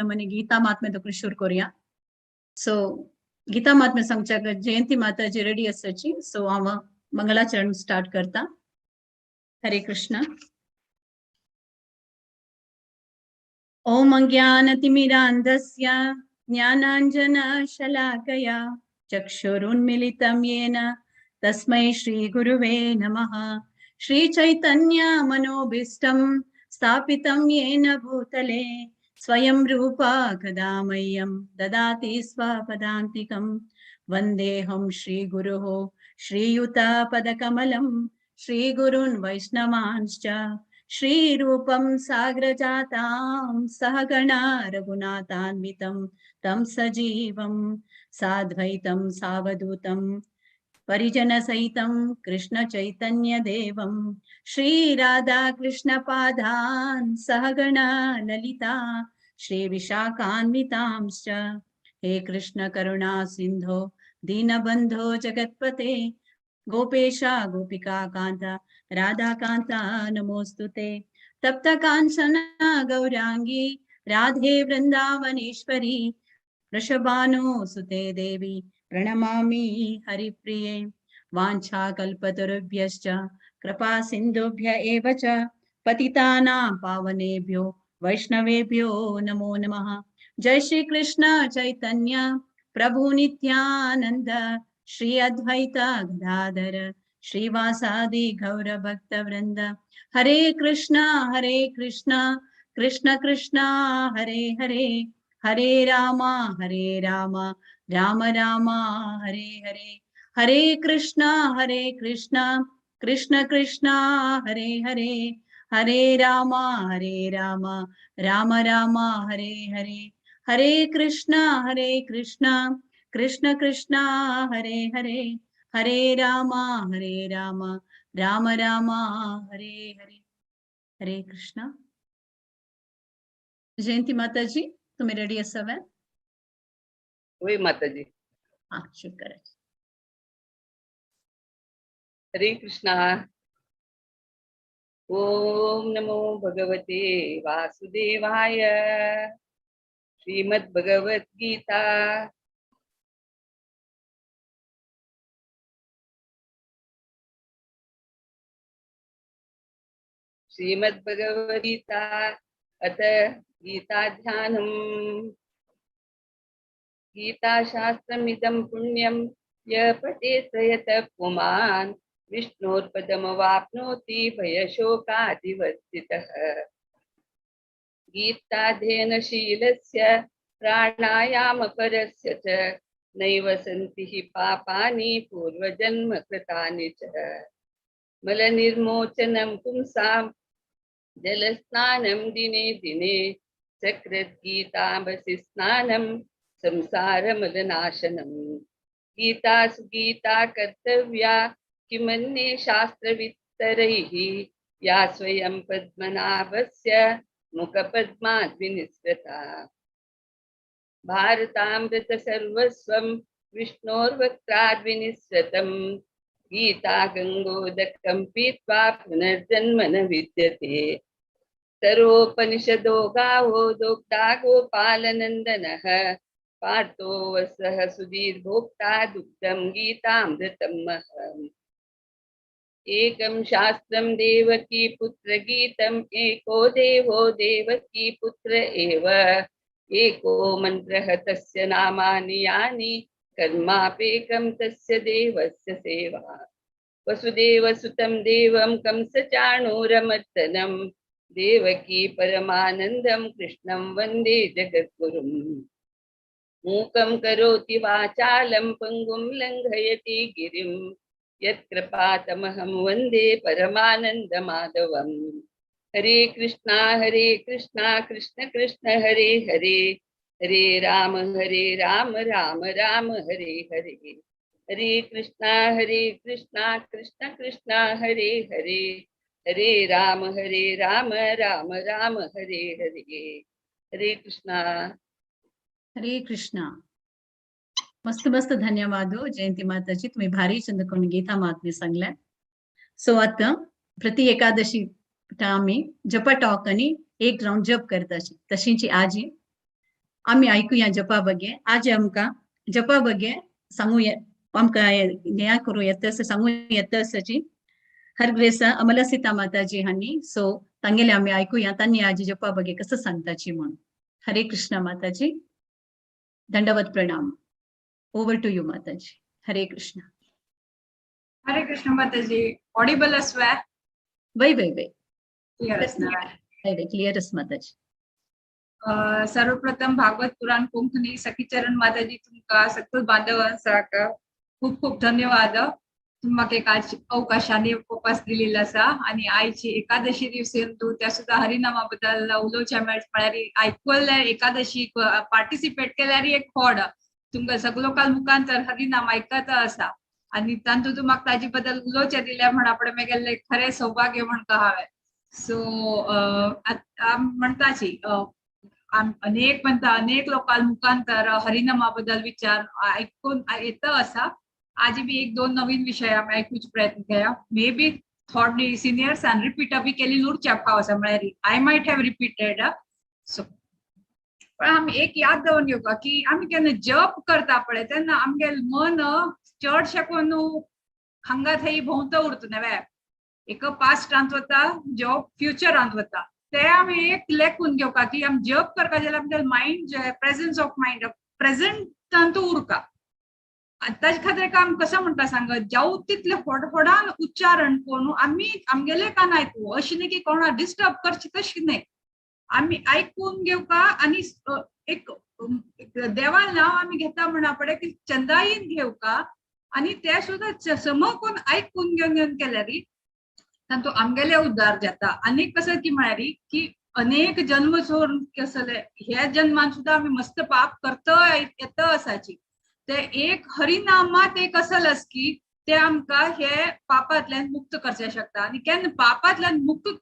म्हणे गीता महात्म्य सुरू करूया. सो गीता महात्म्य सांगच्या जयंती माताजी रेडी आसाची. सो हांव मंगलाचरण स्टार्ट करता. हरे कृष्ण. ओम अज्ञानतिमिरान्धस्य ज्ञानाञ्जनशलाकया चक्षुरुन्मिलितं येन तस्मै श्रीगुरुवे नमः. श्रीचैतन्यमनोभीष्टं स्थापितं येन भूतले स्वयं रूपा कदा मह्यं ददाति स्वपदान्तिकं. वन्देऽहं श्रीगुरुः श्रीयुतपदकमलं श्रीगुरून् वैष्णवांश्च श्रीरूपं साग्रजातां सहगणा रघुनाथान्वितं तं सजीवं साद्वैतं सावधूतं परिजनसहितं कृष्णचैतन्यदेवं श्रीराधाकृष्णपादान् सहगणा ललिता श्रीविशाखान्वितांश्च. हे कृष्ण करुणा सिन्धो दीनबन्धो जगत्पते गोपेशा गोपिका कान्ता राधाकान्ता नमोस्तुते. तप्त कांचना गौरांगी राधे वृंदावनेश्वरी वृषभानुसुते देवी प्रणमामि हरिप्रिये. वाञ्छाकल्पतरुभ्यश्च कृपा सिन्धुभ्य एव च पतितानां पावनेभ्यो वैष्णवेभ्यो नमो नमः. जय श्री कृष्ण चैतन्य प्रभु नित्यानंद श्री अद्वैत गदाधर श्रीवासादि गौर भक्त वृंद. हरे कृष्णा कृष्ण कृष्ण हरे हरे हरे राम राम राम हरे हरे. हरे कृष्णा कृष्ण कृष्ण हरे हरे हरे राम राम राम हरे हरे. हरे कृष्णा कृष्ण कृष्ण हरे हरे हरे राम राम राम हरे हरे. हरे कृष्णा. जयंती माताजी तुम्ही रेडी असाव्या. होय माताजी. हा शुभ करायचं. हरे कृष्णा. ओम नमो भगवते वासुदेवाय. श्रीमद् भगवत गीता श्रीमद् भगवत गीता अथ गीताध्यानम्. गीताशास्त्रमिदं पुण्यं यः पठेत् यतः पुमान् विष्णोर्पदमवाप्नोति भयशोकादिवर्जितः. गीताध्ययनशीलस्य प्राणायामपरस्य च नैव सन्ति हि पापानि पूर्वजन्मकृतानि च. मलनिर्मोचनं पुंसां जलस्नानं दिने दिने सकृद्गीतामसि स्नानं संसारमलनाशनम्. गीता सुगीता कर्तव्या किमन्ये शास्त्रवित्तरैः या स्वयं पद्मनाभस्य मुखपद्माद् विनिसृता. भारतामृत सर्वस्वं विष्णोर्वक्त्राद् विनिसृतं. गीता गंगोदकं पीत्वा पुनर्जन्म न विद्यते. सर्वोपनिषदो गावो दोग्धा गोपालनन्दनः पार्थो वसः सुधीर्भोक्ता दुग्धं गीतामृतं महम्. एकं शास्त्रं देवकी पुत्र गीतम् एको देवो देवकी पुत्र एव. एको मन्त्रः तस्य नामानि यानि कर्मापेकं तस्य देवस्य सेवा. वसुदेवसुतं देवं कंसचाणूरमर्दनं देवकी परमानन्दं कृष्णं वन्दे जगद्गुरुम्. मूकं करोति वाचालं पङ्गुं लङ्घयति गिरिं यत्कृपातमहं वन्दे परमानन्दमाधवम्. हरे कृष्णा कृष्ण कृष्ण हरे हरे हरे राम राम राम हरे हरे. हरे कृष्णा कृष्ण कृष्ण हरे हरे हरे राम राम राम हरे हरे. हरे कृष्णा. हरे कृष्णा. मस्त मस्त धन्यवाद जयंती माताजी. तुम्ही भारी चंद करून गीता महात्म्य सांगल्या. सो आता प्रति एकादशी आम्ही जप टॉक आणि एक राउंड जप करता तशीची आजी आम्ही ऐकूया जपा बगे आज आमकां जपा बगे सांगू आमकां हें करूं येता सांगू येता आसाची हर ग्रेसा अमला सीता माताजी हांनी सो तांगेले आम्ही ऐकूया तांणी आज जपा बगे कसं सांगताची म्हणून हरे कृष्ण माताजी दंडवत प्रणाम ओवर टू यू माताजी हरे कृष्ण हरे कृष्ण माताजी ऑडिबल असवे वै वै वै क्लियर असणार क्लियरच माताजी सर्वप्रथम भागवत पुराण कोंकणी सखीचरण माताजी तुमका सगळं बांधवांक खूप खूप धन्यवाद तुम्हाला एक आज अवकाशाने उपास दिलेला असा आणि आईची एकादशी दिवशी तू त्या सुद्धा हरिनामाबद्दल उलोवच्या म्हळ्यार आयकल्या एकादशी पार्टिसिपेट केल्यार एक खोड तुमकां सगळो काल मुखांतर हरिनाम आयकता असा आणि तांतू तुम्हाला ताजी बद्दल उलोवचे दिल्या म्हण आपण मेगेले खरे सौभाग्य म्हणता हांवें सो म्हणटाची अनेक लोकां मुखांतर हरिनामाबद्दल विचार ऐकून येता असा आज भी एक दोन नवीन विषय आम्ही ऐकूचे प्रयत्न केला मे बी थोडी सिनियर्स रिपीट बी केली उरच्या पाव असा म्हळ्यार आय मायट हॅव रिपीटेड सो पण आम्ही एक याद दवरून घेवका की आम्ही केन्ना जप करता पळय तेन्ना आमगेल मन चडशे कोण हांगा थंय भोंवता उरता न्हय एक पास्टांत वता जो फ्युचरांत वता ते आम्ही एक लेखून घेवका की आमी जप करता जाल्यार आमचे मायंड जे प्रेझन्स ऑफ मायंड प्रेझेंटांत उरका ताजे खातीर काम कसं म्हणटा सांगत जाऊ तितले होडान उच्चारण करून आम्ही आमगेले कान आयकू अशें न्ही की कोणा डिस्टर्ब करची तशी न्ही आम्ही ऐकून घेवका आणि एक देवाल नाव आम्ही घेता म्हणा पडे की चंदाईन घेवका आणि ते सुद्धा समकून ऐकून घेवन केल्यार तांतू आमगेले उद्धार जाता आनी कसं की म्हळ्यार की अनेक जन्म सोडून कसले ह्या जन्मान सुद्धा आम्ही मस्त पाप करता येता असाची ते एक हरिनामात एक असलच की ते आमकां हे पापांतल्यान मुक्त करचे शकता आणि केन्ना पापांतल्यान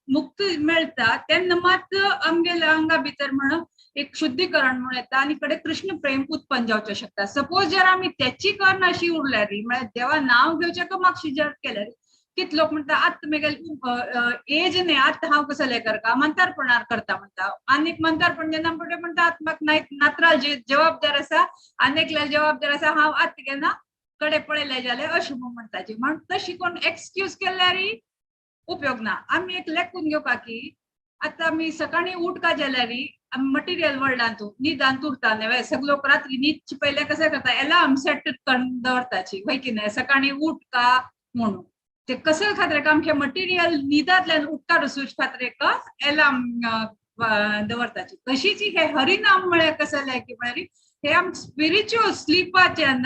मुक्त मेळटा तेन्ना मात आमगेल्या अंगा भितर म्हण एक शुद्धीकरण म्हणून येता आणि कडे कृष्ण प्रेम उत्पन्न जावचे शकता सपोज जर आम्ही त्याची करना अशी उरल्यार म्हळ्यार देवा नाव घेवचे का मागशी जर केल्यार कित लोक म्हणता आत मेगेल एज न्ही आत हांव कसले करता मंतारपणार करता म्हणता आनीक मंतारपण जेन्ना पडे म्हणटा आत्माक नात्राल जबाबदार आसा आनेकल्याल जबाबदार आसा हांव आत केन्ना कडे पळयले जाल्यार अशें म्हणटाची म्हण तशी कोण एक्सक्यूज केल्यार उपयोग ना आमी एक लेखून घेवपा की आतां आमी सकाळी उठका जाल्यार मटेरियल वर्ल्डांत न्हिदांत उरता न्हय सगळो रात्री न्हिदचे पयले कशें करता अलार्म सेट करून दवरताची वय की न्हय सकाळी उठका म्हणून ते कसं खातीर काम हे मटेरियल न्हिदांतल्यान उठता रसूच खातीर एक अलार्म दवरताची तशीच हे हरिनाम म्हळ्यार कसं की म्हळ्यार हे आम स्पिरिच्युअल स्लीपाच्यान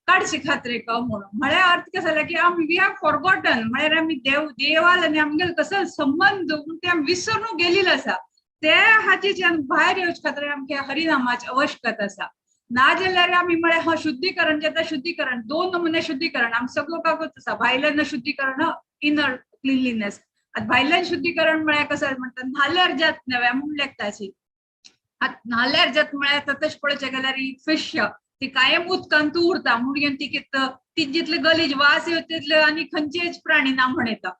काडचे खातीर म्हणून म्हळ्यार अर्थ कसो जाला की आमी वी हॅव फॉरगॉटन म्हळ्यार आमी देवाल आनी आमगेलो कसो संबंध ते आमी विसरून गेलेलो आसा ते हाचेच्यान भायर येवचे खातीर आमकां हरिनामाची आवश्यकता आसा ना जाल्यार आमी म्हळ्यार हा शुद्धीकरण जेता शुद्धीकरण दोन नमुने शुद्धीकरण आमी सगळो कागद आसा भायल्यान शुद्धीकरण इनर क्लिनलीनेस आता भायल्यान शुद्धीकरण म्हळ्यार कसं म्हणटा न्हाल्यार जात न्हय म्हूण लेखताची न्हाल्यार जात म्हळ्यार तशें पळोवचें जाल्यार फिश ती कायम उदकांत उरता म्हणून ती जितले गलीज वास येता तितले आनी खंयचेच प्राणी ना म्हणटा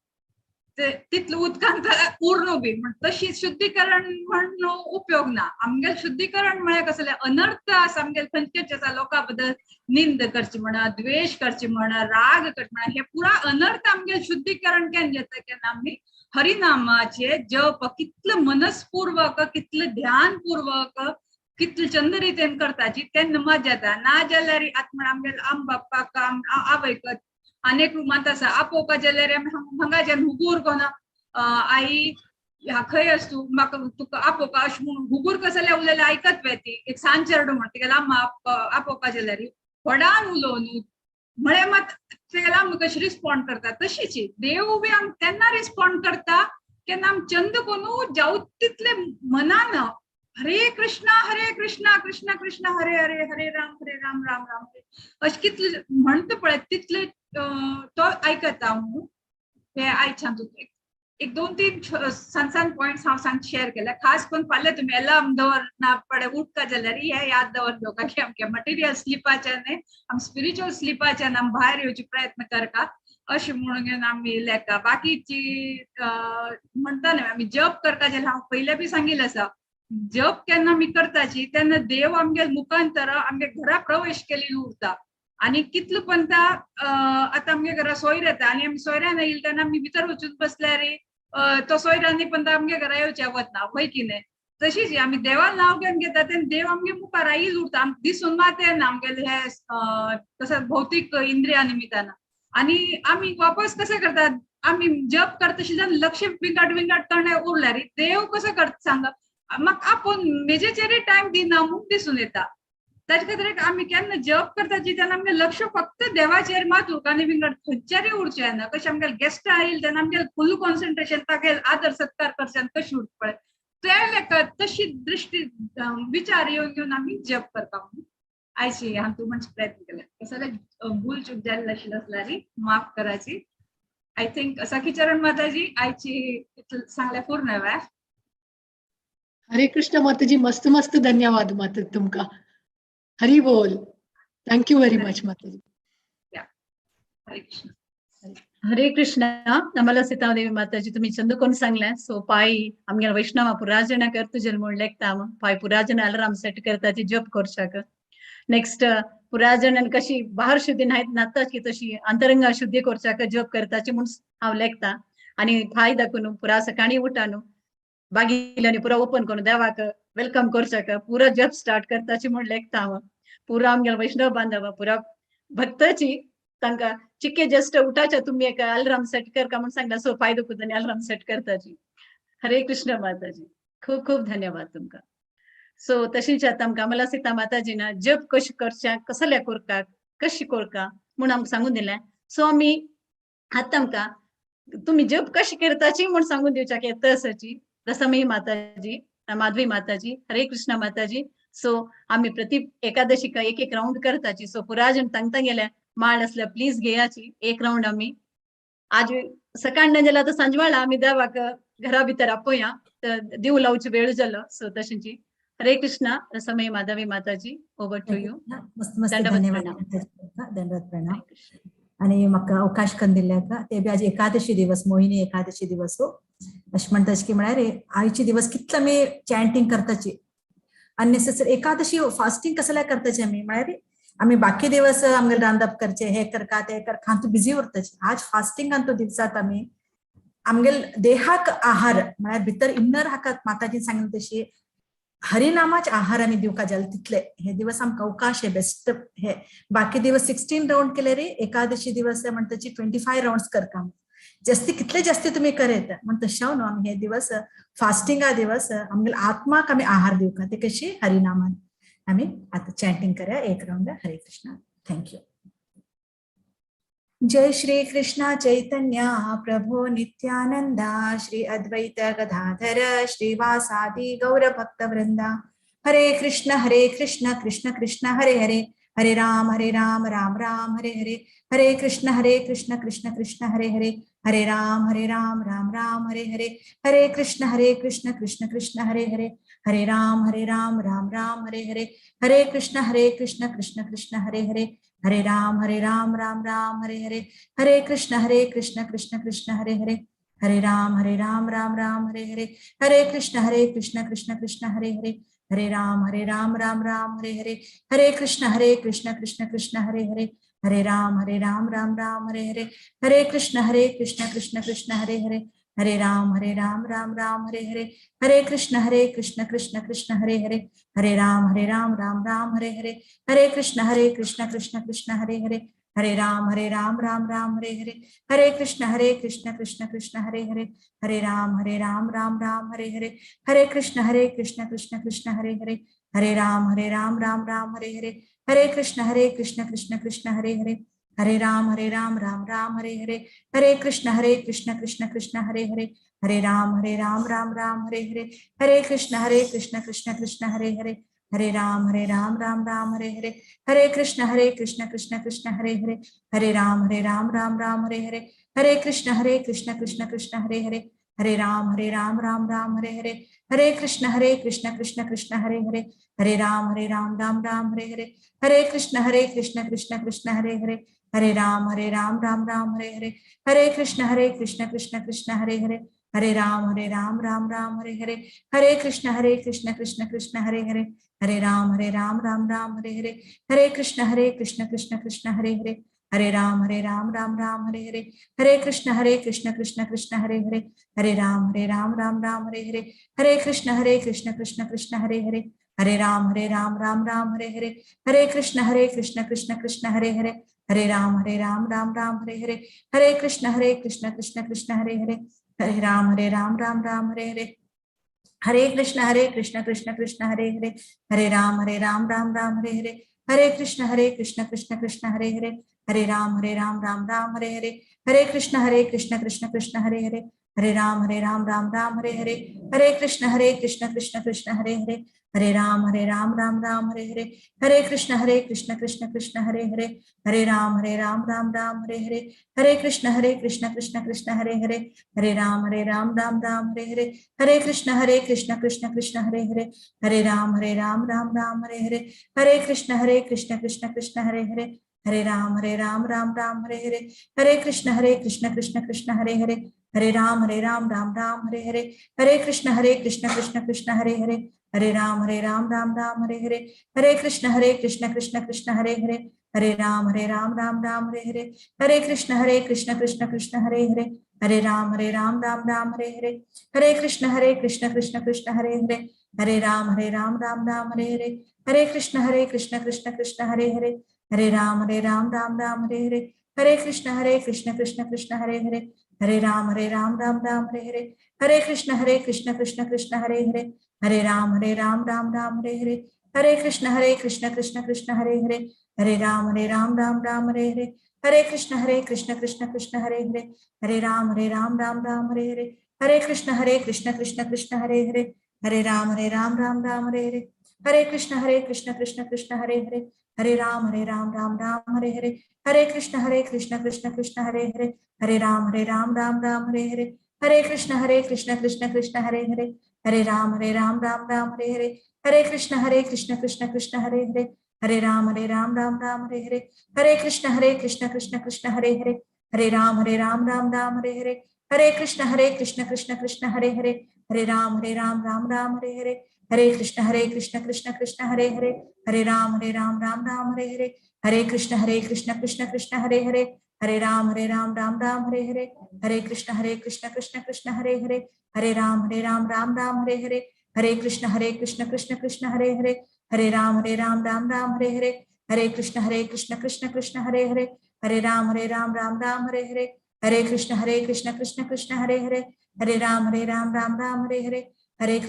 तितले उदकांत उरनो बी म्हण तशी शुद्धीकरण म्हणून उपयोग ना आमगेल शुद्धीकरण म्हळ्यार कसले अनर्थ आसा आमगेल खंयचेच आसा लोकां बद्दल निंद करची म्हणा द्वेष करची म्हणा राग करची म्हणा हे पुरा अनर्थ आमगेल शुद्धीकरण केन्ना जाता केन्ना आमी हरिनामाचे जप कितले मनस्पूर्वक कितले ध्यानपूर्वक कितले चंद रितीन करताची तेन्ना मजा येता ना जाल्यार आतां आमगेल आम बाप्पाक आवयक अनेक रूमांत आसा आपोवपा जाल्यार हांगाच्यान हुगूर कोना आई ह्या खंय आस तूं म्हाका तुका आपोवपा अशें म्हणून हुगूर कसले उलयल्यार आयकत वे ती एक सांज चेडो म्हणटा तेगेला आपोवपा जाल्यार व्हडान उलोवन म्हळ्यार मात तेगेला आमी कशी रिस्पॉन्ड करता तशीच देव बी आमी तेन्ना रिस्पॉन्ड करता केन्ना आमी चंद कोनू जाऊ तितले मनान हरे कृष्णा कृष्ण कृष्ण हरे हरे हरे राम राम राम हरे अशें कितले म्हणटा पळय तितले तो आयकता म्हणून हे आयच्यान एक दोन तीन सान पॉइंट्स हांव सांग शेअर केल्या खास करून फाल्यां तुमी अलार्म दवरना पळय उठता जाल्यार हे याद दवर घेवका की आमगे मटेरियल स्लिपाच्यान आमी स्पिरिच्युअल स्लिपाच्यान आमी भायर येवचे प्रयत्न करता अशें म्हणून आमी लेखा बाकीची म्हणटा न्हय आमी जप करता जाल्यार हांव पयले बी सांगिल्लें आसा जप केन्ना आमी करताची तेन्ना देव आमगे मुखांतर आमगे घरा प्रवेश केलेली उरता आणि कितलो पण आता आमगे घरा सोयर येता आणि आमी सोयऱ्यान येयले तेन्ना आमी भितर वचून बसल्यार तो सोयऱ्यांनी पण आमगे घरा येवचे वतना वय की न्हय तशीच आमी देवान नांव घेवन घेता तेन्ना देव आमगे मुखार आयिल्लो उरता दिसून मातेना आमगेले हे तसं भौतीक इंद्रिया निमित्तान आणि आमी वापस कशें करतात आमी जप करता जाल्यार लक्ष विंगड करणे उरल्यार देव कसो करता सांगा म्हाका आपूण मेजेचेर टायम दिना म्हूण दिसून येता ताचे खातीर आमी केन्ना जप करता तेन्ना आमगे लक्ष फक्त देवाचेर मात उरकानी विंगड खंयच्यारी उरचें ना कशें आमगेले गेस्ट आयिल्ले तेन्ना आमगेले फूल कॉन्सन्ट्रेशन तागे आदर सत्कार करच्यान कशें उरता पळय त्या लेखा तशी दृश्टी विचार येवन आमी जप करता म्हणून आयची हांव तूं म्हणचे प्रयत्न केले कसं भूल चूक जाल्ली आसल्यार माफ कराची आय थिंक सखी चरण माताजी आयची सांगल्या पूर्ण वेळ हरे कृष्ण माताजी मस्त मस्त धन्यवाद माता तुमका हरी बोल थँक्यू व्हेरी मच माताजी हरे कृष्ण हरे कृष्ण नमला सीतादेवी माताजी तुम्ही चंद कोण सांगल्या सो पाय आमगे वैष्णव पुराजन करतु जन्म लेखता पाय पुराजन अलाराम सेट करताची जप करशाक नेक्स्ट पुराजन कशी बाहेर शुद्धी नाहीत नाता की तशी अंतरंगा शुद्धी करशाक जप करताची म्हणून हांव लेखता आणि फाय दाखवून पुरा सकाळी उठानु बागिलांनी पुरा ओपन करून देवाक वेलकम करशाक पुरा जप स्टार्ट करताची म्हणून लेखता हांव पुरा आमगे वैष्णव बांधव पुरा भक्ताची तांकां चिक्के जस्ट उठाच्या तुम्ही एक अलार्म सेट कर का म्हणून सांगला सो फायदो कुदांनी अलार्म सेट करताची हरे कृष्ण माताजी खूप खूप धन्यवाद तुमका सो तशीच आता आमकां मला सीता माताजी ना जप कशी करच्या कसल्या करता कशी करता म्हणून आमकां सांगून दिलें सो आमी आतां आमकां तुम्ही जप कशी करताची म्हणून सांगून दिवच्याक येतसाची रसमयी माताजी माधवी माताजी हरे कृष्ण माताजी सो आम्ही प्रति एकादशी का एक राउंड करताची सो पुराजन तांगता गेल्या माळ असल्या प्लीज घेयाची एक राउंड आम्ही आज सकाळ न जाल्यार आता सांजवाळा आम्ही देवाक घरा भितर आपोया तर दिव लावची वेळ जालो सो तशीची हरे कृष्ण रसमयी माधवी माताजी ओवर टू यू मस्त मस्त धन्यवाद प्रणाम आणि म्हाका अवकाश करून दिल्याक ते बी आज एकादशी दिवस मोहिनी एकादशी दिवस हो अशें म्हणटाचे की म्हळ्यार आयचे दिवस कितले आमी चॅन्टिंग करताची अननेसेसरी एकादशी फास्टिंग कसल्या करताचे आमी म्हळ्यार आमी बाकी दिवस आमगे रांदप करचे हे करका ते करका हातूंत बिजी उरताचे आज फास्टिंगान तो दिवसात आमी आमगे देहाक आहार म्हळ्यार भितर इन्नर हाका माताजीन सांगिल्ले तशी हरिनामाचे आहार आमी दिवका जाय तितले हे दिवस आमकां अवकाश हे बेस्ट हे बाकी दिवस 16 राउंड केले रे एकादशी दिवस म्हणटाची 25 राउंड्स करता जास्ती कितले जास्ती तुम्ही करेत म्हण तशें न्हू आमी हे दिवस फास्टिंगा दिवस आमगे आत्माक आमी आहार दिवका ते कशी हरिनामान आमी आता चॅन्टिंग करूया एक राउंड हरे कृष्ण थँक्यू जय श्री कृष्ण चैतन्य प्रभु नित्यानंदा श्री अद्वैत गदाधर श्रीवासादि गौर भक्त वृंदा हरे कृष्ण कृष्ण कृष्ण हरे हरे हरे राम राम राम हरे हरे हरे कृष्ण कृष्ण कृष्ण हरे हरे हरे राम राम राम हरे हरे हरे कृष्ण कृष्ण कृष्ण हरे हरे हरे राम राम राम हरे हरे हरे कृष्ण कृष्ण कृष्ण हरे हरे हरे राम राम राम हरे हरे हरे कृष्ण कृष्ण कृष्ण हरे हरे हरे राम राम राम हरे हरे हरे कृष्ण कृष्ण कृष्ण हरे हरे हरे राम राम राम हरे हरे हरे कृष्ण कृष्ण कृष्ण हरे हरे हरे राम राम राम हरे हरे हरे कृष्ण कृष्ण कृष्ण हरे हरे हरे राम राम राम हरे हरे हरे कृष्ण कृष्ण कृष्ण हरे हरे हरे राम राम राम हरे हरे हरे कृष्ण कृष्ण कृष्ण हरे हरे हरे राम राम राम हरे हरे हरे कृष्ण कृष्ण कृष्ण हरे हरे हरे राम राम राम हरे हरे हरे कृष्ण कृष्ण कृष्ण हरे हरे हरे राम राम राम हरे हरे हरे कृष्ण कृष्ण कृष्ण हरे हरे हरे राम राम राम हरे हरे हरे कृष्ण कृष्ण कृष्ण हरे हरे हरे राम राम राम हरे हरे हरे कृष्ण कृष्ण कृष्ण हरे हरे हरे राम राम राम हरे हरे हरे कृष्ण कृष्ण कृष्ण हरे हरे हरे राम राम राम हरे हरे हरे कृष्ण कृष्ण कृष्ण हरे हरे हरे राम राम राम हरे हरे हरे कृष्ण कृष्ण कृष्ण हरे हरे हरे राम राम राम हरे हरे हरे कृष्ण कृष्ण कृष्ण हरे हरे हरे राम राम राम हरे हरे हरे कृष्ण कृष्ण कृष्ण हरे हरे हरे राम राम राम हरे हरे, हरे कृष्ण कृष्ण कृष्ण हरे हरे, हरे राम राम हरे हरे, हरे कृष्ण कृष्ण कृष्ण हरे हरे, हरे राम राम हरे हरे, हरे कृष्ण कृष्ण कृष्ण हरे हरे, हरे राम राम हरे हरे, हरे कृष्ण कृष्ण कृष्ण हरे हरे, हरे राम राम हरे हरे, हरे कृष्ण कृष्ण कृष्ण हरे हरे, हरे राम राम हरे हरे, हरे कृष्ण कृष्ण कृष्ण हरे हरे, हरे राम राम हरे हरे, हरे कृष्ण कृष्ण कृष्ण हरे हरे, हरे राम राम हरे हरे, हरे कृष्ण कृष्ण कृष्ण हरे हरे, हरे राम राम हरे हरे, हरे कृष्ण कृष्ण कृष्ण हरे हरे, हरे राम राम हरे हरे, हरे कृष्ण कृष्ण कृष्ण हरे हरे, हरे राम राम हरे हरे, हरे कृष्ण कृष्ण कृष्ण हरे हरे, हरे राम राम हरे हरे, हरे कृष्ण कृष्ण कृष्ण हरे हरे, हरे राम राम हरे हरे, हरे कृष्ण कृष्ण कृष्ण हरे हरे, हरे राम राम हरे हरे, हरे कृष्ण कृष्ण कृष्ण हरे हरे, हरे राम राम हरे हरे, हरे कृष्ण कृष्ण कृष्ण हरे हरे, हरे राम राम हरे हरे, हरे कृष्ण कृष्ण कृष्ण हरे हरे, हरे राम राम हरे हरे, हरे कृष्ण कृष्ण कृष्ण हरे हरे, हरे राम राम हरे हरे, हरे कृष्ण कृष्ण कृष्ण हरे हरे, हरे राम राम हरे हरे, हरे कृष्ण कृष्ण कृष्ण हरे हरे, हरे राम राम हरे हरे, हरे कृष्ण कृष्ण कृष्ण हरे हरे, हरे राम राम हरे हरे, हरे कृष्ण कृष्ण कृष्ण हरे हरे, हरे राम राम हरे हरे, हरे कृष्ण कृष्ण कृष्ण हरे हरे, हरे राम राम हरे हरे, हरे कृष्ण कृष्ण कृष्ण हरे हरे, हरे राम राम हरे हरे, हरे कृष्ण कृष्ण कृष्ण हरे हरे, हरे राम राम हरे हरे, हरे कृष्ण कृष्ण कृष्ण हरे हरे, हरे राम राम हरे हरे, हरे कृष्ण कृष्ण कृष्ण हरे हरे, हरे राम राम हरे हरे, हरे कृष्ण कृष्ण कृष्ण हरे हरे, हरे राम राम हरे हरे, हरे कृष्ण कृष्ण कृष्ण हरे हरे, हरे राम राम हरे हरे, हरे कृष्ण कृष्ण कृष्ण हरे हरे, हरे राम राम हरे हरे, हरे कृष्ण कृष्ण कृष्ण हरे हरे, हरे राम राम हरे हरे, हरे कृष्ण कृष्ण कृष्ण हरे हरे, हरे राम राम हरे हरे, हरे कृष्ण कृष्ण कृष्ण हरे हरे, हरे राम राम हरे हरे, हरे कृष्ण कृष्ण कृष्ण हरे हरे, हरे राम राम हरे हरे, हरे कृष्ण कृष्ण कृष्ण हरे हरे, हरे राम राम हरे हरे, हरे कृष्ण कृष्ण कृष्ण हरे हरे, हरे राम राम हरे हरे, हरे कृष्ण कृष्ण कृष्ण हरे हरे, हरे राम राम हरे हरे, हरे कृष्ण कृष्ण कृष्ण हरे हरे, हरे राम राम हरे हरे, हरे कृष्ण कृष्ण कृष्ण हरे हरे, हरे राम राम हरे हरे, हरे कृष्ण कृष्ण कृष्ण हरे हरे, हरे राम राम हरे हरे, हरे कृष्ण कृष्ण कृष्ण हरे हरे, हरे राम राम हरे हरे, हरे कृष्ण कृष्ण कृष्ण हरे हरे, हरे राम राम हरे हरे, हरे कृष्ण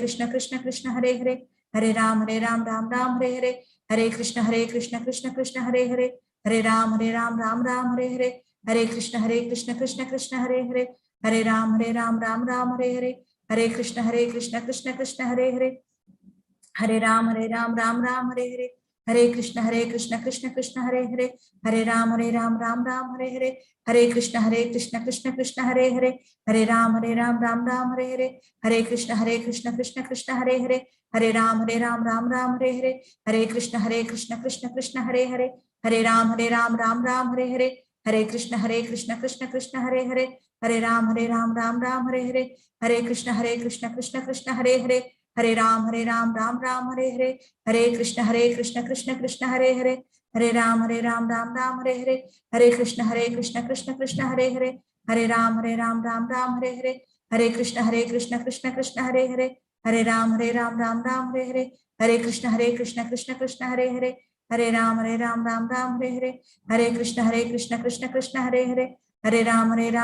कृष्ण कृष्ण हरे हरे, हरे राम राम हरे हरे, हरे कृष्ण कृष्ण कृष्ण हरे हरे, हरे राम राम हरे हरे, हरे कृष्ण कृष्ण कृष्ण हरे हरे, हरे राम राम हरे हरे, हरे कृष्ण कृष्ण कृष्ण हरे हरे, हरे राम राम हरे हरे, हरे कृष्ण कृष्ण कृष्ण हरे हरे, हरे राम राम हरे हरे, हरे कृष्ण कृष्ण कृष्ण हरे हरे, हरे राम राम हरे हरे, हरे कृष्ण कृष्ण कृष्ण हरे हरे, हरे राम राम हरे हरे, हरे कृष्ण कृष्ण कृष्ण हरे हरे, हरे राम राम हरे हरे, हरे कृष्ण कृष्ण कृष्ण हरे हरे, हरे राम राम हरे हरे, हरे कृष्ण कृष्ण कृष्ण हरे हरे,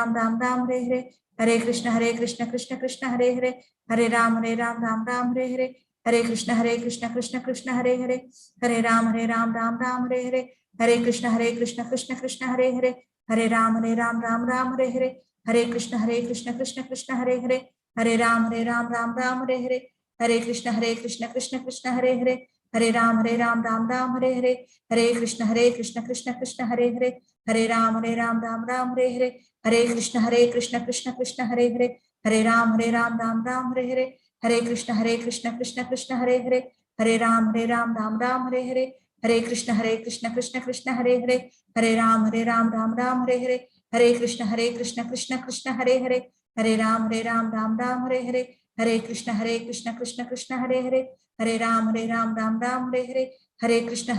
हरे राम राम हरे हरे, हरे कृष्ण कृष्ण कृष्ण हरे हरे, हरे राम राम हरे हरे, हरे कृष्ण कृष्ण कृष्ण हरे हरे, हरे राम राम हरे हरे, हरे कृष्ण कृष्ण कृष्ण हरे हरे, हरे राम राम हरे हरे, हरे कृष्ण कृष्ण कृष्ण हरे हरे, हरे राम राम हरे हरे, हरे कृष्ण कृष्ण कृष्ण हरे हरे, हरे राम राम हरे हरे, हरे कृष्ण कृष्ण कृष्ण हरे हरे, हरे राम राम हरे हरे, हरे कृष्ण कृष्ण कृष्ण हरे हरे, हरे राम राम हरे हरे, हरे कृष्ण कृष्ण कृष्ण हरे हरे, हरे राम राम हरे हरे, हरे कृष्ण कृष्ण कृष्ण हरे हरे, हरे राम राम हरे हरे, हरे कृष्ण कृष्ण कृष्ण हरे हरे, हरे राम राम हरे हरे, हरे कृष्ण कृष्ण कृष्ण हरे हरे, हरे राम राम राम हरे हरे, हरे कृष्ण कृष्ण कृष्ण हरे हरे, हरे राम राम राम हरे हरे, हरे कृष्ण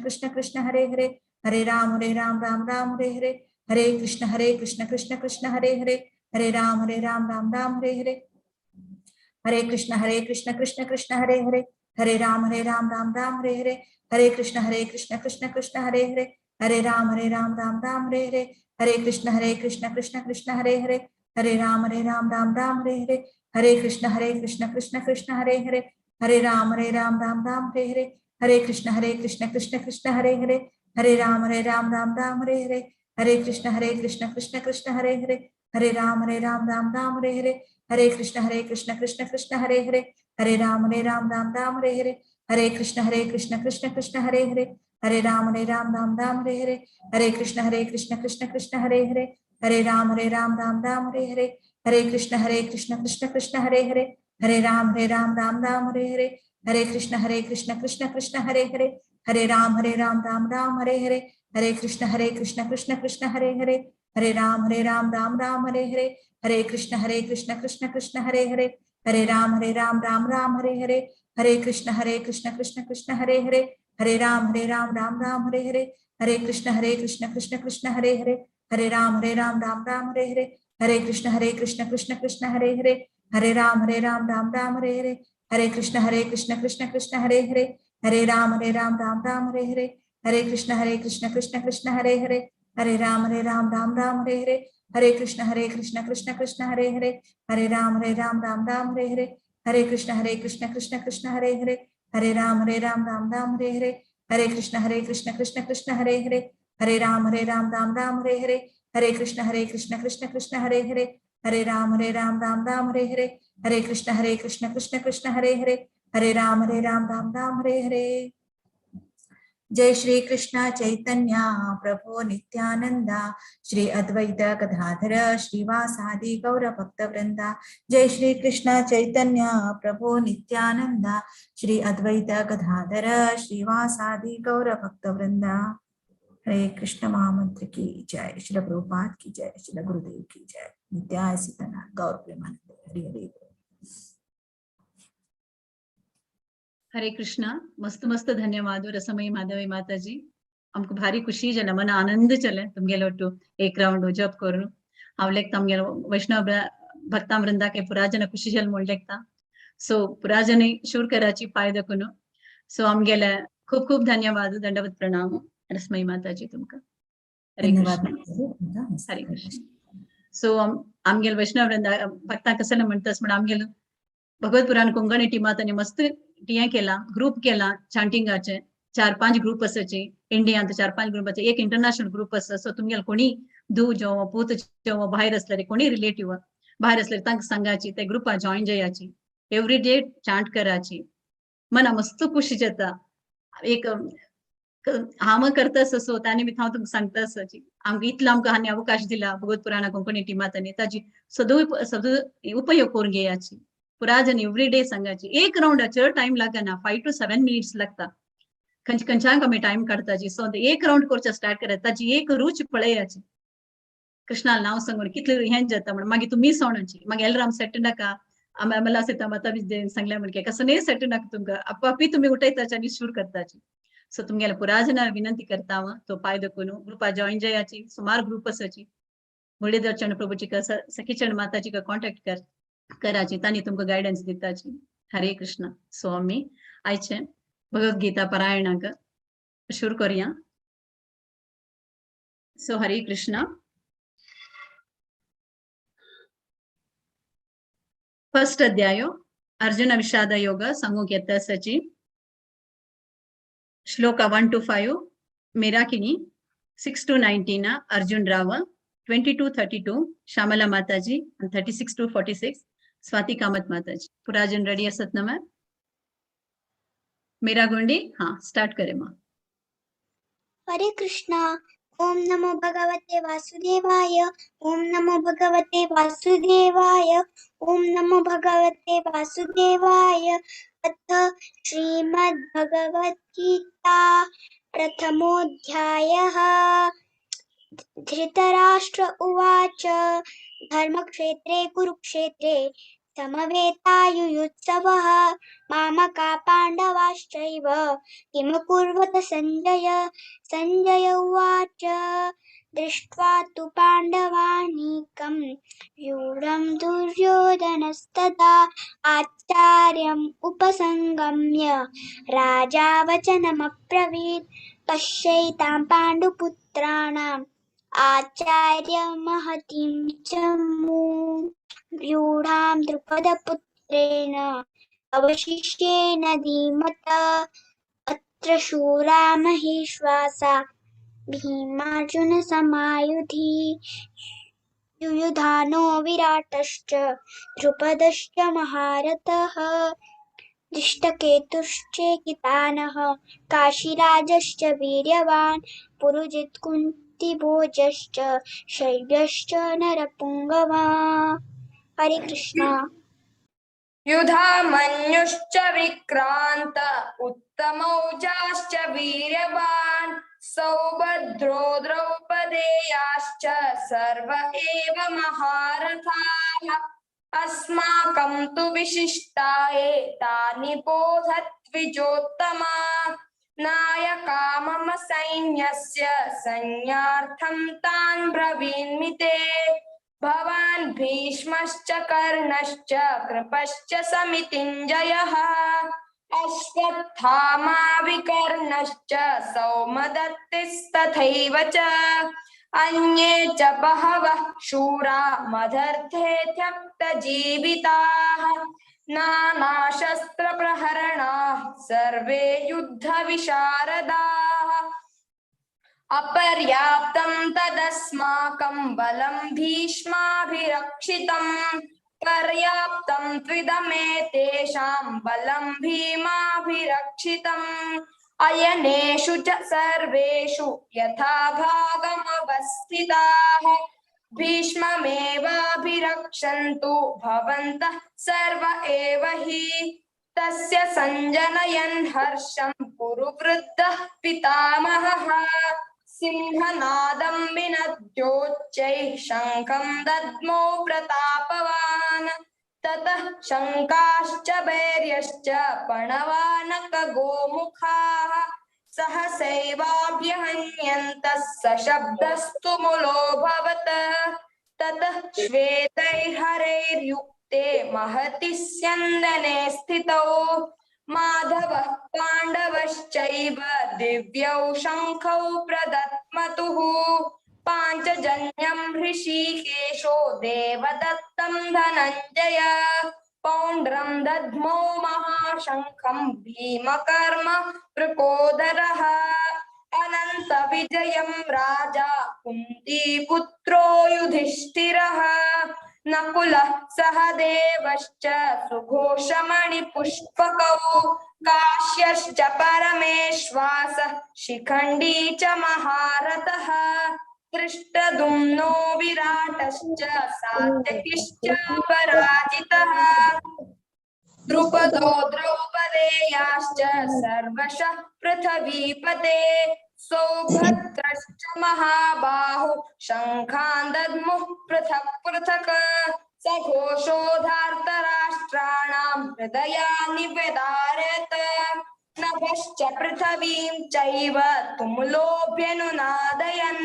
कृष्ण कृष्ण हरे हरे, हरे राम राम हरे हरे, हरे कृष्ण कृष्ण कृष्ण हरे हरे, हरे राम राम हरे हरे, हरे कृष्ण कृष्ण कृष्ण हरे हरे, हरे राम राम हरे हरे, हरे कृष्ण कृष्ण कृष्ण हरे हरे, हरे राम राम हरे हरे, हरे कृष्ण कृष्ण कृष्ण हरे हरे, हरे राम राम हरे हरे, हरे कृष्ण कृष्ण कृष्ण हरे हरे, हरे राम राम हरे हरे, हरे कृष्ण कृष्ण कृष्ण हरे हरे, हरे राम राम हरे हरे, हरे कृष्ण कृष्ण कृष्ण हरे हरे, हरे राम राम हरे हरे, हरे कृष्ण कृष्ण कृष्ण हरे हरे, हरे राम राम हरे हरे, हरे कृष्ण कृष्ण कृष्ण हरे हरे, हरे राम राम हरे हरे, हरे कृष्ण कृष्ण कृष्ण हरे हरे, हरे राम राम हरे हरे, हरे कृष्ण कृष्ण कृष्ण हरे हरे, हरे राम राम हरे हरे, हरे कृष्ण कृष्ण कृष्ण हरे हरे, हरे राम राम हरे हरे, हरे कृष्ण कृष्ण कृष्ण हरे हरे, हरे राम राम हरे हरे, हरे कृष्ण कृष्ण कृष्ण हरे हरे, हरे राम राम हरे हरे, हरे कृष्ण कृष्ण कृष्ण हरे हरे, हरे राम राम हरे हरे, हरे कृष्ण कृष्ण कृष्ण हरे हरे, हरे राम राम हरे हरे, हरे कृष्ण कृष्ण कृष्ण हरे हरे, हरे राम राम हरे हरे, हरे कृष्ण कृष्ण कृष्ण हरे हरे, हरे राम राम हरे हरे, हरे कृष्ण कृष्ण कृष्ण हरे हरे, हरे राम राम हरे हरे, हरे कृष्ण कृष्ण कृष्ण हरे हरे, हरे राम राम हरे हरे, हरे कृष्ण कृष्ण कृष्ण हरे हरे, हरे राम राम हरे हरे, हरे कृष्ण कृष्ण कृष्ण हरे हरे, हरे राम राम हरे हरे, हरे कृष्ण कृष्ण कृष्ण हरे हरे, हरे राम राम हरे हरे, हरे कृष्ण कृष्ण कृष्ण हरे हरे, हरे राम राम हरे हरे। जय श्री कृष्ण चैतन्य प्रभु नित्यानंदा, श्री अद्वैत गदाधर श्रीवासादि गौर भक्त वृंदा। जय श्री कृष्ण चैतन्य प्रभु नित्यानंदा, श्री अद्वैत गदाधर श्रीवासादि गौर भक्त वृंदा। हरे कृष्ण महामंत्र की जय, श्री प्रभुपाद की जय, श्री गुरुदेव की जय, नित्याय सीतना गौर प्रेमानंद। हरि हरि। हरे कृष्णा, मस्त मस्त धन्यवाद रसमयी माधवी माताजी। आमकां भारी खुशी जाल्या, मन आनंद जाले तुमगेलो ಒಟ್ಟು एक राउंड जप करून हांवलेक तमगेलो वैष्णव भक्तां के पुराजन खुशी जाल म्हणलेकता। सो पुराजन शूर कराची पाय दकुन सो आमगेले खूप खूप धन्यवाद, दंडवत प्रणाम रसमयी माताजी तुमकां। हरे धन्यवाद कृष्ण, हरे कृष्ण। सो आमगेल वैष्णव भक्तां कसं म्हणतस म्हण आमगेल भगवत पुराण कोंकणी टिमांनी मस्त टियां केला, ग्रुप केला चांटिंगाचे 4-5 ग्रुप असाचे इंडियात, 4-5 ग्रुप एक इंटरनॅशनल ग्रुप असा। सो तुमगेल कोणी धू जावं पूत जावं भायर असले कोणी रिलेटिव्ह भायर असले तांकां सांगाची, ते ग्रुपा जॉईन जायाची, एवरी डे चांट कराची, मना मस्त खुशी जाता। एक हांव करतास असो त्या निमित्त हांव तुमकां सांगता आसची आमकां इतलो आमकां हांणी अवकाश दिला भगवत पुराणा कोंकणी टिमांनी, ताजी सदो उपयोग करून घेयाची। पुराजन एवरी डे सांगाची, एक राउंड चड टाइम लागना, 5 to 7 मिनिट्स लागता, खंयच्यांक आमी टाइम काडताची। सो एक राउंड करचे स्टार्ट करात, ताजी एक रूच पळयाची, कृष्णाल नांव सांगून कितले हें जाता म्हण मागीर तूं मिस होवनाची, मागीर एलराम सेट नाका आम्हाला सीता माता सांगल्या म्हण कसं नाही सेट नाका तुमकां, आपापी तुम्ही उठयताची आनी शूर करताची। सो तुमगेल्या पुराजना विनंती करता हांव तो पाय दकुन ग्रुपा जॉईन जायाची, सुमार ग्रुप आसाची। मुरलीधर चरण प्रभुची का सखी चरण माताजी का कॉन्टॅक्ट कराची, तांणी तुमकां गायडन्स दिताची। हरे कृष्ण। सो आमी आयचे भगवद्गीता पारायणाक शूर करुया। सो हरे कृष्ण। फर्स्ट अध्याय अर्जुन विषाद योग संगोक यत्तसची श्लोक 1 to 5 मेराकिनी 6 to 19 Arjuna Rao 20 to 32 श्यामला माताजी 36 to 46 स्वाति कामत माताजी। पुराजन रेडी असत ना? मेरा गुंडी हाँ स्टार्ट करे माँ। हरे कृष्णा। ओम नमो भगवते वासुदेवाय, ओम नमो भगवते वासुदेवाय, ओम नमो भगवते वासुदेवाय। अथ श्रीमद् भगवद्गीता प्रथमोऽध्यायः। धृतराष्ट्र उवाच धर्मक्षेत्रे कुरुक्षेत्रे समवेतायुयुत्सवः मामका पाण्डवाश्चैव किमकुर्वत सञ्जय सञ्जय उवाच दृष्ट्वा तु पाण्डवानीकं व्यूढं दुर्योधनस्तदा आचार्यम् उपसंगम्य राजा वचनमब्रवीत् पश्यैतां पाण्डुपुत्राणाम् आचार्यमहतीं जम्मूं व्यूढां द्रुपदपुत्रेण अवशिष्येन धीमता अत्र शूरा महेश्वासा भीमार्जुनसमायुधि युयुधानो विराटश्च द्रुपदश्च महारथः दृष्टकेतुश्चेकितानः काशीराजश्च वीर्यवान् पुरुजित् कुन्तिभोजश्च शैब्यश्च नरपुङ्गवा। हरे कृष्णा। युधामन्युश्च विक्रान्त उत्तमौजाश्च वीर्यवान् सौभद्रो द्रौपदेयाश्च सर्व एव महारथाः अस्माकं तु विशिष्टाये तानि बोधद्विजोत्तमा नायका मम सैन्यस्य सैन्यार्थं तान् ब्रवीमि ते भवान् भीष्मश्च कर्णश्च कृपश्च समितिञ्जयः अश्वत्थामा विकर्णश्च सौमदत्तिस्तथैव च अन्ये च बहवः शूरा मदर्थे त्यक्तजीविताः नानाशस्त्रप्रहरणाः सर्वे युद्धविशारदाः अपर्याप्तं तदस्माकं बलं भीष्माभिरक्षितं पर्याप्तं त्विदमेतेषां बलं भीमाभिरक्षितम् अयनेषु च सर्वेषु यथा भागमवस्थिताः भीष्ममेवाभिरक्षन्तु भवन्तः सर्व एव हि तस्य सञ्जनयन् हर्षं कुरुवृद्धः पितामहः सिंहनादं विनद्योच्चैः शङ्खं दद्मो प्रतापवान् ततः शङ्काश्च भैर्यश्च पणवानकगोमुखाः सहसैवाभ्यहन्यन्तः सशब्दस्तु मुलोऽभवत् ततः श्वेतैर्हरैर्युक्ते महति स्यन्दने स्थितौ माधवः पाण्डवश्चैव दिव्यौ शङ्खौ प्रदत्मतुः पाञ्चजन्यं ऋषिकेशो देवदत्तं धनञ्जय पौण्ड्रं दद्मो महाशङ्खं भीमकर्म वृकोदरः अनन्तविजयं राजा कुन्तीपुत्रो युधिष्ठिरः नकुलः सहदेवश्च सुघोषमणिपुष्पकौ काश्यश्च परमेश्वासः शिखण्डी च महारथः धृष्टद्युम्नो विराटश्च सात्यकिश्च पराजितः द्रुपदो द्रौपदेयाश्च सर्वशः पृथ्वीपते सौभद्रश्च महाबाहु शङ्खान् दद्मुः पृथक् पृथक् सघोषोधार्तराष्ट्राणां हृदयानि व्यदारयत् नभश्च पृथिवीं चैव तुमुलोऽभ्यनुनादयन्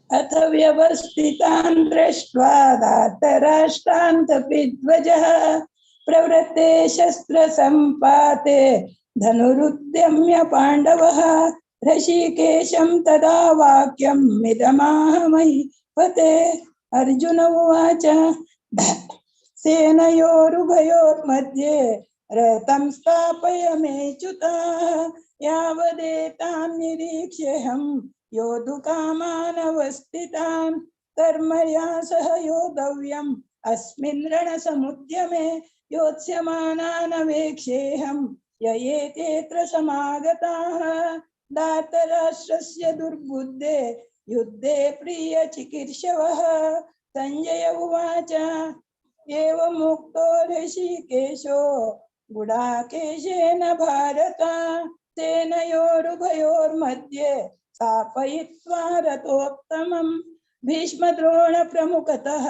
अथ व्यवस्थितान् दृष्ट्वा धार्तराष्ट्रान् कपिध्वजः प्रवृत्ते शस्त्रसम्पाते धनुरुद्यम्य पाण्डवः ऋषिकेशं तदा वाक्यम् इदमाह महीपते अर्जुन उवाच सेनयोरुभयोर्मध्ये रथं स्थापय मेच्युता यावदेतान् निरीक्ष्यहं योद्धुकामानवस्थितान् कर्मया सह योद्धव्यम् अस्मिन् रणसमुद्यमे योत्स्यमानानवेक्षेऽहं ययेतेऽत्र समागताः धार्तराष्ट्रस्य दुर्बुद्धे युद्धे प्रियचिकीर्षवः संजय उवाच एवमुक्तो ऋषिकेशो गुडाकेशेन भारत सेनयोरुभयोर्मध्ये स्थापयित्वा रथोत्तमम् भीष्मद्रोण प्रमुखतः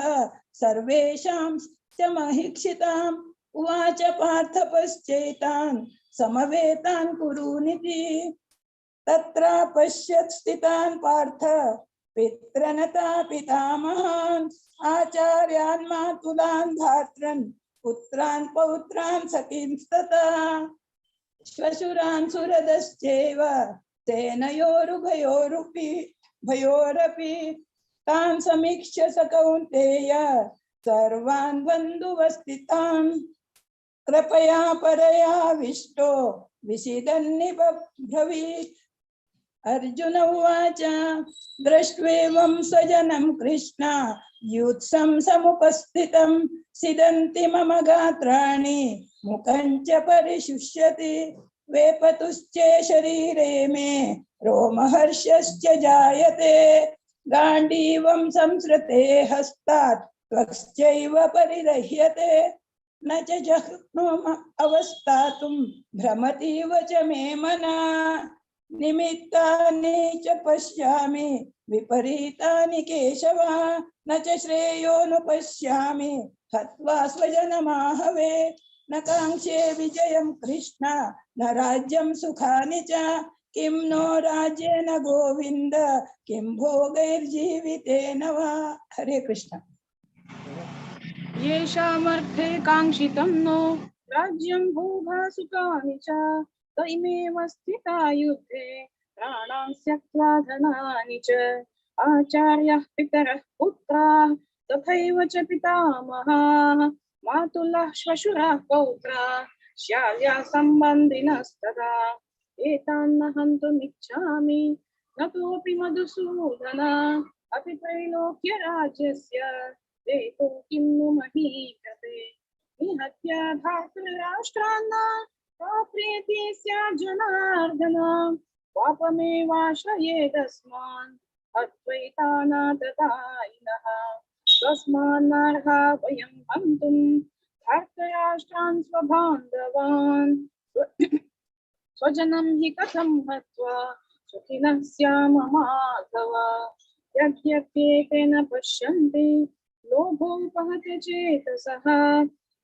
सर्वेषां च महीक्षिताम् उवाच पार्थ पश्चेतान् समवेतान् कुरूनिति तत्र पश्यत् स्थितान् पार्थ पितृनता पितामहान् आचार्यान् मातुलान् धार्तॄन् पुत्रान् पौत्रान् सखींस्तथा श्वशुरान् सुहृदश्चैव भयोरपि तान् समीक्ष्य स कौन्तेय सर्वान् बन्धुवस्थितान् कृपया परयाविष्टो विषीदन्निब्रवीत् अर्जुन उवाच दृष्ट्वेवं स्वजनं कृष्ण युत्सं समुपस्थितं सिदन्ति मम गात्राणि मुखं च परिशुष्यति वेपतुश्च शरीरे मे रोमहर्षश्च जायते गाण्डीवं संसृते हस्तात् त्वक्श्चैव परिदह्यते न च शक्नोम अवस्थातुं भ्रमतीव च मे मनः निमित्तानि च पश्यामि विपरीतानि केशव न च श्रेयोनुपश्यामि हत्वा स्वजनमाहवे न काङ्क्षे विजयं कृष्ण न राज्यं सुखानि च किं नो राज्येन गोविन्द किं भोगैर्जीवितेन वा। हरे कृष्ण। येषामर्थे काङ्क्षितं नो राज्यं भोगसुखानि च तैमेव स्थिता युद्धे प्राणान् त्यक्त्वा धनानि च आचार्याः पितरः पुत्राः तथैव च पितामहाः मातुलः श्वशुराः पौत्राः श्याल्याः सम्बन्धिनस्तथा एतान्न हन्तुमिच्छामि ततोऽपि मधुसूदन अपि त्रैलोक्यराज्यस्य देतो किं नु महीयते निहत्य धातृराष्ट्रान् प्रीति स्यात् जनार्दन पापमेवाश्रयेदस्मान् अद्वैतानाततायिनः तस्मान्नर्हा वयं हन्तुं धार्तराष्ट्रान् स्वबान्धवान् स्वजनं हि कथं हत्वा सुखिनः स्याम माधव यद्यप्येतेन पश्यन्ति लोभोपहते चेतसः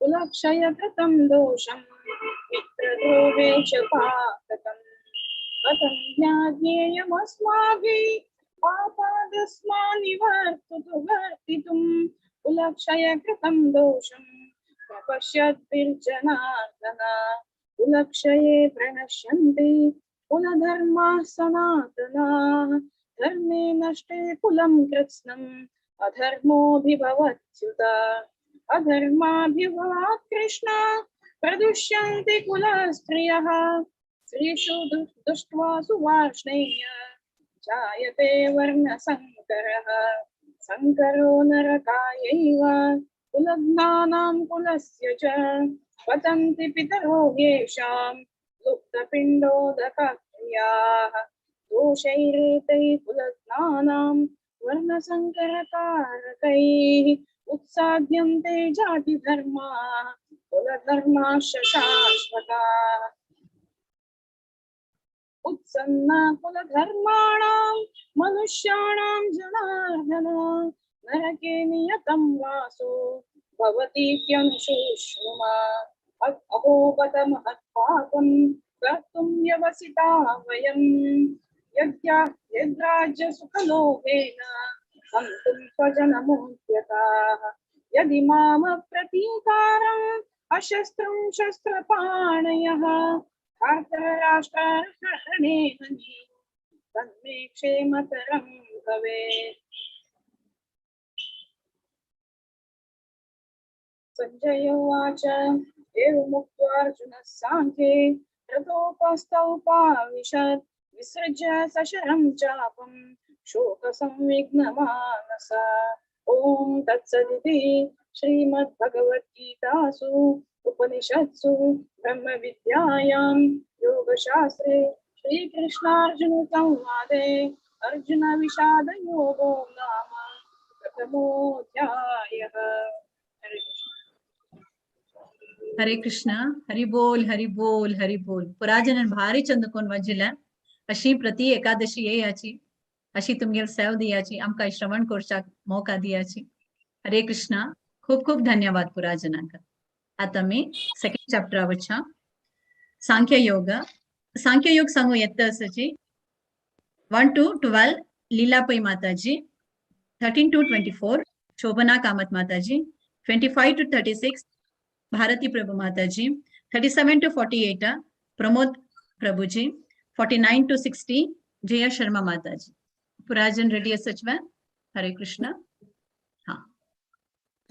कुलक्षयकृतं दोषं मित्रद्रोहे च पातकम् कथं ज्ञेयमस्माभिः पापादस्मान् निवर्तितुं कुलक्षयकृतं दोषं प्रपश्यद्भिर्जनार्दन कुलक्षये प्रणश्यन्ति कुलधर्माः सनातनाः धर्मे नष्टे कुलं कृत्स्नम् अधर्मोऽभिभवत्युत अधर्माभिभवात् कृष्ण प्रदुष्यन्ति कुलस्त्रियः स्त्रीषु दृष्ट्वा सुवार्ष्णेय जायते वर्णसङ्करः सङ्करो नरकायैव कुलज्ञानां कुलस्य च पतन्ति पितरो येषां लुप्तपिण्डोदकक्रियाः दोषैरेतैः कुलज्ञानां वर्णसङ्करकारकैः उत्साद्यन्ते जातिधर्माः कुलधर्माश्च शाश्वताः उत्सन्ना कुलधर्माणां मनुष्याणां जनार्दन नरके नियतं वासो भवतीत्यनुशुश्रुमा अहो बत महत्पापं कर्तुं व्यवसिता वयं यद्राज्यसुखलोभेन हन्तुं स्वजनमुद्यताः यदि मामप्रतीकारम् अशस्त्रं शस्त्रपाणयः धार्तराष्ट्रार्हणेन तन्मे क्षेमतरं भवेत्। संजय उवाच एवमुक्त्वा अर्जुनः साङ्ख्ये रथोपस्थौपाविशत् विसृज्य सशरं चापं शोकसंविघ्नमानसा ॐ तत्सदिति श्रीमद्भगवद्गीतासु उपनिषत्सु ब्रह्मविद्यायां योगशास्त्रे श्रीकृष्णार्जुनसंवादे अर्जुनविषादयोगो नाम प्रथमोऽध्यायः। हरे कृष्ण हरि बोल हरि बोल हरि बोल पुराजनन भारी चंदकोन वजिला अशी प्रति एकादशी येयाची, अशी तुमगेर सेव दियाची, आमकां श्रवण करच्याक मोका दियाची. हरे कृष्णा. खूब खूब धन्यवाद पुरा जनांक. आता मी सेकंड चॅप्टर वचा सांख्य योग. सांख्य योग सांगू येत असची 1 to 12 लीलापई माताजी, 13 to 24 शोभना कामत माताजी, 25 to 36 भारती प्रभु माताजी, 37 to 48 प्रमोद प्रभुजी, 49 to 60 जया शर्मा माताजी. पुराजन रेडी सचवा. हरे कृष्णा. हाँ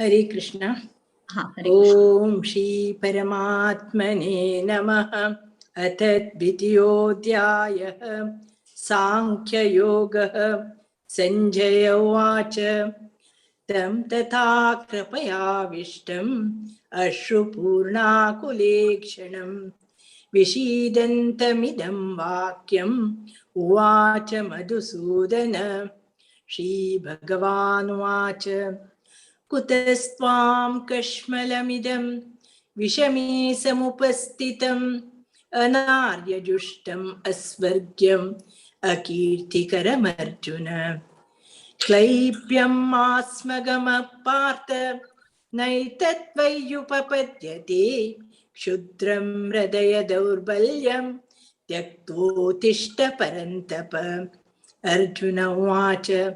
हरे कृष्णा. हाँ हरे कृष्णा. ओम श्री परमात्मने नमः. अथ द्वितीयोऽध्यायः सांख्ययोगः. संजय उवाच तं तथा कृपयाविष्टम् अश्रुपूर्णाकुलेक्षणं विषीदन्तमिदं वाक्यम् उवाच मधुसूदन. श्रीभगवानुवाच कुतस्त्वां कश्मलमिदं विषमे समुपस्थितम् अनार्यजुष्टम् अस्वर्ग्यम् अकीर्तिकरमर्जुन. क्लैप्यम् आस्मगमः पार्थ नैतत्त्वय्युपपद्यते. क्षुद्रं हृदय दौर्बल्यं त्यक्तोत्तिष्ठ परन्तप. अर्जुन उवाच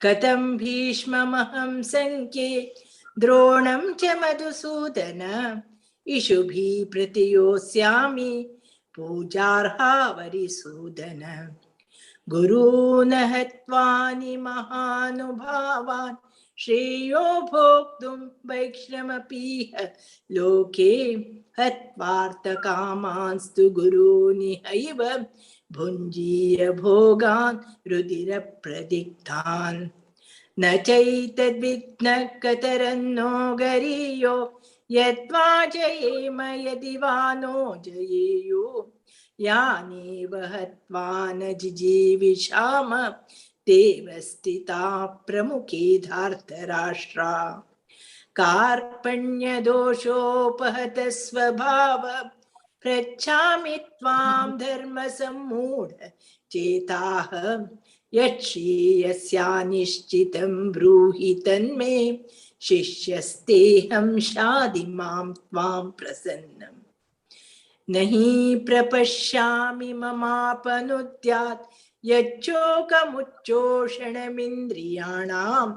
कथं भीष्ममहं संख्ये द्रोणं च मधुसूदन. इषुभिः प्रतियोत्स्यामि पूजार्हा वरिसूदन. गुरून् हत्वानि महानुभावान् श्रेयो भोक्तुं वैक्ष्णमपीह लोके. हत्वार्थकामांस्तु गुरूनिहैव भुञ्जीय भोगान् रुधिरप्रदिग्धान्. न चैतद्विघ्नः कतरन्नो गरीयो यद्वा जयेम यदि वा नो जयेयुः. यानेव हत्वा न जिजीविषाम तेव स्थिताः प्रमुखे धार्तराष्ट्रा. कार्पण्यदोषोपहत स्वभाव पृच्छामि त्वां धर्मसम्मूढ चेताः. यच्छ्रेयस्यानिश्चितं ब्रूहि तन्मे शिष्यस्तेऽहं शाधि मां त्वां प्रसन्नम्. नहि प्रपश्यामि ममापनुद्यात् यच्चोकमुच्चोषणमिन्द्रियाणाम्.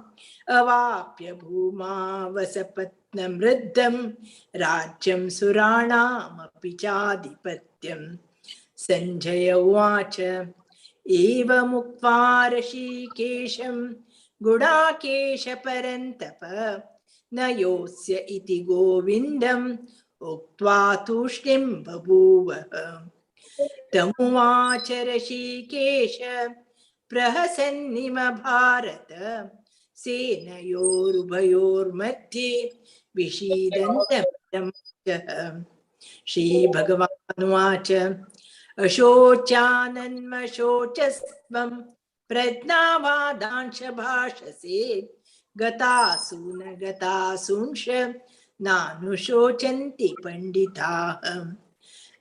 अवाप्य भूमा वसपत्नं वृद्धं राज्यं सुराणामपि चाधिपत्यम्. संजय उवाच एवमुक्त्वा ऋषिकेशं गुडाकेश परन्तप. न योत्स्य इति गोविन्दम् उक्त्वा तूष्णीं बभूवः. तमुवाच ऋषिकेश प्रहसन्निम भारत. सेनयोरुभयोर्मध्ये विषीदन्तमिदं वचः. श्रीभगवानुवाच अशोचानन्मशोचस्त्वं प्रज्ञावादांश भाषसे. गतासून गतासूंश नानुशोचन्ति पंडिताः.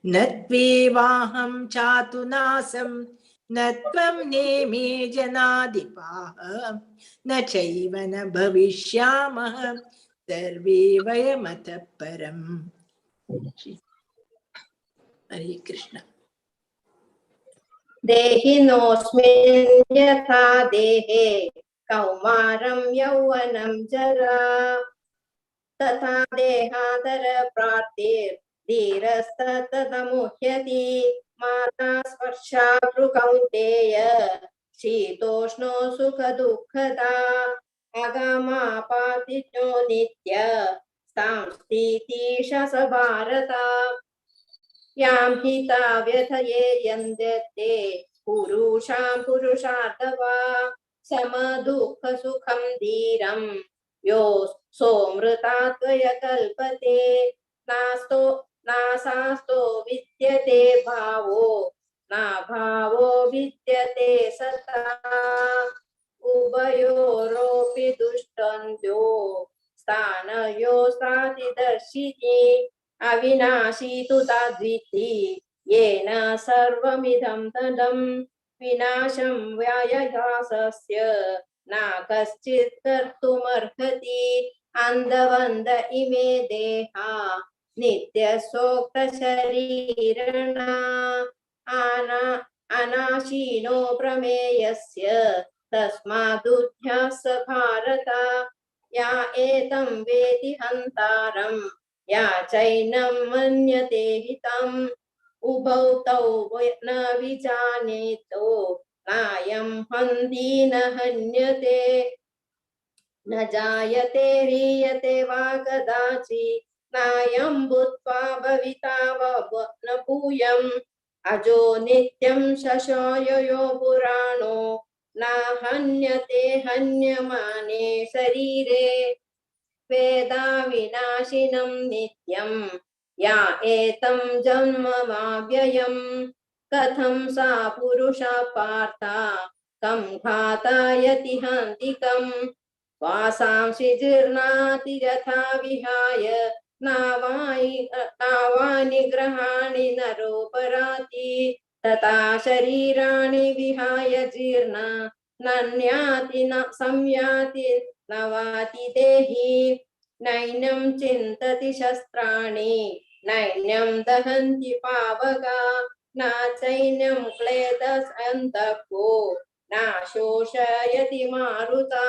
न त्वेवाहं चातुनासं न त्वं नेमे जनाधिपाः. न चैव न भविष्यामः सर्वे वयमतः परम्. हरे कृष्ण. देहिनोऽस्मिन् यथा देहे कौमारं यौवनं जरा. तथा देहादर प्राप्तिर्धीरस्ततमुह्यति. माता स्पर्शातृ कौन्तेय शीतोष्णो सुखदुःखदा. आगमापातिजो नित्य सांस्थितिश भारत. यां हिता व्यथये यन्ते पुरुषां पुरुषार्थवा. समदुःख सुखं धीरं यो सोमृतात्वय कल्पते. नासास्तो विद्यते भावो ना भावो विद्यते सता. उभयोरोऽपि दुष्टन्त्यो स्थानयो स्थातिदर्शिनी. अविनाशी तु तद्विद्धि येन सर्वमिदं तदं विनाशं व्याययासस्य न कश्चित् कर्तुमर्हति अन्धवन्द इमे देहा नित्यसोक्तशरीरिणा अनाशिनो प्रमेयस्य तस्मादुध्यास भारत या एतं वेति हन्तारं या चैनं मन्यते हितम् उभौ तौ न विजानीतो नायं हन्ति न हन्यते न जायते ह्रियते वा कदाचित् नायं भूत्वा भविता वा न भूयम् अजो नित्यं शशाययो पुराणो न हन्यते हन्यमाने शरीरे वेदा विनाशिनं नित्यं या एतं जन्ममाव्ययम् कथं सा पुरुषा पार्थ कं घातायति हन्तिकम् वासांसि जीर्णाति यथा विहाय नावानि ग्रहाणि नरोपराति तथा शरीराणि विहाय जीर्ण नन्याति न संयाति नवाति देहि नैनं चिन्तति शस्त्राणि नैनं दहन्ति पावका न चैनं क्लेदयन्तको न शोषयति मारुता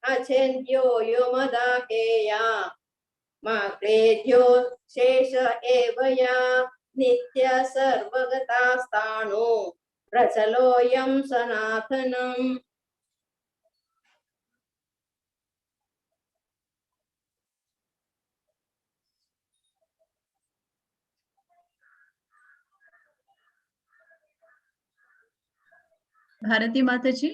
अचिन्त्यो योमदाहेया मा क्लेद्यो शेष एव या नित्य सर्वगता स्थाणु प्रचलोऽयं सनातनम्। भारती माता जी।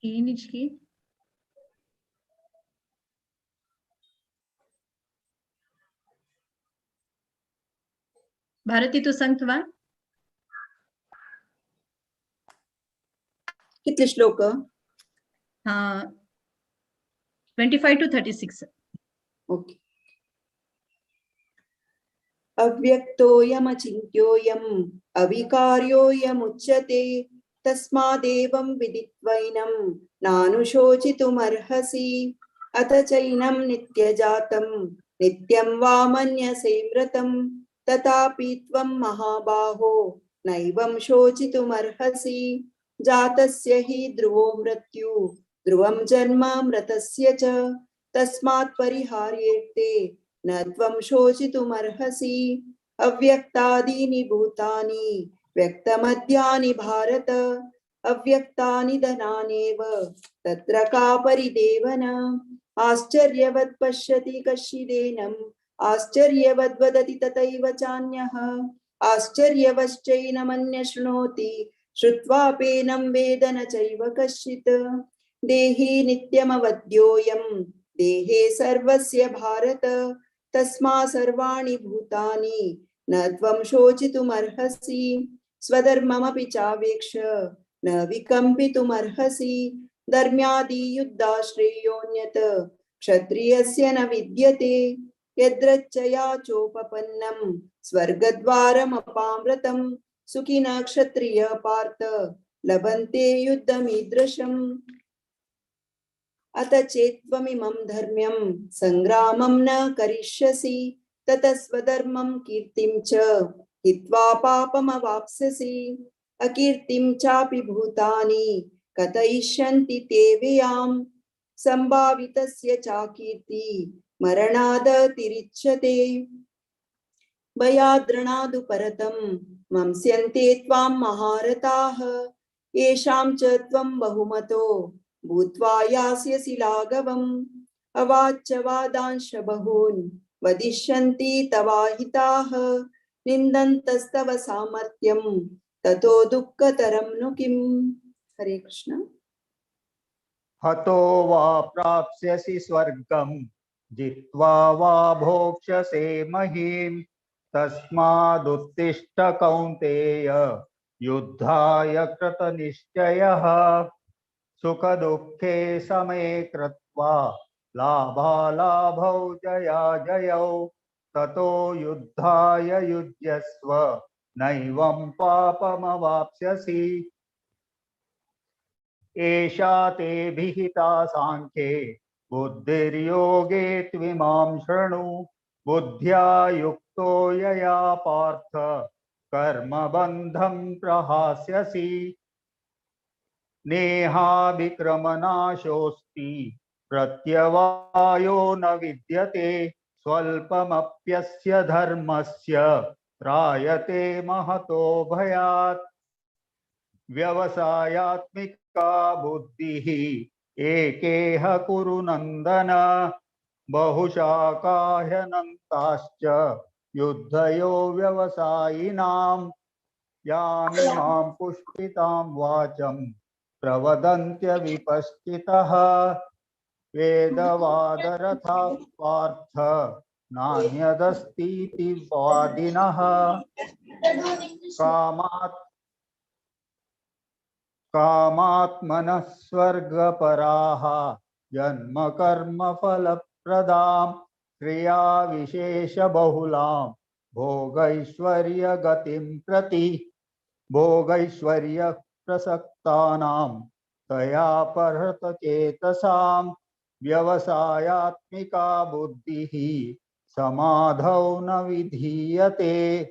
की भारती तू सांगतवा कितले श्लोक? 25 to 36. ओके। अव्यक्तोऽयमचिन्त्योऽयम् अविकार्योऽयमुच्यते तस्मादेवं विदित्वैनं नानुशोचितुमर्हसि अथ चैनं नित्यजातं नित्यं वा मन्यसे मृतं तथापि त्वं महाबाहो नैवं शोचितुमर्हसि जातस्य हि ध्रुवो मृत्यु ध्रुवं जन्म मृतस्य च तस्मात् परिहार्येते न त्वं शोचितुमर्हसि अव्यक्तादीनि भूतानि व्यक्तमद्यानि भारत अव्यक्तानि धनानेव तत्र का परिदेवना आश्चर्यवत् पश्यति कश्चिदेनम् आश्चर्यवद् वदति तथैव चान्यः आश्चर्यवश्चैनमन्यः शृणोति श्रुत्वापेनं वेद न चैव कश्चित् देहि नित्यमवद्योऽयं देहे सर्वस्य भारत तस्मात् सर्वाणि भूतानि न त्वं शोचितुमर्हसि स्वधर्ममपि चावेक्ष न विकम्पितुमर्हसि धर्म्यादियुद्धाश्रेयोऽन्यत् क्षत्रियस्य न विद्यते यद्रच्चया चोपपन्नं स्वर्गद्वारमपामृतं सुखिनः क्षत्रिय पार्थ लभन्ते युद्धमीदृशम् अत चेत्त्वमिमं धर्म्यं संग्रामं न करिष्यसि ततः स्वधर्मं कीर्तिं च हित्वा पापमवाप्स्यसि अकीर्तिं चापि भूतानि कथयिष्यन्ति ते व्ययां संभावितस्य चाकीर्ति मरणादतिरिच्यते भयाद्रणादु परतं मंस्यन्ते त्वां महारथाः येषां च त्वं बहुमतो भूत्वा यास्यसि लाघवम् अवाच्य वादांश बहून् वदिष्यन्ति तवाहिताः निन्दन्तस्तव सामर्थ्यं ततो दुःखतरं नु किम्। हरे कृष्ण। हतो वा प्राप्स्यसि स्वर्गं जित्वा वा भोक्ष्यसे महीम् तस्मादुत्तिष्ठ कौन्तेय युद्धाय कृतनिश्चयः सुख दुःखे समे कृत्वा लाभालाभौ जयाजयौ ततो युद्धाय युज्यस्व नैवं पापमवाप्स्यसि। एषा ते विहिता सांख्ये बुद्धिर्योगे त्विमां शृणु। बुद्ध्या युक्तो यया पार्थ कर्मबन्धं प्रहास्यसि। नेहाभिक्रमनाशोऽस्ति प्रत्यवायो न विद्यते। स्वल्पमप्यस्य धर्मस्य त्रायते महतो भयात्। व्यवसायात्मिका बुद्धिः एकेह कुरु नन्दन। बहुशाखाह्यनन्ताश्च युद्धयो व्यवसायिनां। यामिमां पुष्पितां वाचं प्रवदन्त्य विपश्चितः। वेदवादरथाः पार्थ नान्यदस्तीति वादिनः। कामात्मनः स्वर्गपराः जन्म कर्म फलप्रदां क्रिया विशेष बहुलां भोगैश्वर्य गतिं प्रति। भोगैश्वर्य प्रसक्तानां तया परत चेतसां। व्यवसायात्मिका बुद्धिः समाधौ न विधीयते।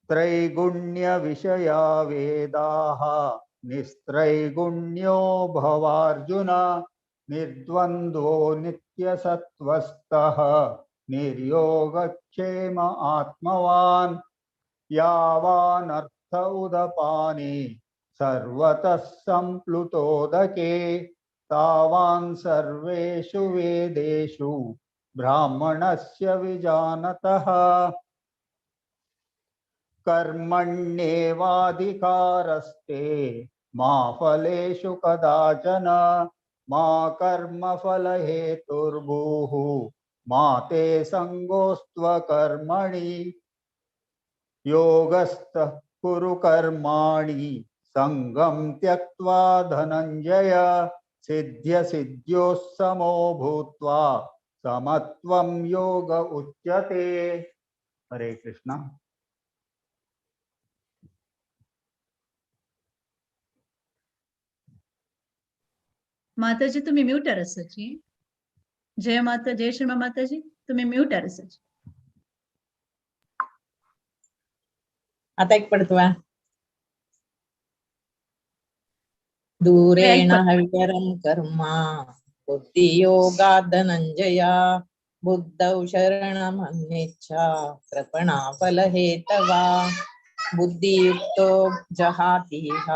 त्रैगुण्य विषया वेदाः निस्त्रैगुण्यो भवार्जुन। निर्द्वन्द्वो नित्यसत्त्वस्थः निर्योगक्षेम आत्मवान्। यावानर्थ उदपाने सर्वतः सम्प्लुतोदके तावान् सर्वेषु वेदेषु ब्राह्मणस्य विजानतः। कर्मण्येवाधिकारस्ते मा फलेषु कदाचन। मा कर्मफलहेतुर्भूः मा ते संगोऽस्त्वकर्मणि। योगस्थः कुरु कर्माणि संगं त्यक्त्वा धनञ्जय। सिद्ध्यसिद्ध्योः समो भूत्वा समत्वं योग उच्यते। हरे कृष्ण। माताजी तुम्ही म्यूटर असाची. जय माता, जय श्री माताजी तुम्ही म्यूटर असाची. आता एक पडतवा. दूरेण हव्यरं कर्म बुद्धियोगा धनञ्जया। बुद्धौ शरणमन्येच्छा कृपणा फलहेतवा। बुद्धियुक्तो जहातीह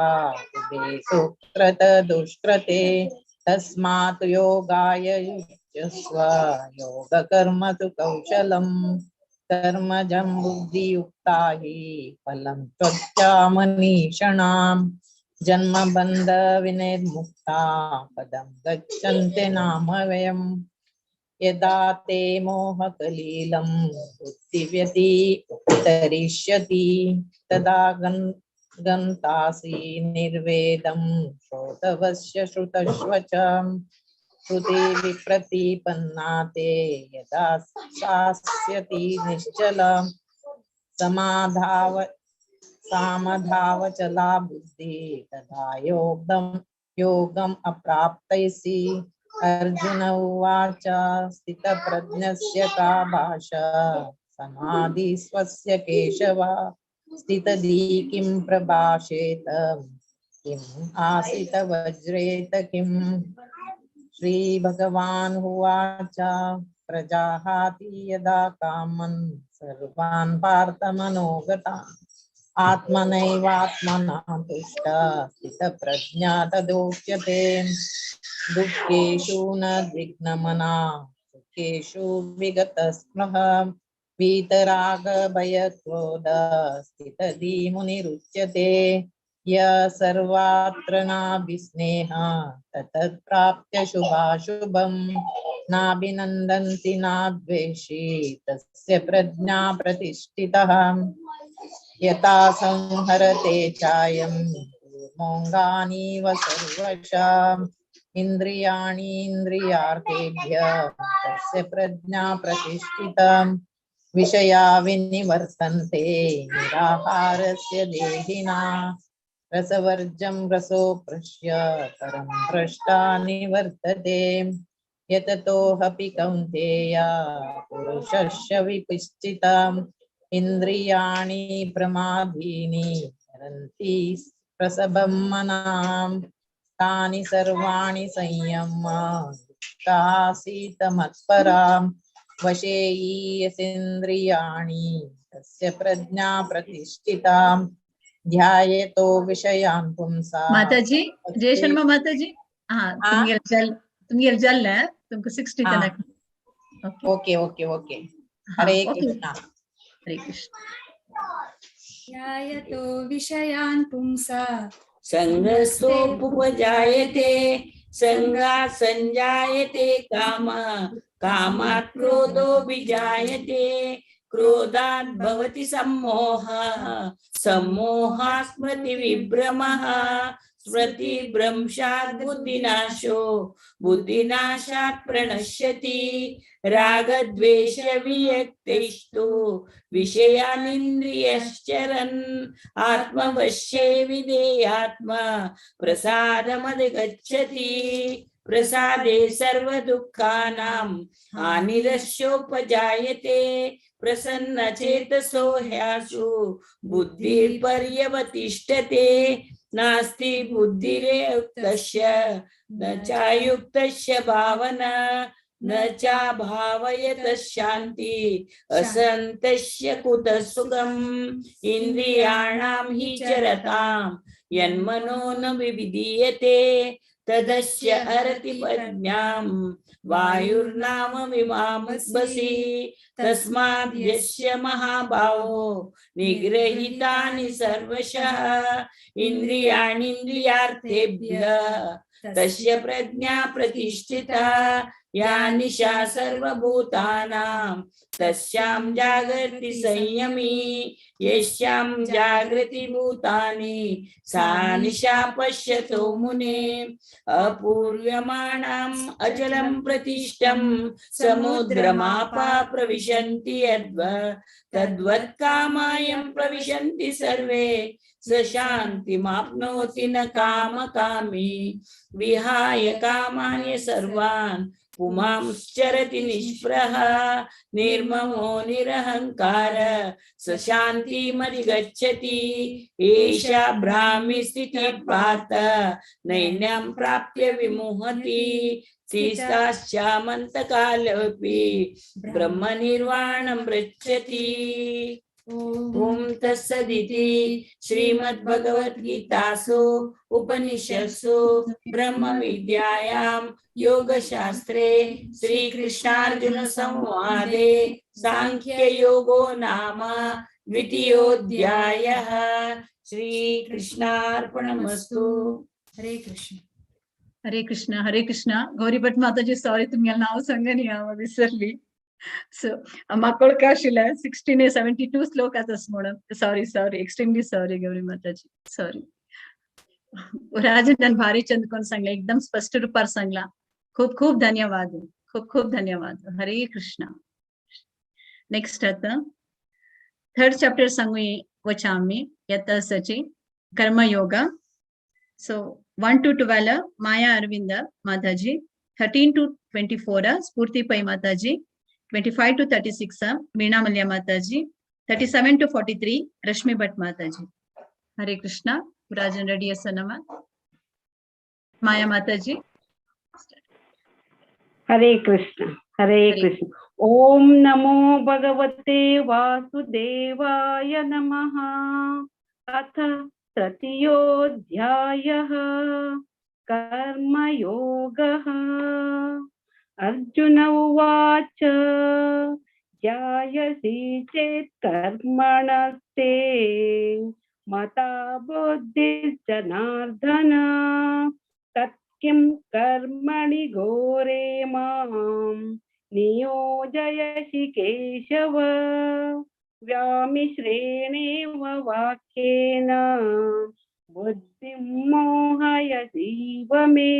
उभे सुकृत दुष्कृते। तस्मात् योगाय युज्यस्व योगकर्मसु कौशलम्। कर्मजं बुद्धियुक्ता हि फलं त्वच्चामनीषणाम्। जन्मबन्ध विनिर्मुक्ता पदं गच्छन्ति नामव्ययम्। यदा ते मोहकलीलं बुद्धिव्यतितरिष्यति तदा गन्तासि निर्वेदं श्रोतवस्य श्रुतश्व च। श्रुति विप्रतिपन्ना ते यदा सास्यति निश्चला। सामधावचला बुद्धि तदा योगम् अप्राप्तैसि। अर्जुन उवाच स्थितप्रज्ञस्य का भाषा समाधि स्वस्य केशव। स्थितधि किं प्रभाषेत किम् आसित वज्रेत किम्। श्रीभगवान् उवाच प्रजाहाति यदा कामन् सर्वान् पार्थमनोगतान्। आत्मनैवात्मना तुष्टा स्थितप्रज्ञा तदोच्यते। दुःखेषु न विघ्नमना सुखेषु विगतस्पृह। वीतरागभयक्रोध स्थितधि मुनिरुच्यते। य सर्वात्र नाभिस्नेहा ततत् प्राप्य शुभाशुभम्। नाभिनन्दन्ति नाद्वेषि तस्य प्रज्ञा प्रतिष्ठितः। यथा संहरते चायं कूर्मोऽङ्गानीव सर्वशः। इन्द्रियाणि इन्द्रियार्थेभ्यः तस्य प्रज्ञा प्रतिष्ठिता विषया विनिवर्तन्ते निराहारस्य देहिना रसवर्जं रसोपृष्य परं भ्रष्टा निवर्तते यततोऽपि कौन्तेय पुरुषस्य विपश्चिताम् इन्द्रियाणि प्रमादीनि हरन्ति प्रसभं मनाम् तानि सर्वाणि संयम्य आसीत मत्पराम् वशे यस्येन्द्रियाणि तस्य प्रज्ञा प्रतिष्ठिताम् ध्यायतो विषयान् पुंसा माताजी जय शर्मा माताजी तुम्ही जल तुमको 60 तक ओके ओके ओके हरे कृष्णा हरे कृष्ण ध्यायतो विषयान् पुंसा संगस्तोपजायते संगात् संजायते काम कामात् क्रोधो विजायते क्रोधात् भवति सम्मोहः सम्मोहात् स्मृतिविभ्रमः स्मृतिभ्रंशात् बुद्धिनाशो बुद्धिनाशात् प्रणश्यति रागद्वेषवियुक्तैस्तु विषयानिन्द्रियश्चरन् आत्मवश्ये विधेयात्मा प्रसादमधिगच्छति प्रसादे सर्वदुःखानां हानिरस्योपजायते प्रसन्नचेतसो ह्यासु बुद्धिर्पर्यवतिष्ठते नास्ति बुद्धिरेयुक्तस्य न चायुक्तस्य भावना न चाभावयतः शान्ति असन्तस्य कुतः सुखम् इन्द्रियाणां हि चरतां यन्मनो न विविधीयते तदस्य हरति प्रज्ञां वायुर्नाम विमामस्वसि तस्माद् यस्य महाबाहो निगृहीतानि सर्वशः इन्द्रियाणीन्द्रियार्थेभ्यः तस्य प्रज्ञा प्रतिष्ठिता या निशा सर्वभूतानां तस्यां जागर्ति संयमी यस्यां जागृति भूतानि सा निशा पश्यतो मुने अपूर्यमाणम् अचलं प्रतिष्ठं समुद्रमापा प्रविशन्ति तद्वत् कामायं प्रविशन्ति सर्वे स शान्तिमाप्नोति न कामकामी विहाय कामान्य सर्वान् पुमांश्चरति निष्प्रः निर्ममो निरहंकार स शान्तिमधिगच्छति एषा ब्राह्मी स्थितिः पार्थ नैन्यां प्राप्य विमुहति स्थिताश्चामन्तकालेऽपि ब्रह्मनिर्वाणं पृच्छति ओम तत्सदिति श्रीमद्भगवद्गीतासु उपनिषत्सु ब्रह्म विद्यायां योगशास्त्रे श्रीकृष्णार्जुन संवादे सांख्य योगो नाम द्वितीयोऽध्यायः श्रीकृष्णार्पणमस्तु हरे कृष्ण हरे कृष्ण गौरी भट माताजी सॉरी तुम्हाला नाव सांगणी विसरली So, मಕ್ಕಳು ಕಾಶಿಲ್ಲ 16 72 ಶ್ಲೋಕಾಸ್ madam sorry extremely sorry Gauri Mataji sorry राजन नन भारी चंद कोण सांगला एकदम स्पष्ट रूपार सांगला खूप धन्यवाद हरे कृष्ण नेक्स्ट आता थर्ड चॅप्टर सांगू वचामी यता सची कर्मयोग सो 1 to 12 माया अरविंद माताजी 13 to 24 स्फूर्ति पै माताजी 25 to 36 मीना मल्ल्या माताजी 37 to 43 रश्मि भट माताजी हरे कृष्णा राजन रेड्डी असनमा माया माताजी हरे कृष्ण ओम नमो भगवते वासुदेवाय नमः अथ तृतीयोऽध्यायः कर्मयोगः अर्जुन उवाच ध्यायसि चेत् कर्मणस्ते मता बुद्धिर्जनार्दन तत् किं कर्मणि घोरे मां नियोजयसि केशव व्यामिश्रेणेव वाक्येन बुद्धिं मोहयसीव मे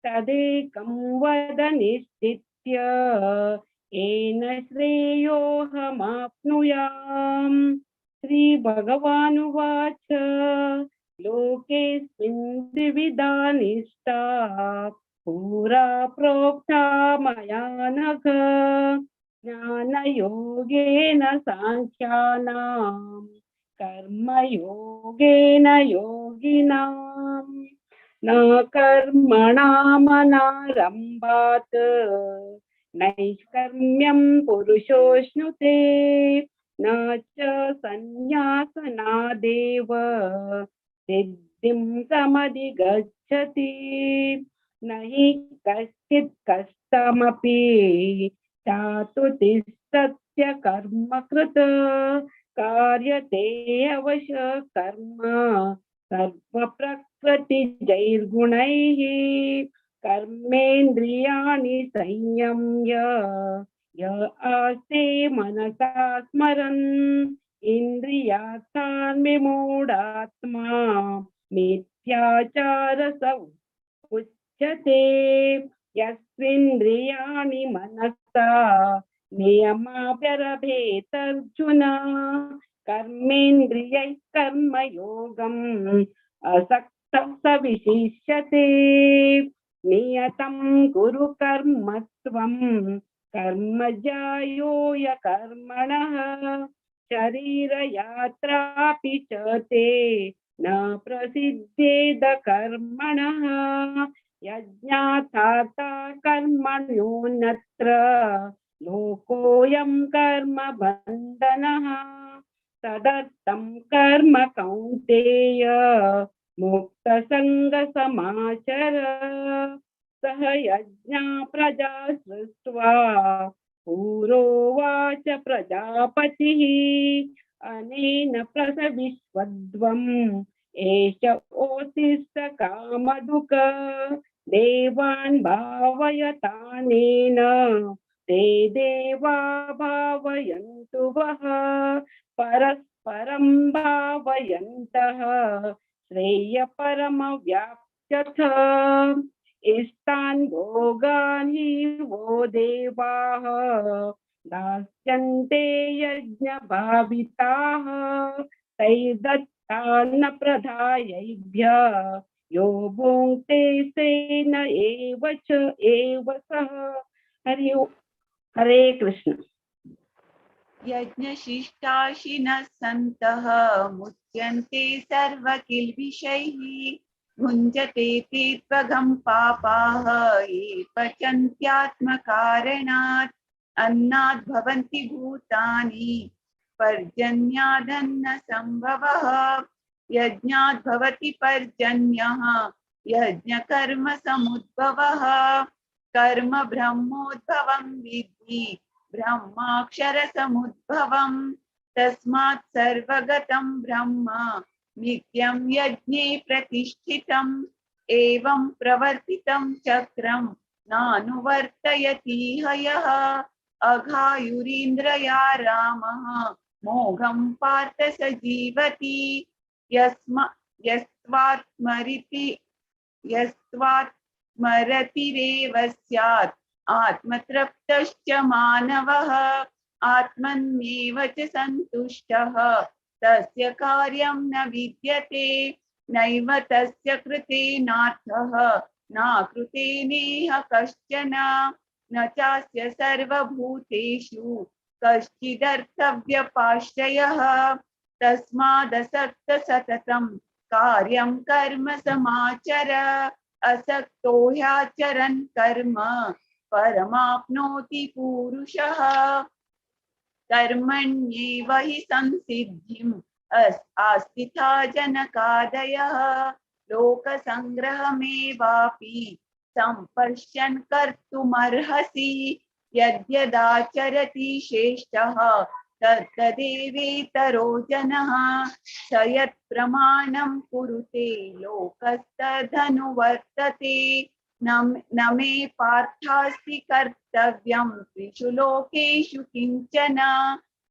तदेकं वद निश्चित्य येन श्रेयोऽहमाप्नुयाम्। श्रीभगवानुवाच लोकेऽस्मिन् द्विविधा निष्ठा पुरा प्रोक्ता मया नघ। ज्ञानयोगेन साङ्ख्यानां कर्मयोगेन योगिनाम्। न कर्मणामनारम्भात् नैष्कर्म्यं पुरुषोऽश्नुते। न च सन्न्यासनादेव सिद्धिं समधिगच्छति। न हि कश्चित् कष्टमपि चातु तिष्ठत्य कर्म कृत। कार्यते अवश कर्म सर्वप्रकृतिजैर्गुणैः। कर्मेन्द्रियाणि संयम्य य आस्ते मनसा स्मरन् इन्द्रियार्थान् विमूढात्मा मिथ्याचारस उच्यते। यस्विन्द्रियाणि मनसा नियमाव्यरभेतर्जुन कर्मेन्द्रियैः कर्मयोगम् असक्तः स विशिष्यते। नियतं कुरु कर्म त्वं कर्मज्यायो कर्मणः शरीरयात्रापि च ते न प्रसिद्धेद कर्मणः। यज्ञार्थाता कर्मण्योऽन्यत्र लोकोऽयं कर्म बन्धनः। तदर्थं कर्म कौन्तेय मुक्तसङ्गसमाचर। सह यज्ञा प्रजा सृष्ट्वा पुरोवाच प्रजापतिः अनेन प्रसविष्वध्वम् एष ओतिष्ठ कामधुक। देवान् भावयतानेन ते देवा भावयन्तु वः। परस्परं भावयन्तः श्रेयपरमव्याप्त्यथ। इष्टान् भोगान् हि वो देवाः दास्यन्ते यज्ञभाविताः। तैर्दत्तान्न प्रदायैभ्यः यो भुङ्क्ते तेन एव सः। हरे कृष्ण। यज्ञशिष्टाशिनः सन्तः मुच्यन्ते सर्वकिल्बिषैः। भुञ्जते ते त्वगं पापाः ये पचन्त्यात्मकारणात्। अन्नात् भवन्ति भूतानि पर्जन्यादन्न संभवः। यज्ञात् भवति पर्जन्यः यज्ञकर्म समुद्भवः। कर्म ब्रह्मोद्भवं विद्धि ब्रह्माक्षर समुद्भवम्। तस्मात् सर्वगतं ब्रह्म नित्यं यज्ञे प्रतिष्ठितम्। एवं प्रवर्तितं चक्रं नानुवर्तयति यः। अघायुरीन्द्रया रामः मोघं पार्थ स जीवति। यस्त्वात्मरतिरेव स्यात् आत्मतृप्तश्च मानवः। आत्मन्येव च सन्तुष्टः तस्य कार्यं न विद्यते। नैव तस्य कृतेनार्थः नाकृते नेह कश्चन। न चास्य सर्वभूतेषु कश्चिदर्थव्यपाश्रयः। तस्मादसक्त सततं कार्यं कर्म समाचर। असक्तो ह्याचरन् कर्म परमाप्नोति पूरुषः। कर्मण्येव हि संसिद्धिम् आस्थिता जनकादयः। लोकसङ्ग्रहमेवापि सम्पश्यन् कर्तुमर्हसि। यद्यदाचरति श्रेष्ठः तत्तदेवेतरो जनः। स यत्प्रमाणं कुरुते लोकस्तदनुवर्तते। न मे पार्थास्ति कर्तव्यं त्रिषु लोकेषु किञ्चन।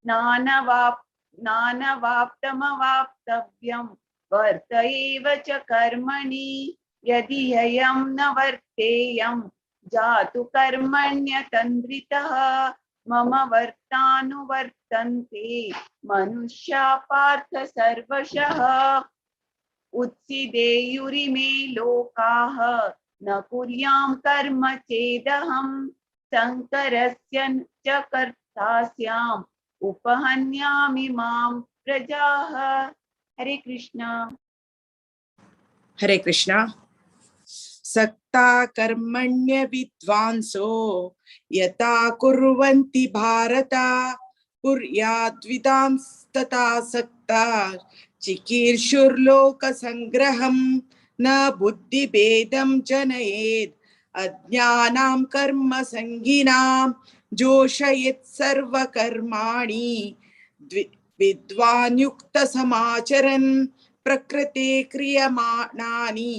नानवाप्तमवाप्तव्यं वर्त एव च कर्मणि। यदि ह्ययं न वर्तेयं जातु कर्मण्यतन्द्रितः मम वर्तानुवर्तन्ते मनुष्या पार्थ सर्वशः उत्सिदेयुरिमे लोकाः न कुर्यां कर्म चेदहं शङ्करस्य च कर्ता स्याम् उपहन्यामि मां प्रजाः। हरे कृष्ण। हरे कृष्णा। सक्ता कर्मण्य विद्वांसो यथा कुर्वन्ति भारत कुर्याद्विदांस्तथा सक्ता चिकीर्षुर्लोक संग्रहं न बुद्धिभेदं जनयेत् अज्ञानां कर्म संगिनां जोषयेत् सर्वकर्माणि विद्वान् युक्त समाचरन् प्रकृते क्रियमाणानि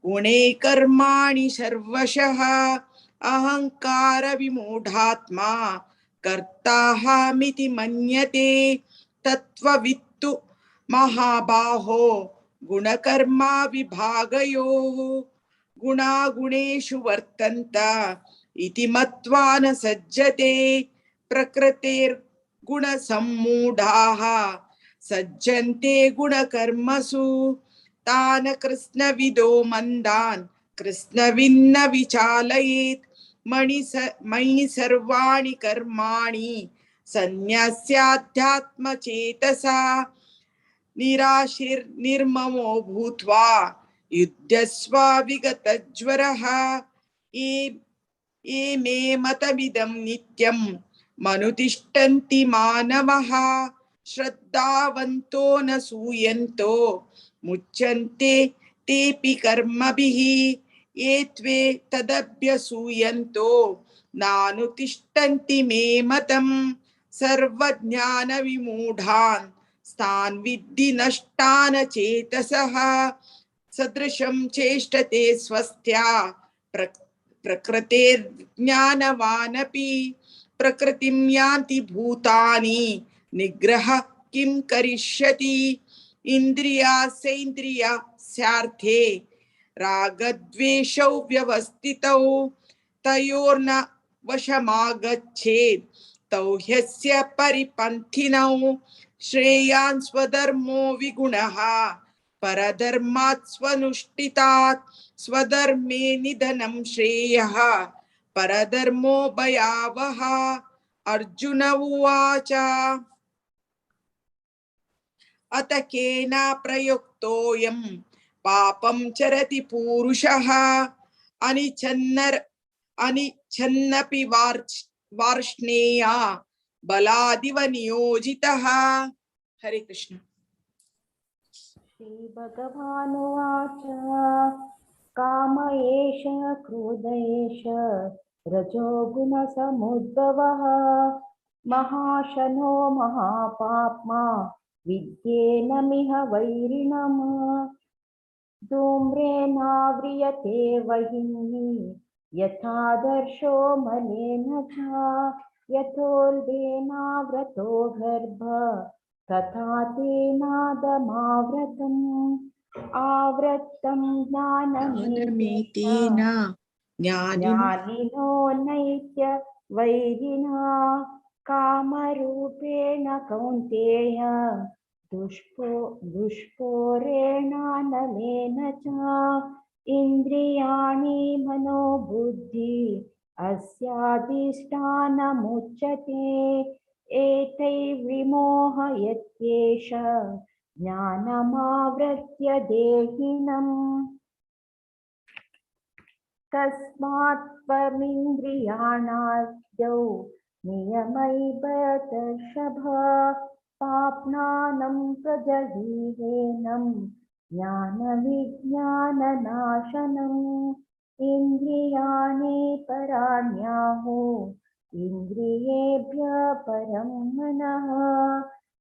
गुणे कर्माणि सर्वशः अहंकार विमूढात्मा कर्ताहमिति मन्यते तत्त्ववित्तु महाबाहो गुणकर्मा विभागयोः गुणागुणेषु वर्तन्त इति मत्वा न सज्जते प्रकृतेर्गुणसम्मूढाः सज्जन्ते गुणकर्मसु तान कृष्णविदो मंदान् कृष्णविन्न विचालयेत् मयि सर्वाणि कर्माणि सन्न्यस्याध्यात्मचेतसा निराशीर्निर्ममो भूत्वा युध्यस्व विगतज्वरः ये मे मतमिदं नित्यं मनुतिष्ठन्ति मानवः श्रद्धावन्तो न सूयन्तो मुच्यन्ते तेऽपि कर्मभिः ये त्वे तदभ्यसूयन्तो नानुतिष्ठन्ति मे मतम् सर्वज्ञानविमूढान् स्तान् विद्धि नष्टान् चेतसः सदृशं चेष्टते स्वस्त्या प्रकृतेर्ज्ञानवानपि प्रकृतिं यान्ति भूतानि निग्रह किं करिष्यति इन्द्रियास्येन्द्रियार्थे रागद्वेषौ व्यवस्थितौ तयोर्न वशमागच्छेत् तौ ह्यस्य परिपन्थिनौ श्रेयान् स्वधर्मो विगुणः परधर्मात् स्वनुष्ठितात् स्वधर्मे निधनं श्रेयः परधर्मो भयावहः। अर्जुन उवाच अत केन प्रयुक्तोऽयं पापं चरति पूरुषः अनिच्छन्नपि वार्ष्णेया बलादिव नियोजितः। हरे कृष्ण। श्रीभगवानुवाच काम एष क्रोध एष रजो गुणसमुद्भवः महाशनो महापाप्मा विद्येनमिह वैरिणम् धूम्रेणाव्रियते वह्निः यथादर्शो मलेन च यथोल्बेनाव्रतो गर्भः तथा तेनादमाव्रतम् आवृत्तं ज्ञानमेतेन ज्ञानिनो नैत्य वैरिणा कामरूपेण कौन्तेय दुष्पोरेणानलेन च इन्द्रियाणि मनोबुद्धि अस्याधिष्ठानमुच्यते एतैर्विमोहयत्येष ज्ञानमावृत्य देहिनम् तस्मात् त्वमिन्द्रियाणाद्यौ नियमैर्भरतर्षभ पाप्नानं प्रजहीहेनं ज्ञानविज्ञाननाशनम् इन्द्रियाणि पराण्याहुः इन्द्रियेभ्यः परं मनः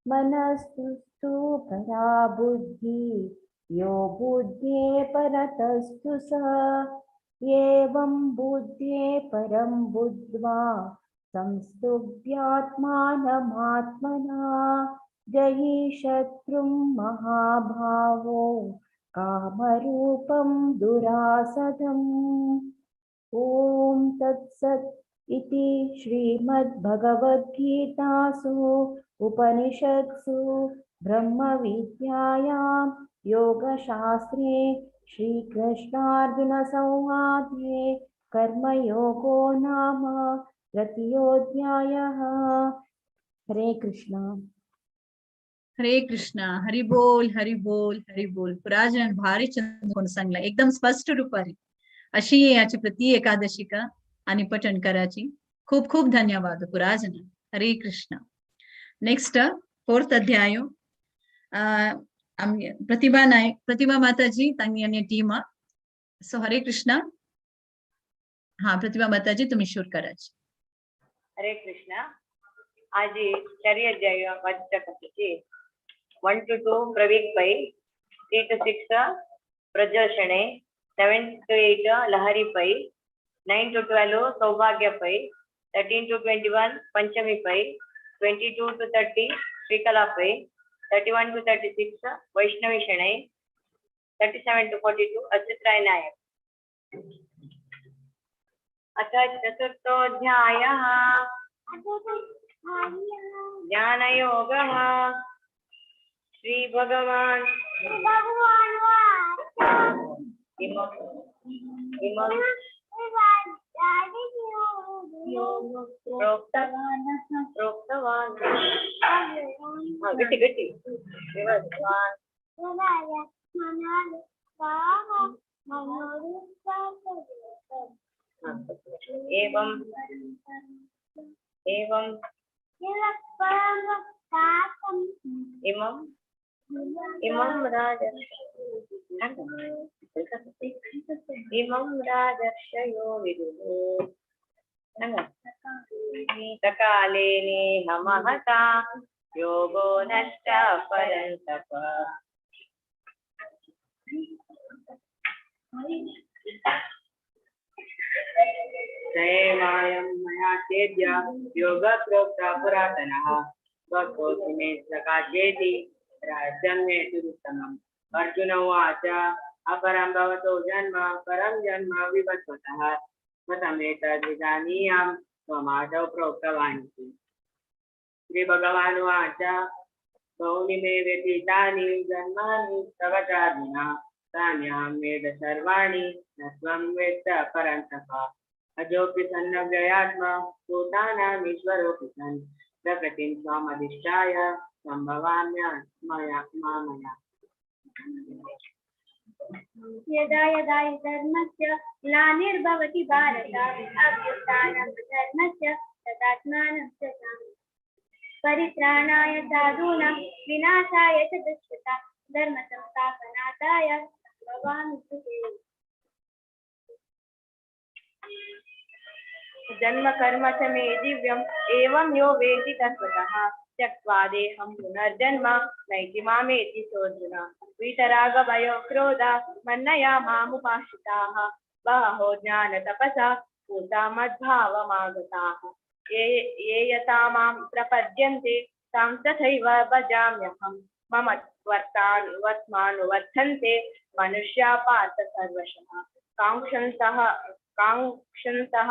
मनस्तु परा बुद्धिः यो बुद्धे परतस्तु सः एवं बुद्धे परं बुद्ध्वा संस्तुभ्यात्मानमात्मना जहि शत्रुं महाभावो कामरूपं दुरासदम्। ॐ तत्सत् इति श्रीमद्भगवद्गीतासु उपनिषत्सु ब्रह्मविद्यायां योगशास्त्रे श्रीकृष्णार्जुनसंवादे कर्मयोगो नाम तृतीयोऽध्यायः। हरे कृष्ण। हरे कृष्णा. हरी बोल हरी बोल हरी बोल. पुराजन भारी चंद्र सांगला एकदम स्पष्ट रूपारी अशी याची प्रति एकादशिका आणि पठण कराची. खूप खूप धन्यवाद पुराजन. हरे कृष्ण. नेक्स्ट 4th अध्याय प्रतिभा नायक प्रतिभा माताजी तांगी आणि टीम. सो हरे कृष्णा. हाँ प्रतिभा माताजी तुम्ही शूट कराची. हरे कृष्ण. आज 4 अध्याय वाचकाची 1 to 2 प्रवीक पै, 3 to 6 प्रजर्षणे, 7 to 8 लहरी पै, 9 to 12 सौभाग्य पै, 13 to 21 Panchami Pai, 22 to 30 Shrikala Pai, 31 to 36 Vaishnavi Shenoi, 37 to 42 अच्युत राय नायक. अथ चतुर्थोऽध्यायः ज्ञानयोगः. श्री भगवान प्रोक्तवान् गट्टी गट्टी एवं इमं राजर्षयो विदुः सकाले नेह महता योगो नष्टः परन्तप. त्रयेवायं मया तेद्य योगः प्रोक्तः पुरातनः भक्तोऽसि मे सकाशेति राजन्येतुरुत्तमम्. अर्जुन उवाच अपरं भवतो जन्म परं जन्म विवस्वतः कथमेतद्विजानीयां त्वमादौ प्रोक्तवान् इति. श्रीभगवानुवाच बहूनि मे व्यतीतानि जन्मानि तव चार्जुन तान्यहं वेद सर्वाणि न त्वं वेत्त परन्तप. अजोऽपि सन्नव्ययात्मा भूतानामीश्वरोऽपि सन् प्रकृतिं त्वमधिष्ठाय सम्भवाम्यमया मामया. यदा यदा हि धर्मस्य ग्लानिर्भवति भारत अभ्युत्थानं धर्मस्य तदात्मानं सृजामि. परित्राणाय साधूनां विनाशाय च दुष्कृतां धर्मसंस्थापनार्थाय भवामि सुते. जन्म कर्म च मे दिव्यम् एवं यो वेत्ति तत्त्वतः त्यक्त्वा देहं पुनर्जन्म नैति मामेति सोऽर्जुन. वीतरागभयो क्रोध मन्नया मामुपाश्रिताः बहवो ज्ञानतपसा पूता मद्भावमागताः. ये यथा मां प्रपद्यन्ते तां तथैव भजाम्यहम्. मम वर्त्मानुवर्तन्ते मनुष्या पार्थ सर्वशः. काङ्क्षन्तः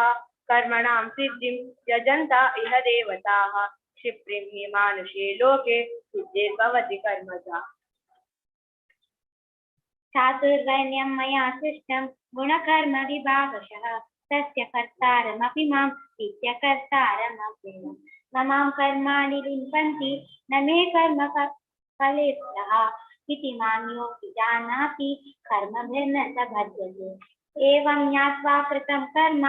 कर्मणां सिद्धिं यजन्त इह देवताः क्षिप्रीं हि मानुषे लोके सिद्धे भवति कर्मजा. चातुर्वर्ण्यं मया सृष्टं गुणकर्म विभागशः तस्य कर्तारमपि मां नित्यकर्तारमव्ययम्. ममां कर्माणि लिम्पन्ति न मे कर्म फले स्तः इति मां योऽपि जानाति कर्मभिर्न स बध्यते. एवं ज्ञात्वा कृतं कर्म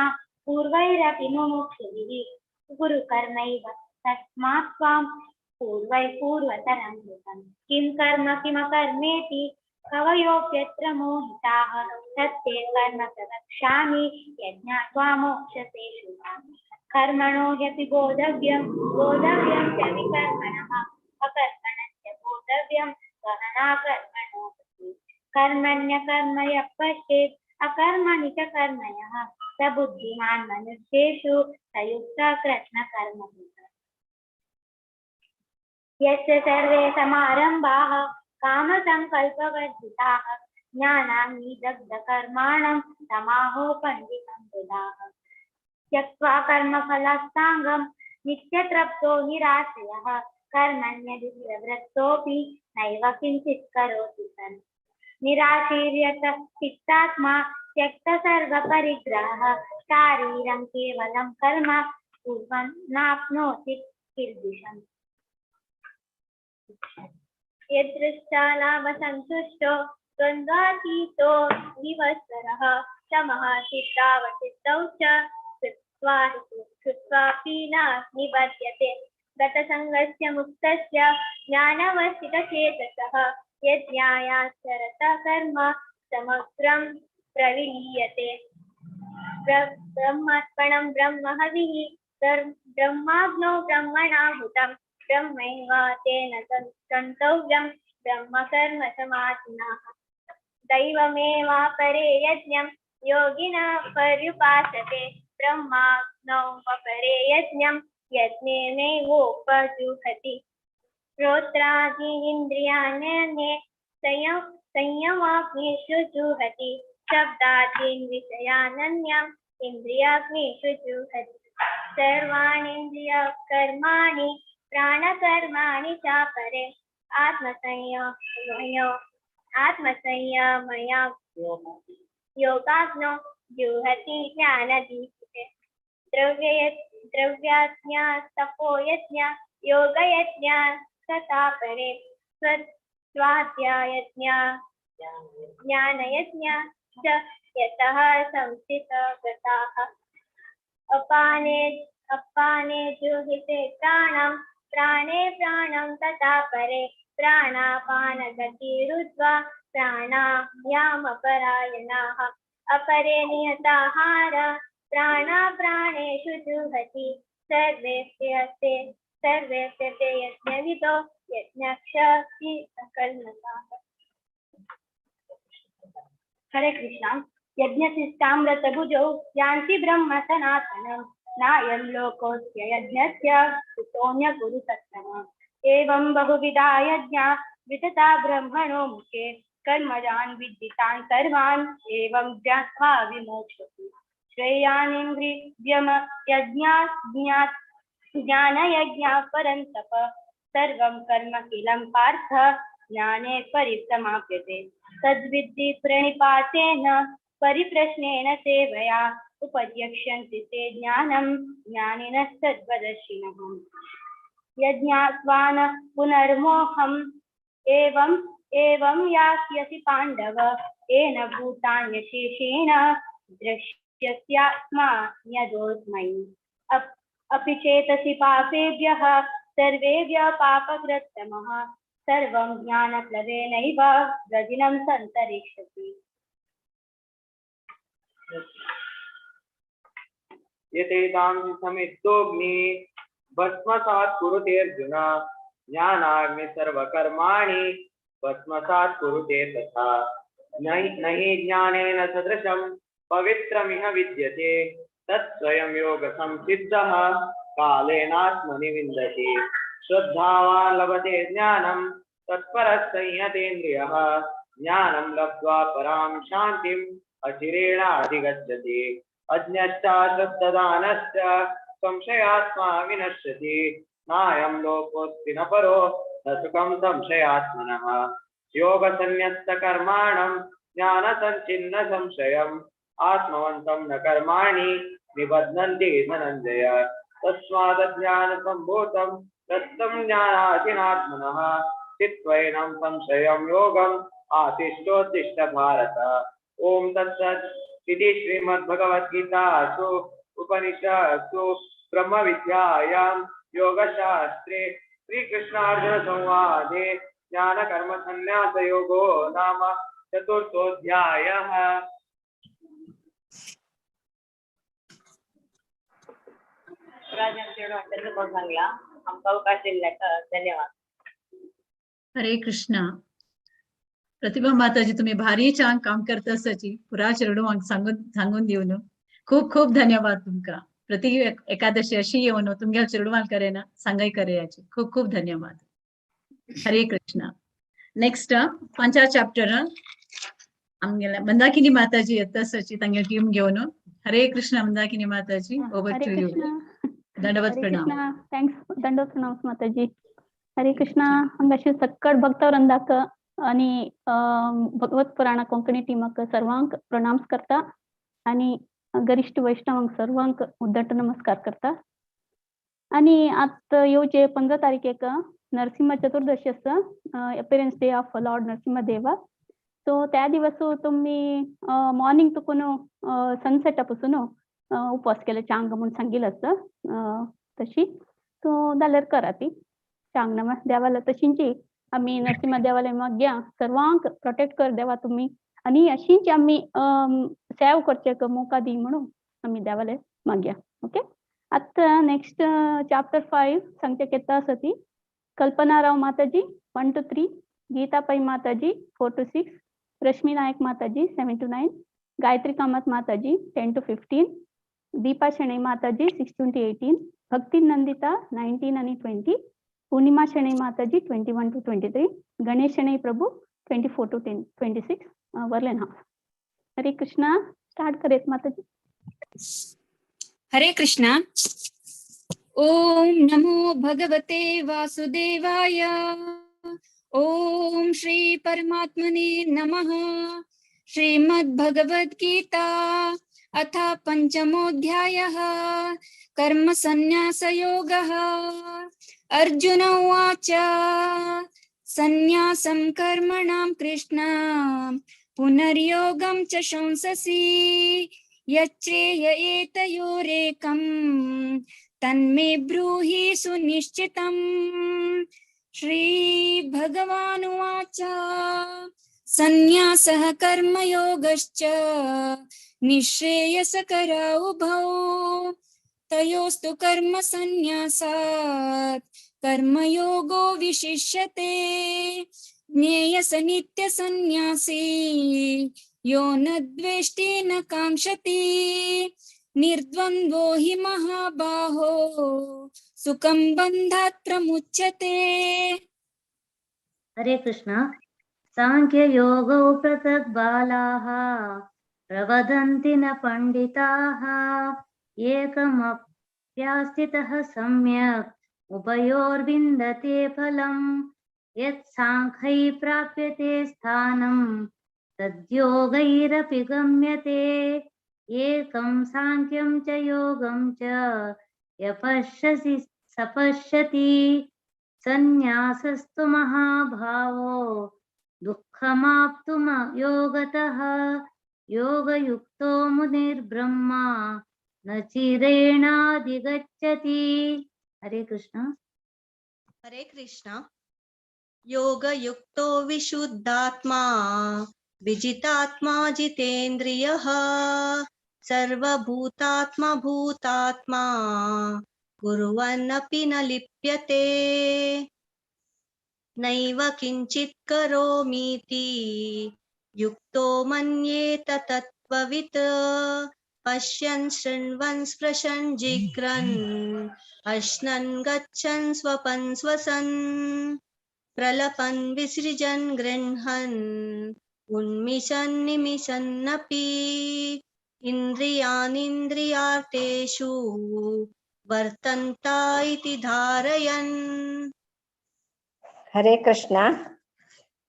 पूर्वैरपि मुमुक्षुभिः गुरुकर्मैव तस्मात् त्वां पूर्वतरं कृतं. किं कर्म किमकर्मेति कवयोऽप्यत्र मोहिताः तत्ते कर्म प्रवक्ष्यामि यज्ञात्वा मोक्षसे शुभाम्. कर्मणो ह्यपि बोधव्यं च विकर्मणः अकर्मणस्य बोधव्यं गहना कर्मणो. कर्मण्यकर्म यः पश्येत् अकर्मणि च कर्मणः स बुद्धिमान् मनुष्येषु स युक्तः कृष्णकर्मभिः. यस्य सर्वे समारम्भाः कामसङ्कल्पवर्जिताः ज्ञानाग्नि दग्धकर्माणं तमाहो पंडितं बुधाः त्यक्त्वा कर्मफलासाङ्गं नित्यतृप्तो निराशयः कर्मण्यधिप्रवृत्तोऽपि नैव किञ्चित् करोति सन् निराशीर्यत चित्तात्मा त्यक्त सर्वपरिग्रहः शारीरं केवलं कर्म कुर्वन् नाप्नोति किल्बिषम् यदृष्टा लाभसन्तुष्टो द्वन्द्वातीतो विवत्सरः समः चित्तावचित्तौ च कृत्वापि न निबध्यते गतसङ्गस्य मुक्तस्य ज्ञानवस्थितचेतसः यज्ञायाचरता कर्म समग्रं प्रविलीयते ब्रह्मार्पणं ब्रह्म हविः ब्रह्माग्नौ ब्रह्मणाहुतं ब्रह्मैव तेन गन्तव्यं ब्रह्म कर्म समाधिनः दैवमेवापरे यज्ञं योगिनः पर्युपासते ब्रह्माग्नौ अपरे यज्ञं यज्ञेनैवोपजुहति श्रोत्रादीनिन्द्रियाण्यन्ये संयमाग्निषु जुहति शब्दादीन् विषयानन्यम् इन्द्रियाग्निषु जुहति सर्वाणीन्द्रियकर्माणि प्राणकर्माणि चापरे आत्मसंयमया योगाग्नो जुहति ज्ञानदीपिते द्रव्यज्ञा तपो यज्ञ योगयज्ञ तथा परे स्वाध्यायज्ञ ज्ञानयज्ञ च यतः संस्थितव्रताः अपाने जुहिते प्राणं प्राणे प्राणं तथा परे प्राणापानगतिरुद्ध्वा प्राणायामपरायणाः अपरे नियताहार प्राणेषु जुहति सर्वेभ्य ते यज्ञविदो यज्ञक्षि सकलमताः हरे कृष्णा यज्ञशिष्टामृतभुजौ यान्ति ब्रह्म सनातनं नायं लोकोऽस्य यज्ञस्य कुतोऽन्य गुरु सत्तमः एवं बहुविधा यज्ञा वितता ब्रह्मणो मुखे कर्मजान् विद्दितान् सर्वान् एवं ज्ञात्वा विमोक्षति श्रेयानिन्द्रियम ज्ञानयज्ञा परन्तप सर्वं कर्म किलं पार्थ ज्ञाने परिसमाप्यते तद्विद्धि प्रणिपातेन परिप्रश्नेन सेवया उपद्यक्ष्यन्ति ते ज्ञानं ज्ञानिनस्तद्वदर्शिनः यज्ञात्वान पुनर्मोहम् एवं यास्यसि पाण्डव येन भूतान्यशेषेण दृश्यस्यात्मा न्यदोऽस्मै अपि चेतसि पापेभ्यः सर्वेभ्यः पापकृत्तमः सर्वं ज्ञानप्लवेनैव व्रजिनं सन्तरिष्यति यतेतां समिद्धोऽग्नि भस्मसात् कुरुते अर्जुन ज्ञानाग्नि सर्वकर्माणि भस्मसात् कुरुते तथा न हि ज्ञानेन सदृशं पवित्रमिह विद्यते तत्स्वयं योगसंसिद्धः कालेनात्मनि विन्दति श्रद्धावान् लभते ज्ञानं तत्परः संयतेन्द्रियः ज्ञानं लब्ध्वा परां शान्तिम् अचिरेण अधिगच्छति अज्ञश्च श्रद्धदानश्च संशयात्मा विनश्यति नायं लोकोऽस्ति न परो न सुखं संशयात्मनः योगसन्न्यस्तकर्माणं ज्ञानसञ्चिन्न संशयम् आत्मवन्तं न कर्माणि निबध्नन्ति धनञ्जय तस्मादज्ञानसम्भूतं तत्त्वं ज्ञानासीनात्मनः चित्त्वैनं संशयं योगम् आतिष्ठोत्तिष्ठ भारत ओम तत्सत् इति श्रीमद्भगवद्गीतासु उपनिषत्सु ब्रह्म विद्यायां योगशास्त्रे श्रीकृष्णार्जुन संवादे ज्ञान कर्म संन्यास योगो नाम चतुर्थोऽध्यायः। आमकां अवकाश दिल्याक धन्यवाद. हरे कृष्णा. प्रतिभा माताजी तुम्ही भारी छान काम करता सची पुरा चेडू सांगून दिवन खूप खूप धन्यवाद तुमका. प्रति एकादशी अशी येऊन तुमच्या चेडवाल करेना सांगाई करे याची खूप खूप धन्यवाद. हरे कृष्णा. नेक्स्ट 5 चॅप्टर आमगेल्या मंदाकिनी माताजी येतसची तांगे टीम घेऊन हरे कृष्ण मंदाकिनी माताजी ओवर हरे टू यू कृष्णा दंडवत हरे प्रणाम कृष्णा थँक्स दंडवत प्रणाम माताजी हरे कृष्णा हांगाशी सक्कड भक्तवृंदाक आणि भगवत पुराणा कोंकणी टीमाक सर्वांक प्रणाम करता आणि गरिष्ठ वैष्णवांक सर्वांक उद्धट नमस्कार करता आणि आता येवचे 15 तारखेक नरसिंह चतुर्दशी आसा appearance day of lord Narasimha Deva so त्या दिवस तुम्ही मॉर्निंग तुकून सनसेटा पासून उपवास केले चांग म्हणून सांगितलं असतं तशी सो जाल्यार करा ती चांग नम देवाला तशींची आम्ही नरसिंह देवाला मागया सर्वांक प्रोटेक्ट कर देवा तुम्ही आणि अशींच आम्ही सेव करचे मोका दी म्हणून आम्ही देवाला मागया ओके आता नेक्स्ट चॅप्टर 5 सांगचे केता आसा ती कल्पना राव माताजी 1 to 3 गीता पै माताजी 4 to 6 रश्मी नायक माताजी 7 to 9 गायत्री कामत माताजी 10 to 15 दीपा शेणे माताजी 16 to 18 भक्ती नंदिता 19 आणि 20 पूर्णिमा शेणे माताजी 21 to 23 गणेश शेणे प्रभु 24 to 26 वर्लेन हाफ हरे कृष्णा स्टार्ट करेत माताजी हरे कृष्णा ओम नमो भगवते वासुदेवाय ओम श्री परमात्मने नमः श्रीमद् भगवद गीता अथ पंचमोऽध्यायः कर्म संन्यास योगः अर्जुन उवाच संन्यासं कर्मणां कृष्ण पुनर्योगं च शंससि यच्चेय एतयोरेकं तन्मे ब्रूहि सुनिश्चितम् श्री भगवानुवाच संन्यासः कर्मयोगश्च निःश्रेयसकरा उभौ तयोस्तु कर्म संन्यासात् कर्मयोगो विशिष्यते ज्ञेयस नित्यसंन्यासी यो न द्वेष्टि न काङ्क्षति निर्द्वन्द्वो हि महाबाहो सुखं बन्धात् प्रमुच्यते हरे कृष्ण सांख्ययोगौ पृथक् बालाः प्रवदन्ति न पण्डिताः एकमप्यास्थितः सम्यक् उभयोर्विन्दते फलम् यत् सांख्यै प्राप्यते स्थानं तद्योगैरपि गम्यते एकं सांख्यं च योगं च यपश्यसि सपश्यति संन्यासस्तु महाभावो दुःखमाप्तुम योगतः योगयुक्तो मुनिर्ब्रह्मा न चिरेणाधिगच्छति हरे कृष्ण हरे कृष्ण योगयुक्तो विशुद्धात्मा विजितात्मा जितेन्द्रियः सर्वभूतात्मा भूतात्मा कुर्वन्नपि न लिप्यते नैव किञ्चित् करोमीति युक्तो मन्येत तत्त्ववित् पश्यन् शृण्वन् स्पृशन् जिघ्रन् अश्नन् गच्छन् स्वपन् स्वसन् प्रलपन् विसृजन् गृह्णन् उन्मिषन् निमिषन्नपि इन्द्रियाणीन्द्रियार्थेषु वर्तन्त इति धारयन् हरे कृष्णा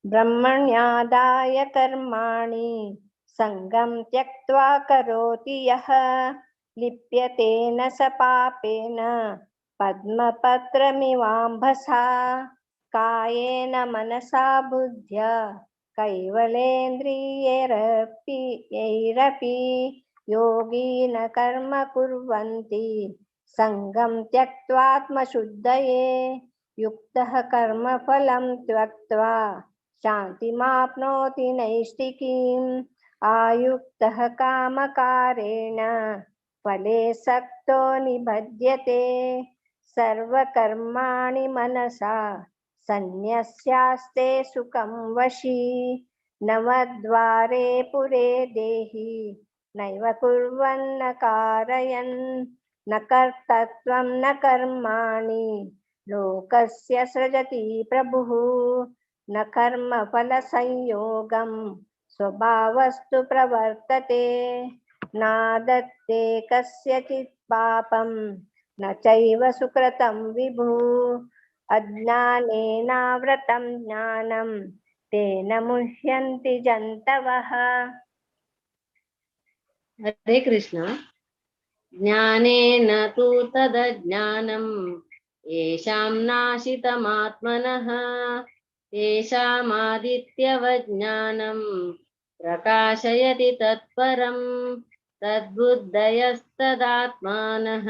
ब्रह्मण्यादाय कर्माणि संगं त्यक्त्वा करोति यः लिप्यते न स पापेन पद्मपत्रमिवाम्भसा कायेन मनसा बुद्ध्या कैवलेन्द्रियैरपि योगी न कर्म कुर्वन्ति संगं त्यक्त्वात्मशुद्धये युक्तः कर्मफलं त्यक्त्वा शान्तिमाप्नोति नैष्ठिकीम् आयुक्तः कामकारेण फले सक्तो निबध्यते सर्वकर्माणि मनसा सन्न्यस्यास्ते सुखं वशी नवद्वारे पुरे देहि नैव कुर्वन्न कारयन् न कर्तृत्वं न कर्माणि लोकस्य सृजति प्रभुः न कर्मफलसंयोगं स्वभावस्तु प्रवर्तते नादत्ते कस्यचित् पापं न चैव सुकृतं विभु अज्ञानेनावृतं ज्ञानं तेन मुह्यन्ति जन्तवः। हरे कृष्ण। ज्ञानेन तु तदज्ञानं येषां नाशितमात्मनः तेषामादित्यवज्ञानं प्रकाशयति तत्परं तद्बुद्धयस्तदात्मानः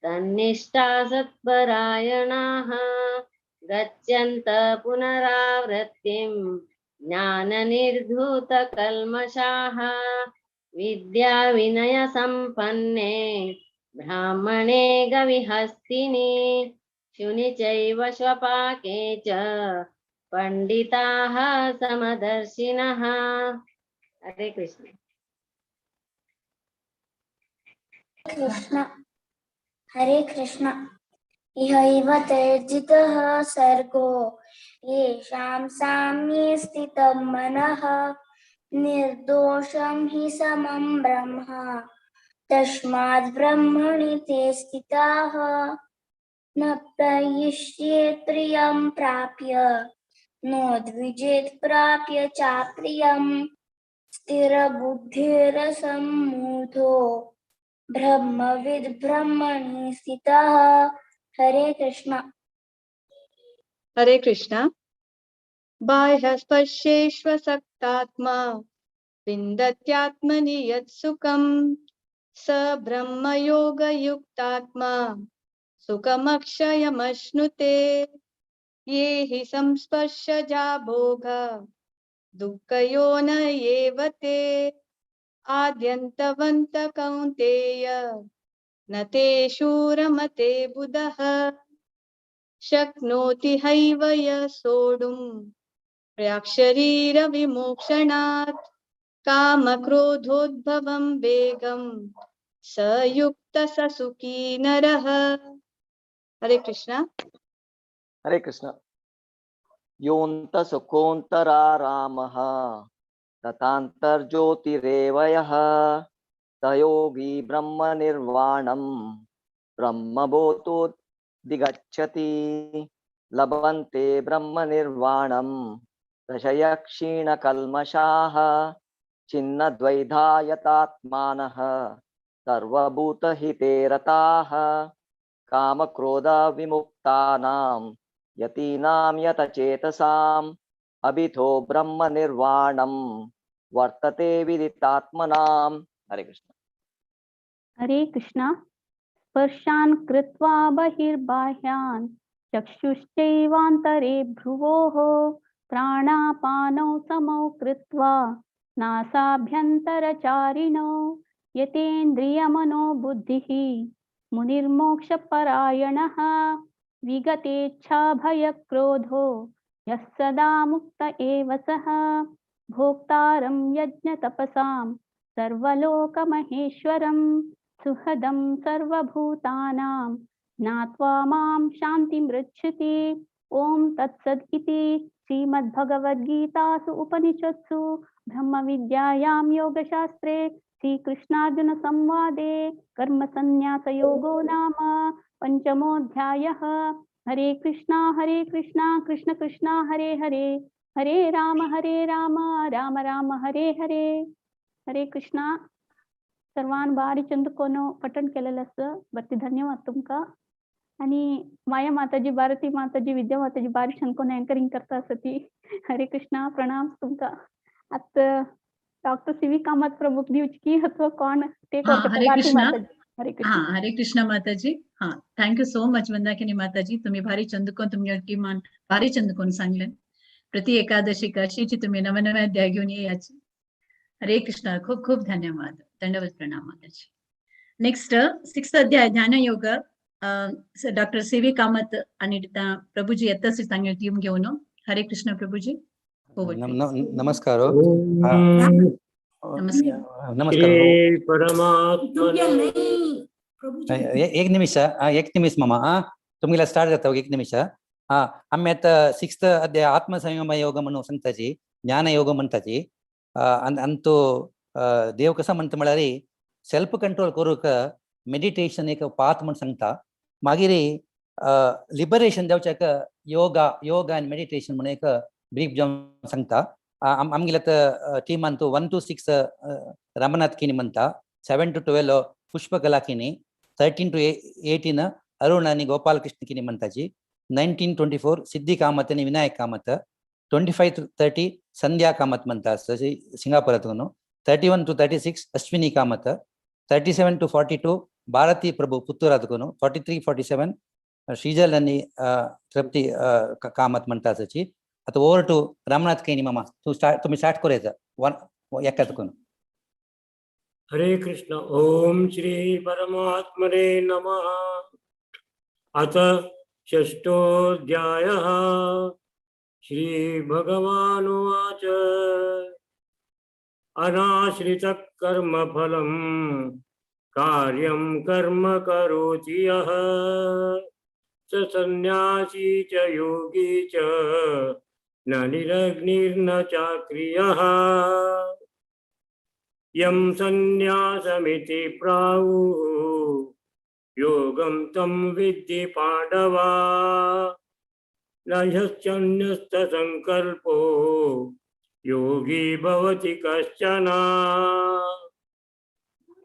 तन्निष्ठा सत्परायणाः गच्छन्त पुनरावृत्तिं ज्ञाननिर्धूतकल्मषाः विद्या विनय संपन्ने ब्राह्मणे गविहस्तिनि शुनि चैव स्वपाके च पंडिताः समदर्शिनः। हरे कृष्ण। कृष्ण। हरे कृष्ण। इहैव तैर्जितः सर्गो येषां साम्ये स्थितं मनः निर्दोषं हि समं ब्रह्म तस्माद् ब्रह्मणि ते स्थिताः न प्रयिष्येत् प्रियं प्राप्य नोद्विजेत् प्राप्य चाप्रियं स्थिरबुद्धिरसम्मूढो ब्रह्मविद् ब्रह्मणि स्थितः। हरे कृष्ण। हरे कृष्ण। बाह्यस्पर्शेष्वसक्तात्मा विन्दत्यात्मनि यत्सुखं स ब्रह्मयोगयुक्तात्मा सुखमक्षयमश्नुते ये हि संस्पर्शजा भोग दुःखयोनयेव ते आद्यन्तवन्त कौन्तेय न तेषु रमते बुधः शक्नोति हैव य सोढुं प्राक्शरीरविमोक्षणात् कामक्रोधोद्भवं वेगं स युक्त स सुखी नरः। हरे कृष्ण। हरे कृष्ण। योऽन्त सुखोऽन्तरारामः तथान्तर्ज्योतिरेव यः स योगी ब्रह्मनिर्वाणं ब्रह्मभूतोऽधिगच्छति लभन्ते ब्रह्मनिर्वाणं दशय क्षीणकल्मषाः छिन्नद्वैधायतात्मानः सर्वभूतहिते रताः कामक्रोधविमुक्तानां यतीनां यतचेतसाम् अभितो ब्रह्मनिर्वाणं वर्तते विदितात्मनां। हरे कृष्ण। हरे कृष्ण। स्पर्शान् कृत्वा बहिर्बाह्यान् चक्षुश्चैवान्तरे भ्रुवोः प्राणापानौ समौ कृत्वा नासाभ्यन्तरचारिणौ यतेन्द्रियमनो बुद्धिः मुनिर्मोक्षपरायणः विगतेच्छा भयक्रोधो यः सदा मुक्त एव सः भोक्तारं यज्ञतपसां सर्वलोकमहेश्वरं सुहदं सर्वभूतानां ज्ञात्वा मां शान्तिमृच्छति। ओम तत्सत् इति श्रीमद्भगवद्गीतासु उपनिषत्सु ब्रह्मविद्यायां योगशास्त्रे श्रीकृष्णार्जुन संवादे कर्मसन्न्यासयोगो नाम पंचमोऽध्यायः। हरे कृष्णा कृष्ण कृष्ण हरे हरे हरे राम राम राम हरे हरे। हरे कृष्णा. सर्वान भारी चंदकोनो पठन केलेलं असं बरती धन्यवाद तुमका. आणि माया माताजी भारती माताजी विद्या माताजी बारी छंदकोनो अँकरिंग करता असती. हरे कृष्णा प्रणाम तुमका. आता डॉक्टर सीवी कामत प्रमुख दिवची अथवा कोण ते करते हरे भारती कृष्णा. माताजी. हरे कृष्णा. हरे कृष्णा माताजी. Thank you so much Mandakini माताजी. तुम्ही भारी चंदकोन तुमच्या किमान भारी चंदकोन सांगले. प्रति एकादशी काशीची तुम्ही नवे अध्याय घेऊन यायची. हरे कृष्णा. खूप खूप धन्यवाद. दंडवत प्रणाम माताजी. नेक्स्ट 6th अध्याय ध्यान योग डॉक्टर सीवी कामत आणि प्रभुजी येतच सांगेल टीम घेऊन. हरे कृष्ण प्रभुजी. नमस्कार. नमस्कार. एक निमिष मम तुम्हाला स्टार्ट करता एक निमिष. आम्ही आता 6th अध्याय आत्मसंयम योग म्हणून सांगताची ज्ञान योग म्हणताची. अंतु देव कसं म्हणता म्हळ्यार सेल्फ कंट्रोल करूक मेडिटेशन एक पाथ म्हण सांगता मागीर लिबरेशन जावच्याक योगा आनी मेडिटेशन म्हण एक ब्रीफ जावन सांगता आमगेले आतां टिमान 1 to 6 रमनाथ किनी म्हणटा 7 to 12 पुष्पकला किनी 13 to 18 अरुण आणि गोपालकृष्ण किनी म्हणटाची 19-24 सिद्धी कामत आणि विनायक कामत 25 to 30 संध्या कामत म्हणटा सिंगापुरातून 31 to 36 अश्विनी कामत 37 to 42 भारती प्रभु पुत्तूरातून 43-47 श्रीजल आणि तृप्ती कामत म्हणटा आता ओवर टू रामनाथ कैनी मामा तुम्ही स्टार्ट करायचं एकातून. हरे कृष्ण. ओम श्री परमात्मने नमः. अथ षष्ठोऽध्यायः. श्री भगवानुवाच अनाश्रितः कर्मफलं कार्यं कर्म करोति यः स सन्न्यासी च योगी च न निरग्निर्न चाक्रियः. यं सन्न्यासमिति प्राहुः योगं तं विद्धि पाण्डव. न ह्यन्यस्तसङ्कल्पो योगी भवति कश्चन.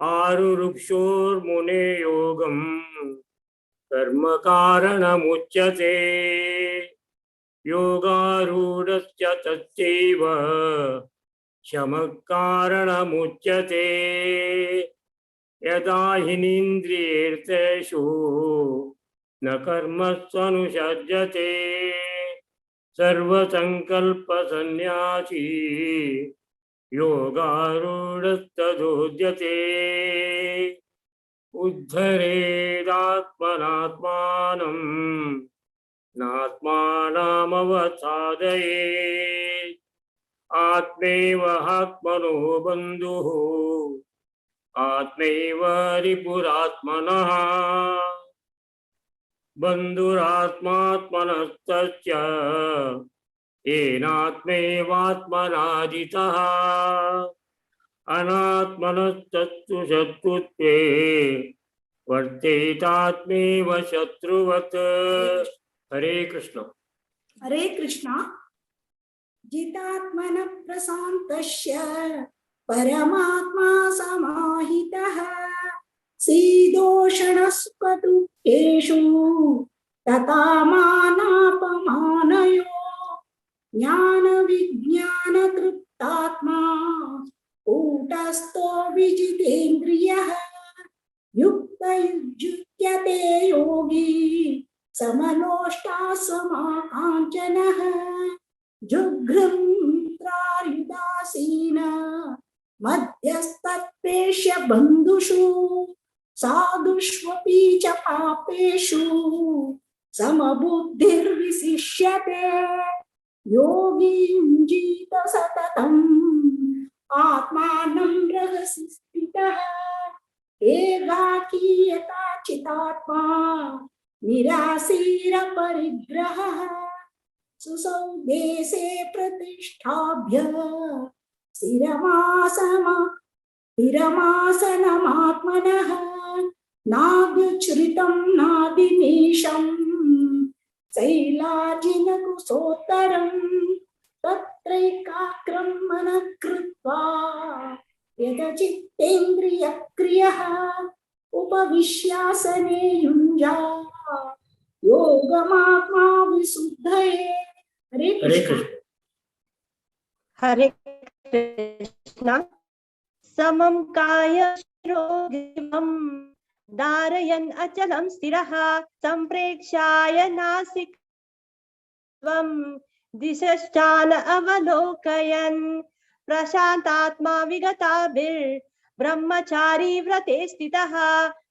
आरुरुक्षोर्मुने योगं कर्म कारणमुच्यते. योगारूढस्य तस्यैव शमः कारणमुच्यते. यदा हिनीन्द्रियेर्तेषु न कर्मस्वनुषज्यते सर्वसङ्कल्पसन्न्यासी योगारूढस्तदोच्यते. उद्धरेदात्मनात्मानं नात्मानमवसादयेत्. आत्मैव आत्मनो बन्धुः आत्मैव रिपुरात्मनः. बन्धुरात्मात्मनस्तस्य येनात्मैवात्मना जितः. अनात्मनस्तत्तु शत्रुत्वे वर्तेतात्मैव शत्रुवत्. हरे कृष्ण. हरे कृष्ण. जितात्मन प्रशान्तस्य परमात्मा समाहितः. शीतोष्णस्वदुःखेषु तथा मानापमानयो. ज्ञानविज्ञानतृप्तात्मा कूटस्थो विजितेन्द्रियः. युक्तयुज्यते योगी समलोष्टासमाकाञ्चनः. जुघ्रन्त्रायुदासीन मध्यस्तत्पेष्य बन्धुषु. साधुष्वपि च पापेषु समबुद्धिर्विशिष्यते. योगी युञ्जीत सततम् आत्मानं रहसि स्थितः. एकाकीयता चितात्मा निराशीरपरिग्रहः. सुसौ देशे प्रतिष्ठाभ्य स्थिरमासनमात्मनः. नाद्युच्छ्रितं नादिनीशं शैलाजिनकुशोत्तरं. तत्रैकाग्रं मनः कृत्वा यतचित्तेन्द्रियक्रियः. उपविश्यासने युञ्जात् योगमात्मा विशुद्धये. हरे कृष्ण. हरे कृष्ण. समं काय शिरोग्रीवं धारयन् अचलं स्थिरः. सम्प्रेक्षाय नासिकं दिशश्चान अवलोकयन्. प्रशान्तात्मा विगताभिर्ब्रह्मचारी व्रते स्थितः.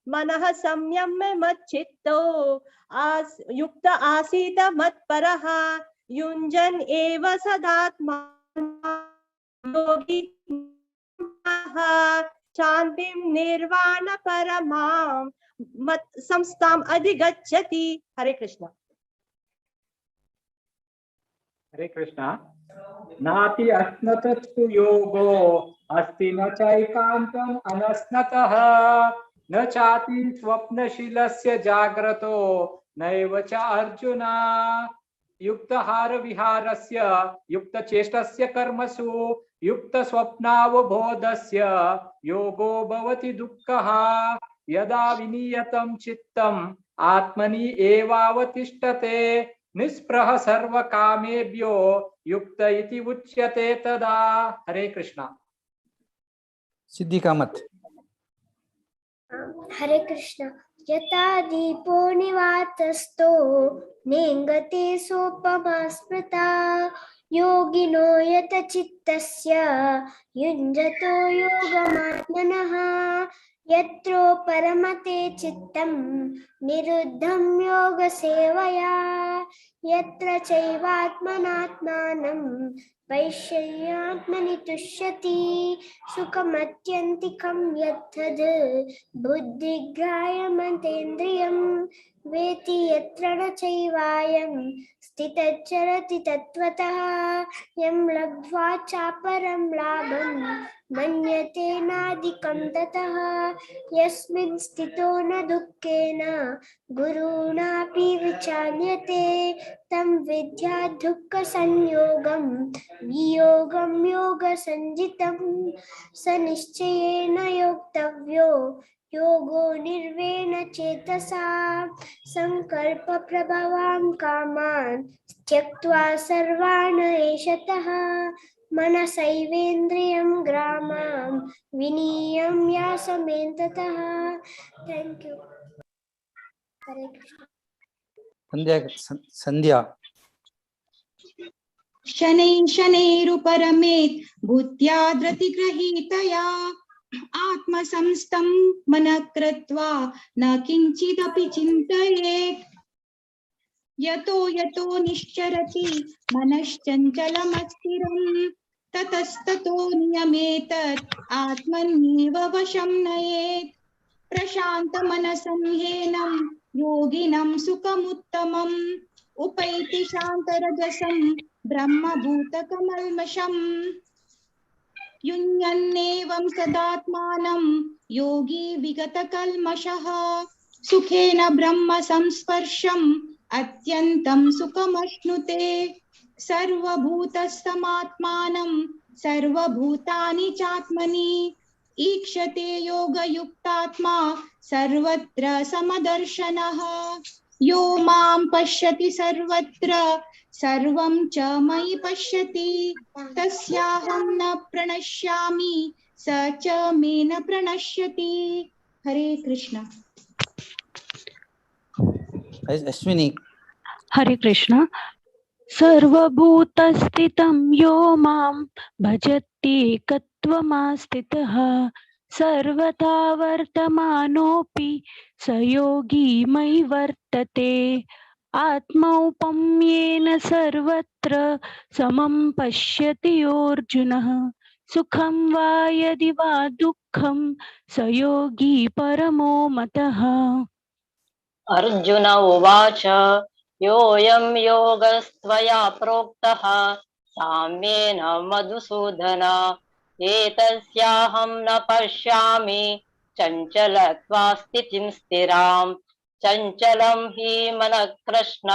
मनः संयम्य मच्चित्तो युक्त आसीत मत्परः. युञ्जन् एव सदात्मा योगी शान्तिं निर्वाण परमां मत् संस्थाम् अधिगच्छति. हरे कृष्ण. हरे कृष्ण. नाति अस्नतस्तु योगो अस्ति न चैकान्तम् अनस्नतः न चाति स्वप्नशीलस्य जाग्रतो नैव च अर्जुन युक्तहार विहारस्य युक्तचेष्टस्य कर्मसु युक्तस्वप्नावबोधस्य योगो भवति दुःखः यदा विनियतं चित्तम् आत्मनि एवावतिष्ठते निस्पृह सर्वकामेभ्यो युक्त इति उच्यते तदा। हरे कृष्णा। सिद्धि कामत। हरे कृष्ण। यथा दीपो निवातस्थो नेङ्गते सोपमा स्मृता योगिनो यत चित्तस्य युञ्जतो योगमात्मनः यत्रो परमते चित्तं निरुद्धं योगसेवया यत्र चैवात्मनात्मानं वैश्यात्मनि तुष्यति सुखमत्यन्तिकं यत्तद् बुद्धिग्राह्यमतेन्द्रियं वेति यत्र न चैवायं स्थितच्चरति तत्त्वतः यं लब्ध्वा चापरं लाभं मन्यते नाधिकं ततः यस्मिन् स्थितो न दुःखेन गुरुणापि विचाल्यते तं विद्या दुःखसंयोगं वियोगं योगसञ्जितं स निश्चयेन योक्तव्यो योगो निर्वेण चेतसा संकल्प प्रभवां कामान् त्यक्त्वा सर्वान् एषतः मनसैवेन्द्रियं ग्रामं विनीयं यासमेन्ततः। Thank you. हरे कृष्ण। संध्या। शनैः शनैरुपरमेत् बुद्ध्या धृतिगृहीतया आत्मसंस्थं मनः कृत्वा न किञ्चिदपि चिन्तयेत् यतो यतो निश्चरति मनश्चञ्चलमस्थिरं ततस्ततो नियमेतत् आत्मन्येव वशं नयेत् प्रशान्तमनसं ह्येनं योगिनं सुखमुत्तमम् उपैति शान्तरजसं ब्रह्मभूतकमल्मषम् युञ्जन्नेवं सदात्मानं योगी विगतकल्मषः सुखेन ब्रह्म संस्पर्शम् अत्यन्तं सुखमश्नुते सर्वभूतस्थमात्मानं सर्वभूतानि चात्मनि ईक्षते योगयुक्तात्मा सर्वत्र समदर्शनः यो मां पश्यति सर्वत्र सर्वं च मयि पश्यति तस्याहं न प्रणश्यामि स च मे न प्रणश्यति। हरे कृष्ण। अश्विनी। हरे कृष्ण। सर्वभूतस्थितं यो मां भजत्येकत्वमास्थितः सर्वथा वर्तमानोऽपि स योगी मयि वर्तते आत्मौपम्येन सर्वत्र समं पश्यति योऽर्जुनः सुखं वा यदि वा दुःखं स योगी परमो मतः। अर्जुन उवाच योऽयं योगस्त्वया प्रोक्तः साम्येन मधुसूदन एतस्याहं न पश्यामि चञ्चलत्वा स्थितिं स्थिराम् चञ्चलं हि मनः कृष्ण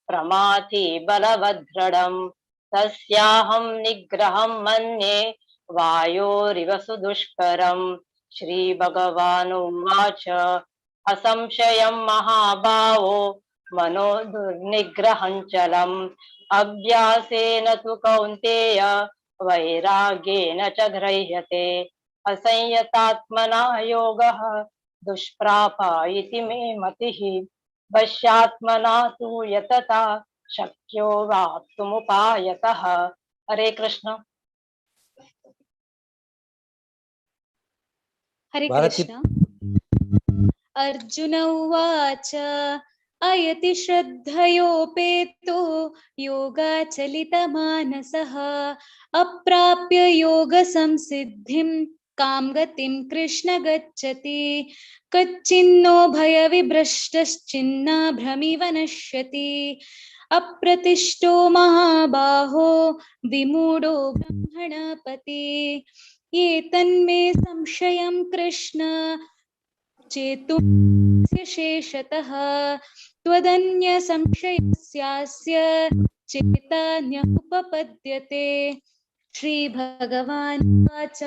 प्रमाथि बलवदृढम् तस्याहं निग्रहं मन्ये वायोरिव सुदुष्करम्। श्रीभगवानुवाच असंशयं महाबाहो मनो दुर्निग्रहं चलम् अभ्यासेन तु कौन्तेय वैराग्येन च गृह्यते असंयतात्मना योगः दुष्प्राप इति मे मतिः वश्यात्मना तु यतता शक्यो वाप्तुमुपायतः। हरे कृष्ण। हरे कृष्ण। अर्जुन उवाच अयति श्रद्धयोपेतो योगाचलितमानसः अप्राप्य योगसंसिद्धिं कां गतिं कृष्ण गच्छति कच्चिन्नो भयविभ्रष्टश्चिन्नाभ्रमिव नश्यति अप्रतिष्ठो महाबाहो विमूढो ब्रह्मणपते ये तन्मे संशयं कृष्ण चेतुस्य शेषतः त्वदन्य संशयस्यास्य चेतान्य उपपद्यते। श्री भगवानुवाच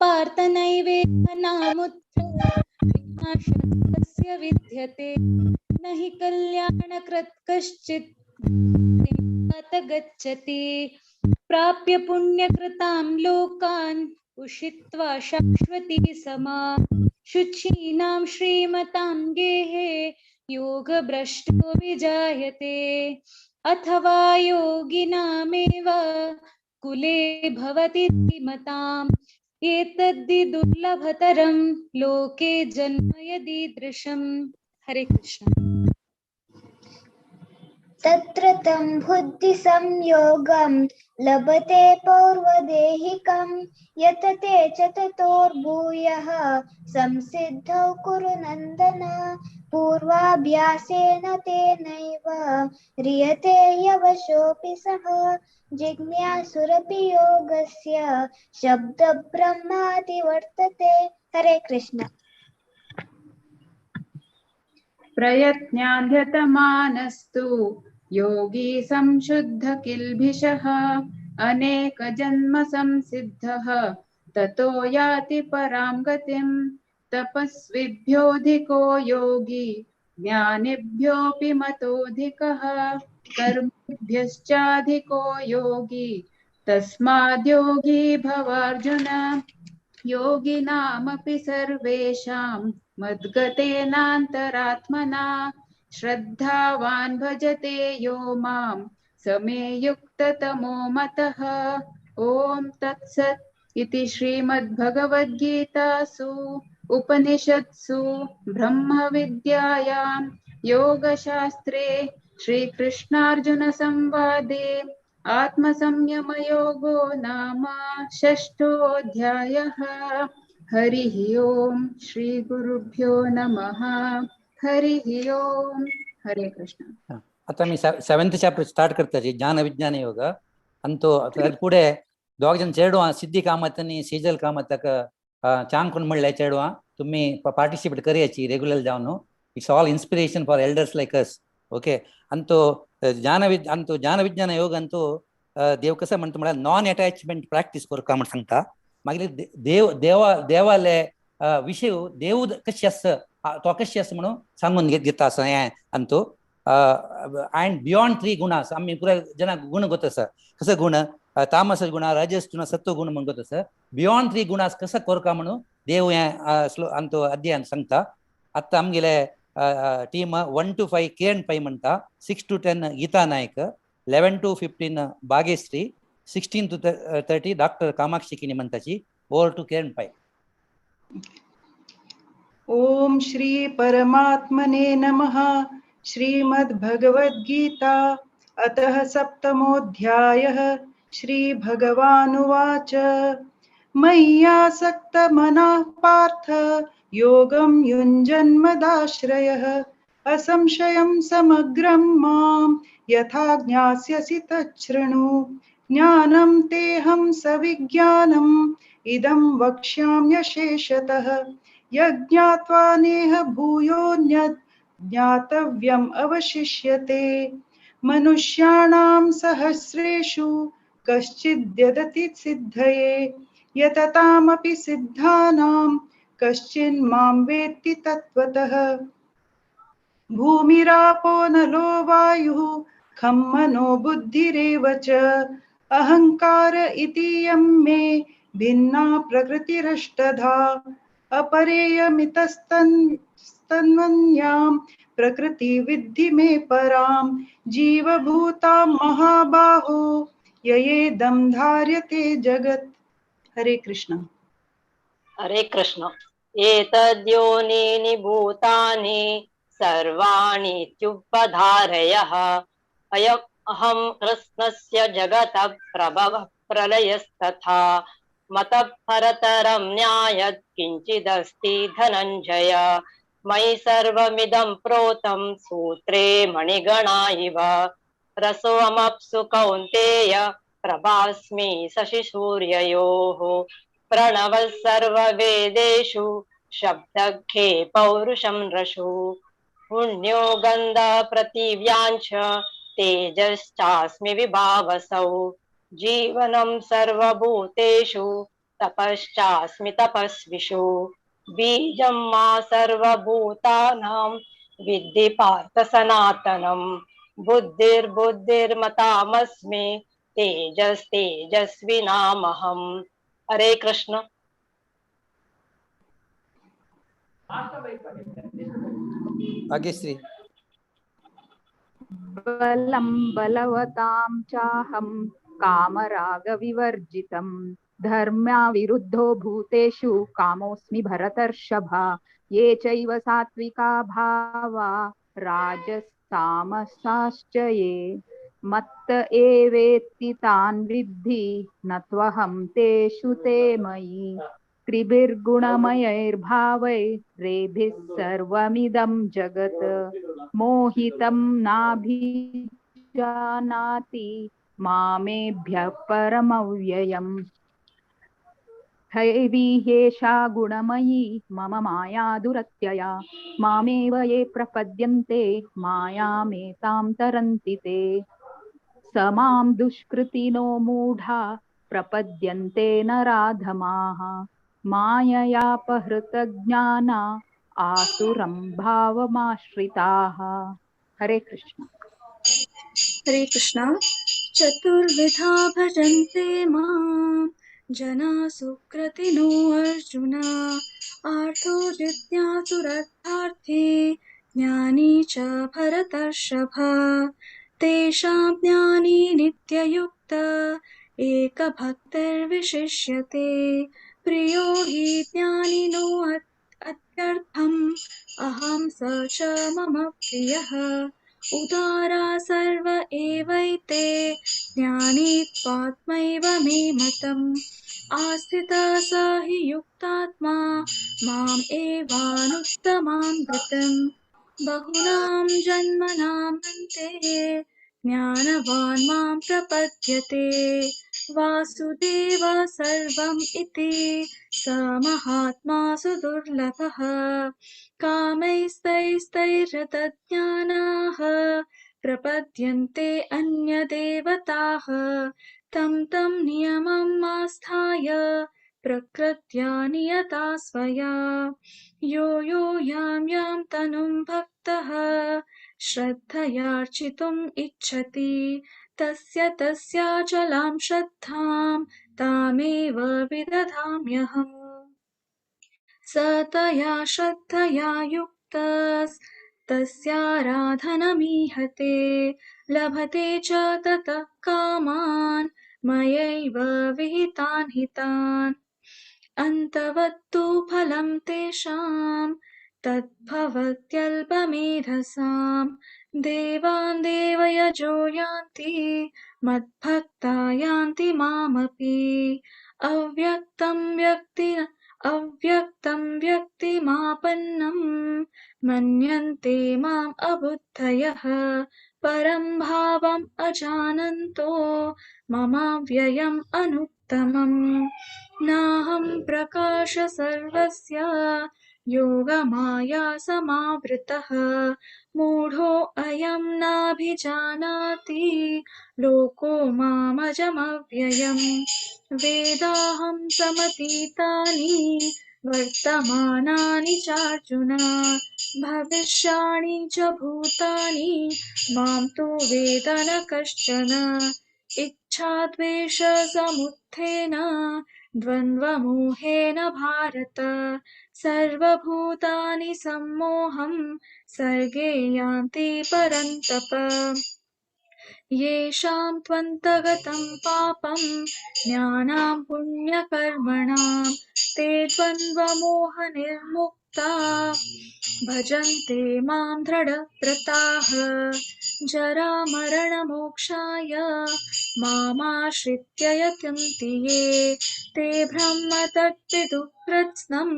पार्थ नैवेद्यनामुत्र विनाशस्य विद्यते न हि कल्याणकृत् कश्चित् गच्छति प्राप्य पुण्यकृतां लोकान् उषित्वा शाश्वती समा शुचीनां श्रीमतां गेहे योगभ्रष्टो विजायते अथवा योगिनामेव कुले भवति धीमताम् एतद्धि दुर्लभतरं लोके जन्म यदीदृशम्। हरे कृष्ण। तत्र तं बुद्धिसंयोगं लभते पौर्वदेहिकं यतते च ततोर्भूयः संसिद्धौ कुरु नन्दन पूर्वाभ्यासेन तेनैव ह्रियते यवशोऽपि सः जिज्ञासुरपि योगस्य शब्दब्रह्मादि वर्तते। हरे कृष्ण। प्रयत्नान्यतमानस्तु योगी संशुद्ध किल्बिषः अनेक जन्म संसिद्धः ततो याति परां गतिं तपस्विभ्योऽधिको योगी ज्ञानिभ्योऽपि मतोऽधिकः कर्मिभ्यश्चाधिको योगी तस्माद्योगी भवार्जुन योगिनामपि सर्वेषां मद्गतेनान्तरात्मना श्रद्धावान् भजते यो मां समे युक्ततमो मतः। ॐ तत्सत् इति श्रीमद्भगवद्गीतासु उपनिषत्सु ब्रह्मविद्यायां योगशास्त्रे श्रीकृष्णार्जुनसंवादे आत्मसंयमयोगो नाम षष्ठोऽध्यायः। हरिः ओम श्री गुरुभ्यो नमः। हरिः ओम। हरे कृष्ण। आता मी 7th चॅप्टर स्टार्ट करताची ज्ञान विज्ञान योग अंतो पुढे दोग जण चेडवा सिद्धी कामतनी सीजल कामतक चांग कोण म्हणले चेडवा तुम्ही पार्टिसिपेट करयाची रेग्युलर जावन it's all inspiration for elders like us okay अंतो ज्ञान विज्ञान योग अंतो देव कसं म्हणतो मला नॉन अटॅचमेंट प्रॅक्टिस करता म्हण सांगता मागीर देवाले विषय देव कशी आसा तो कशी आसा म्हणून सांगून घेता असं हें अंतो अँड बियॉन्ड 3 गुणास आम्ही पुरा जना गुण गोत आसा कसं गुण तामस गुण रजस गुण सत्व गुण म्हणून गोत आसा बियॉन्ड 3 गुणास कसं करता म्हणून देव हें अंतो अध्ययन सांगता आतां आमगेले टीम 1 to 5 किरण पै म्हणटा 6 to 10 गीता नायक 11 to 15 Bhagyashree 16 to 30 doctor Kamakshi किनी म्हणताची ओवर टू किरण पै। ओम श्री परमात्मने नमः। श्रीमद्भगवद्गीता अतः सप्तमोऽध्यायः। श्री भगवानुवाच मय्यासक्तमनः पार्थ योगं युञ्जन्मदाश्रयः असंशयं समग्रं मां यथा ज्ञास्यसि तच्छृणु ज्ञानं तेऽहं सविज्ञानम् इदं वक्ष्याम्यशेषतः यज्ञात्वा नेह भूयोऽन्यत् ज्ञातव्यम् अवशिष्यते मनुष्याणां सहस्रेषु कश्चिद्यदति सिद्धये यततामपि सिद्धानां कश्चिन्मां वेत्ति तत्त्वतः भूमिरापो नलो वायुः खं मनो बुद्धिरेव च अहंकार इतीयं मे भिन्ना प्रकृतिरष्टधा अपरेयमितस्तन्वन्यां प्रकृति विद्धि मे परां जीवभूतां महाबाहो ययेदं धार्यते जगत्। हरे कृष्ण। हरे कृष्ण। एतद्योनीनि भूतानि सर्वाणि इत्युपधारयः अहं कृष्णस्य जगतः प्रभवः प्रलयस्तथा मतः परतरं न्यायत् किञ्चिदस्ति धनञ्जय मयि सर्वमिदं प्रोतं सूत्रे मणिगणा इव रसोऽमप्सु कौन्तेय प्रभास्मि शशिसूर्ययोः प्रणवः सर्ववेदेषु शब्दखे पौरुषं रसु पुण्यो गन्धः पृथिव्याञ्च तेजश्चास्मि विभावसौ जीवनं सर्वभूतेषु तपश्चास्मि तपस्विषु बीजं मा सर्वभूतानां विद्धि पार्थ सनातनम् बुद्धिर्बुद्धिर्मतामस्मि तेजस्तेजस्विनामहम्। हरे कृष्ण। भाग्यश्री। बलं बलवतां चाहं कामरागविवर्जितं धर्म्याविरुद्धो भूतेषु कामोऽस्मि भरतर्षभा ये चैव सात्विका भावा राजसामसाश्च ये मत्त एवेत्ति तान् विद्धि न त्वहं तेषु ते मयि त्रिभिर्गुणमयैर्भावैरेभिः सर्वमिदं जगत् मोहितं नाभिजानाति मामेभ्यः परमव्ययम् हैवी ह्येषा गुणमयी मम माया दुरत्यया मामेव ये प्रपद्यन्ते मायामेतां तरन्ति ते स मां दुष्कृतिनो मूढा प्रपद्यन्ते नराधमाः माययापहृतज्ञाना आसुरं भावमाश्रिताः। हरे कृष्ण। हरे कृष्ण। चतुर्विधा भजन्ते मां जना सुकृतिनो अर्जुन आर्तो जिज्ञासुरर्थार्थी ज्ञानी च भरतर्षभ तेषां ज्ञानी नित्ययुक्त एकभक्तिर्विशिष्यते प्रियो हि ज्ञानिनो अत्यर्थम् अहं स च मम प्रियः उदारा सर्व एवैते ज्ञानी त्वात्मैव मे मतम् आस्थिता स हि युक्तात्मा माम् एवानुत्तमां गतिम् बहुनां जन्मनां अन्ते ज्ञानवान् मां प्रपद्यते वासुदेव सर्वम् इति स महात्मा सुदुर्लभः कामैस्तैस्तैर्हृतज्ञानाः प्रपद्यन्ते अन्यदेवताः तं तं नियमम् आस्थाय प्रकृत्या नियता स्वया यो यो यां यां तनुं भक्तः श्रद्धयार्चितुम् इच्छति तस्य तस्याचलां श्रद्धां तामेव विदधाम्यहम् स तया श्रद्धया युक्तस्तस्याराधनमीहते लभते च ततः कामान् मयैव विहितान् हितान् अन्तवत्तु फलं तेषां तद्भवत्यल्पमेधसां देवान् देवयजो यान्ति मद्भक्ता यान्ति मामपि अव्यक्तं व्यक्तिमापन्नं मन्यन्ते माम् अबुद्धयः परं भावम् अजानन्तो ममाव्ययम् अनुत्तमम् नाहं प्रकाश सर्वस्य योगमाया समावृतः मूढो अयं नाभिजानाति लोको मामजमव्ययम् वेदाहं समतीतानि वर्तमानानि चार्जुन भविष्याणि च भूतानि मां तु वेद न कश्चन इच्छाद्वेषसमुत्थेन द्वन्द्वमोहेन भारत सर्वभूतानि सम्मोहं सर्गे यान्ति परन्तप येषां त्वन्तगतं पापं ज्ञानां पुण्यकर्मणां ते द्वन्द्वमोहनिर्मुक्ता भजन्ते मां दृढव्रताः जरामरणमोक्षाय मामाश्रित्य यतन्ति ये ते ब्रह्म तद्विदुः कृत्स्नम्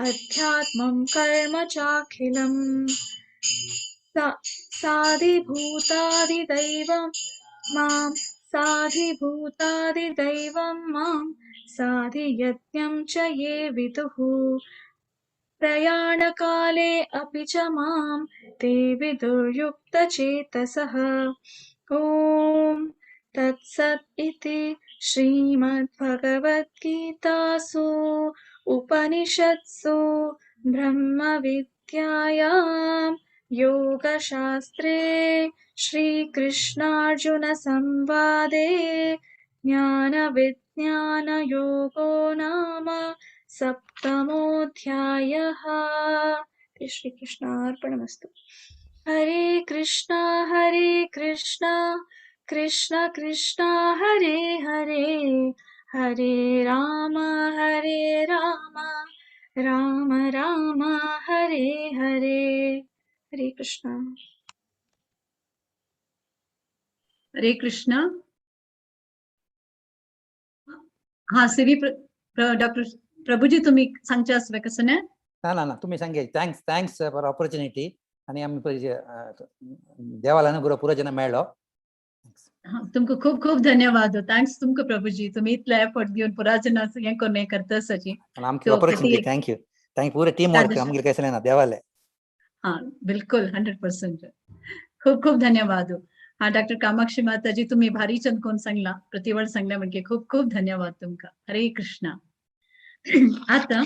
अध्यात्मं कर्म चाखिलम् साधिभूतादिदैवं मां साधिभूतादिदैवं मां साधियज्ञं च ये विदुः प्रयाणकाले अपि च मां ते विदुर्युक्तचेतसः ॐ तत्सत् इति श्रीमद्भगवद्गीतासु उपनिषत्सु ब्रह्मविद्यायां योगशास्त्रे श्रीकृष्णार्जुनसंवादे ज्ञानविज्ञानयोगो नाम सप्तमोऽध्यायः। श्रीकृष्णार्पणमस्तु। हरे कृष्णा कृष्ण कृष्ण हरे हरे, हरे राम राम राम हरे हरे। हरे कृष्ण। हरे कृष्ण. हा सिरी डॉक्टर प्रभुजी तुम्ही सांगच्या कसं ना ना तुम्ही सांगे थँक्स फॉर ऑपॉर्च्युनिटी आणि आम्ही देवाला गुरु पुरो जन मेळ्ळो. तुमको खूप खूप धन्यवाद. थँक्स तुमको प्रभुजी, तुम्ही इतलं एफर्ट घेऊन पुरा जन हे कोण करतसाची आमची ऑपॉर्च्युनिटी. थँक्यू पूरे टीम वर्क आमगे कैसले ना देवाले. हाँ बिल्कुल 100%. खूप खूप धन्यवाद. हा डॉक्टर कामाक्षी माताजी तुम्ही भारी चंदकोन सांगला, प्रतिवड सांगल्या म्हणजे खूप खूप धन्यवाद तुमका. हरे कृष्ण. आता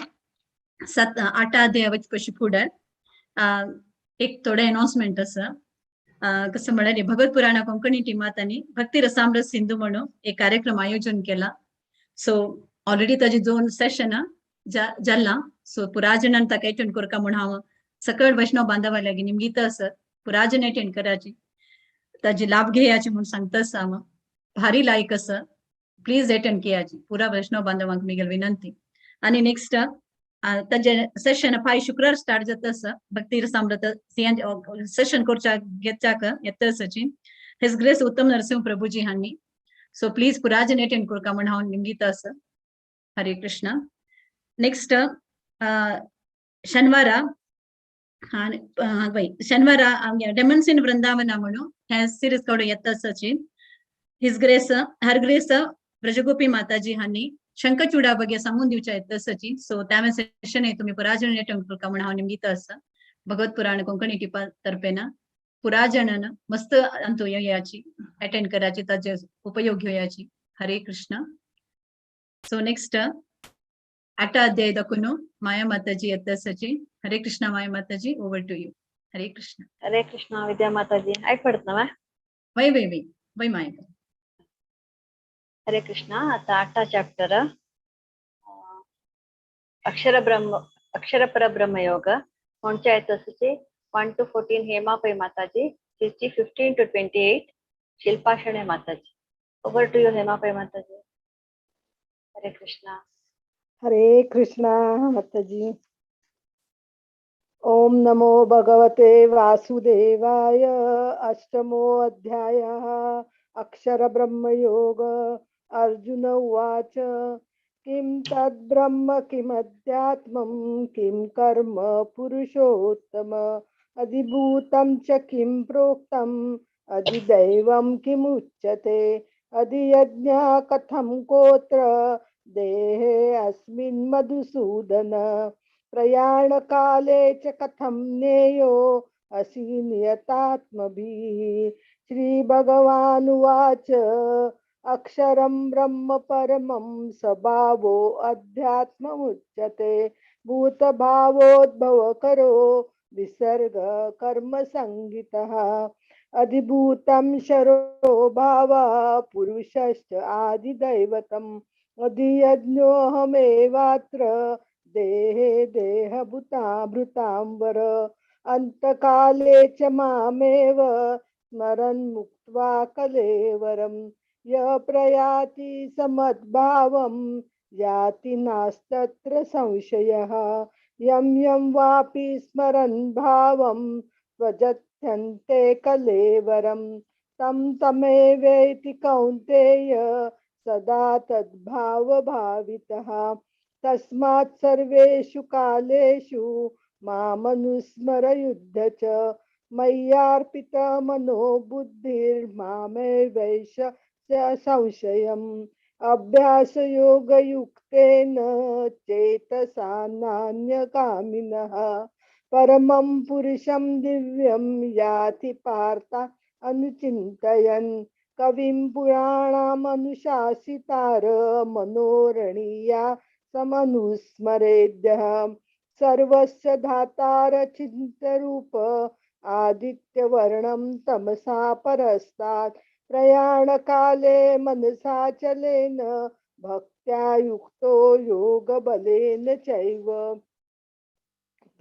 8 अध्यायावच कशी पुढे एक थोडे अनाउन्समेंट असं कसं म्हणाले भगवत पुराण कोंकणी टीमातांनी भक्ती रसामरस सिंधू म्हणून एक कार्यक्रम आयोजन केला. सो ऑलरेडी ताजी 2 सेशन जाला. सो पुराजनान ताका अटेंड करका म्हण हांव सकळ वैष्णव बांधवा लागी निमगीत असत पुराजन अटेंड करायची ताजी लाभ घेयाची म्हणून सांगतास हांव. भारी लायक असं प्लीज अटेंड केयाची पुरा वैष्णव बांधवांक मिगेल विनंती. आणि नेक्स्ट ताजे सेशन 5 शुक्रार स्टार्ट जाता असं भक्ती रसामृत सेशन करच्या घेतच्याक येतसची हिज ग्रेस उत्तम नरसिंह प्रभुजी हांनी. सो प्लीज पुराजन अटेंड करका म्हण हांव निमगीत असं. हरे कृष्ण. नेक्स्ट शनिवार डेमन्स इन वृंदावन म्हणून हे सिरीज कडे येतसची हिज ग्रेस हर ग्रेस ब्रजगोपी माताजी हांनी शंखचूडा बगे सांगून दिवच्या येतसची. सो त्या सेशन तुम्ही पुराजन अटेंड करका म्हण हांव निमगीत असं. भगवत पुराण कोंकणी टिपा तर्फेन पुराजनन मस्त अंतो याची अटेंड करायची ताजे उपयोग घेवयाची. हरे कृष्ण. सो नेक्स्ट 8 अध्याय दाखवून माया माताजी येतसची. हरे कृष्ण माया माताजी, ओवर टू यू. हरे कृष्ण. हरे कृष्ण विद्या माताजी आयकपडतना वै माया. हरे कृष्ण. आता 8 चॅप्टर अक्षर परब्रह्म योग कोणच्या येतसचे 1 to 14 हेमा पै माताजी, 15 to 28 शिल्पा शणे माताजी. ओवर टू यू हेमा पै माताजी. हरे कृष्ण. हरे कृष्णा माताजी. ओम नमो भगवते वासुदेवाय. अष्टमो अध्यायः अक्षर ब्रह्म योग. अर्जुन उवाच किं तद्ब्रह्म किमध्यात्मं किं कर्म पुरुषोत्तम अधिभूतं च किं प्रोक्तम् अधिदैवं किमुच्यते अधियज्ञः कथं कोत्र देहे अस्मिन् मधुसूदन प्रयाणकाले च कथं नेयो असि नियतात्मभिः. श्रीभगवानुवाच अक्षरं ब्रह्म परमं स्वभावो अध्यात्ममुच्यते भूतभावोद्भवकरो विसर्ग कर्म संगितः अधिभूतं शरो भावः पुरुषश्च आदिदैवतम् अधियज्ञोऽहमेवात्र देहे देहभूतामृतांबर अन्तकाले च मामेव स्मरन् मुक्त्वा कलेवरम् यः प्रयाति समद्भावं याति नास्तत्र संशयः यं यं वापि स्मरन् भावं त्वजत्यन्ते कलेवरं तं तमेवेति कौन्तेय सदा तद्भावभावितः तस्मात् सर्वेषु कालेषु मामनुस्मर युध्य च मय्यार्पित मनो बुद्धिर्मामे वैश संशयम् अभ्यास योग युक्तेन चेतसा नान्यकामिनः परमं पुरुषं दिव्यं याति पार्थ अनुचिन्तयन् कविं पुराणामनुशासितार मनोरणीया समनुस्मरेद्यः सर्वस्य धातार चिन्तरूप आदित्यवर्णं तमसा परस्तात् प्रयाणकाले मनसा चलेन भक्त्या युक्तो योगबलेन चैव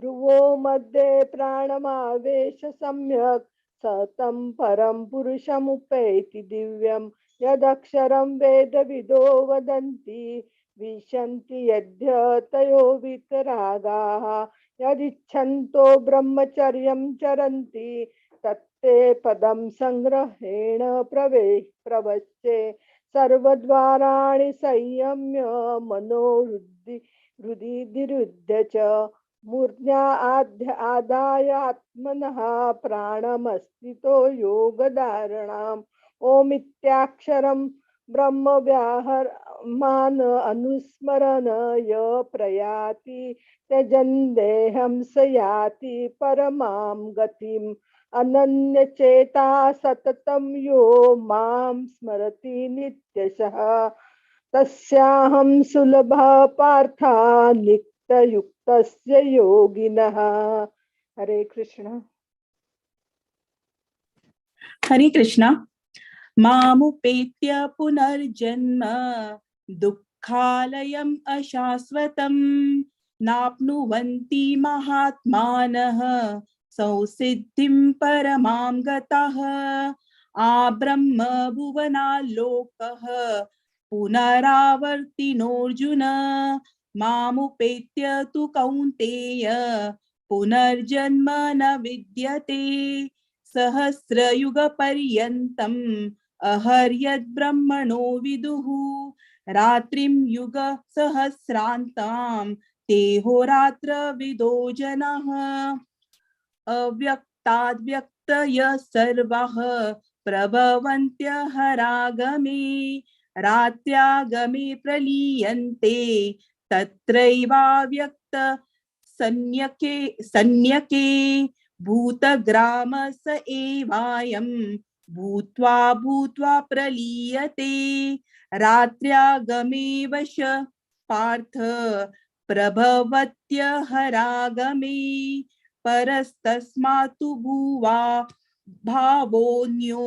ध्रुवो मध्ये प्राणमावेश सम्यक् सतं परं पुरुषमुपैति दिव्यं यदक्षरं वेदविदो वदन्ति विशन्ति यद्यतयो वितरागाः यदिच्छन्तो ब्रह्मचर्यं चरन्ति तत्ते पदं संग्रहेण प्रवच्चे सर्वद्वाराणि संयम्य मनोरुद्धि हृदि च मूर्ध्या आदाय आत्मनः प्राणमस्थितो योगधारणाम् ओमित्याक्षरं ब्रह्म व्याहरमान अनुस्मरण य प्रयाति त्यजन् देहं स याति परमां गतिम् अनन्यचेता सततं यो मां स्मरति नित्यशः तस्याहं सुलभः पार्था नित्ययुक्तस्य योगिनः। हरे कृष्ण। हरे कृष्ण। मामुपेत्य पुनर्जन्म दुःखालयम् अशाश्वतम् नाप्नुवन्ति महात्मानः संसिद्धिं परमां गतः आब्रह्म भुवनाल्लोकः पुनरावर्तिनोऽर्जुन मामुपेत्य तु कौन्तेय पुनर्जन्म न विद्यते सहस्रयुगपर्यन्तम् अहर्यद्ब्रह्मणो विदुः रात्रिं युग सहस्रान्तां ते होरात्रविदो जनाः अव्यक्ताद्व्यक्तयः सर्वाः प्रभवन्त्यहरागमे रात्र्यागमे प्रलीयन्ते तत्रैवाव्यक्त सन्यके भूतग्राम स एवायं भूत्वा भूत्वा प्रलीयते रात्र्यागमे वश पार्थ प्रभवत्यहरागमे परस्तस्मात् भुवा भावोऽन्यो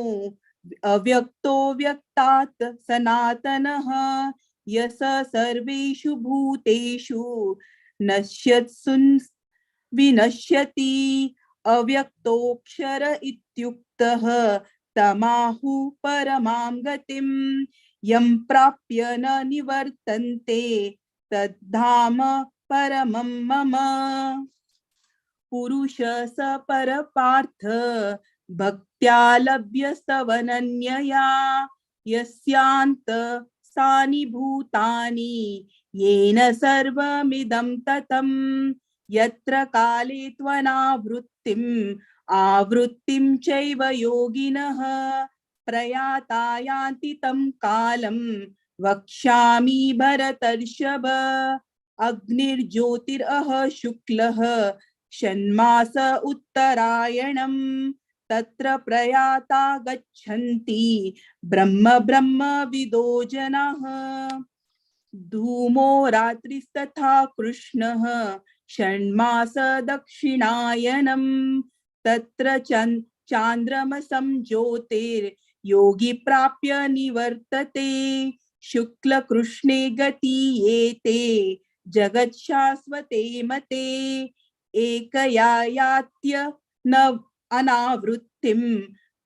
अव्यक्तो व्यक्तात् सनातनः यस सर्वेषु भूतेषु नश्यत्सुन् विनश्यति अव्यक्तोऽक्षर इत्युक्तः तमाहुः परमां गतिं यं प्राप्य न निवर्तन्ते तद्धाम परमं मम पुरुष स परपार्थ भक्त्या लभ्य सवनन्यया यस्यान्त सानि भूतानि येन सर्वमिदं ततं यत्र काले त्वनावृत्तिम् आवृत्तिं चैव योगिनः प्रयाता यान्ति तं कालं वक्ष्यामि भरतर्षभ अग्निर्ज्योतिरः शुक्लः षण्मास उत्तरायणं तत्र प्रयाता गच्छन्ति ब्रह्म विदो जनाः धूमो रात्रिस्तथा कृष्णः षण्मास दक्षिणायनं तत्र चान्द्रमसं ज्योतिर्योगी प्राप्य निवर्तते शुक्लकृष्णे गतीयेते जगच्छाश्वते मते एकया यात्य न अनावृत्तिम्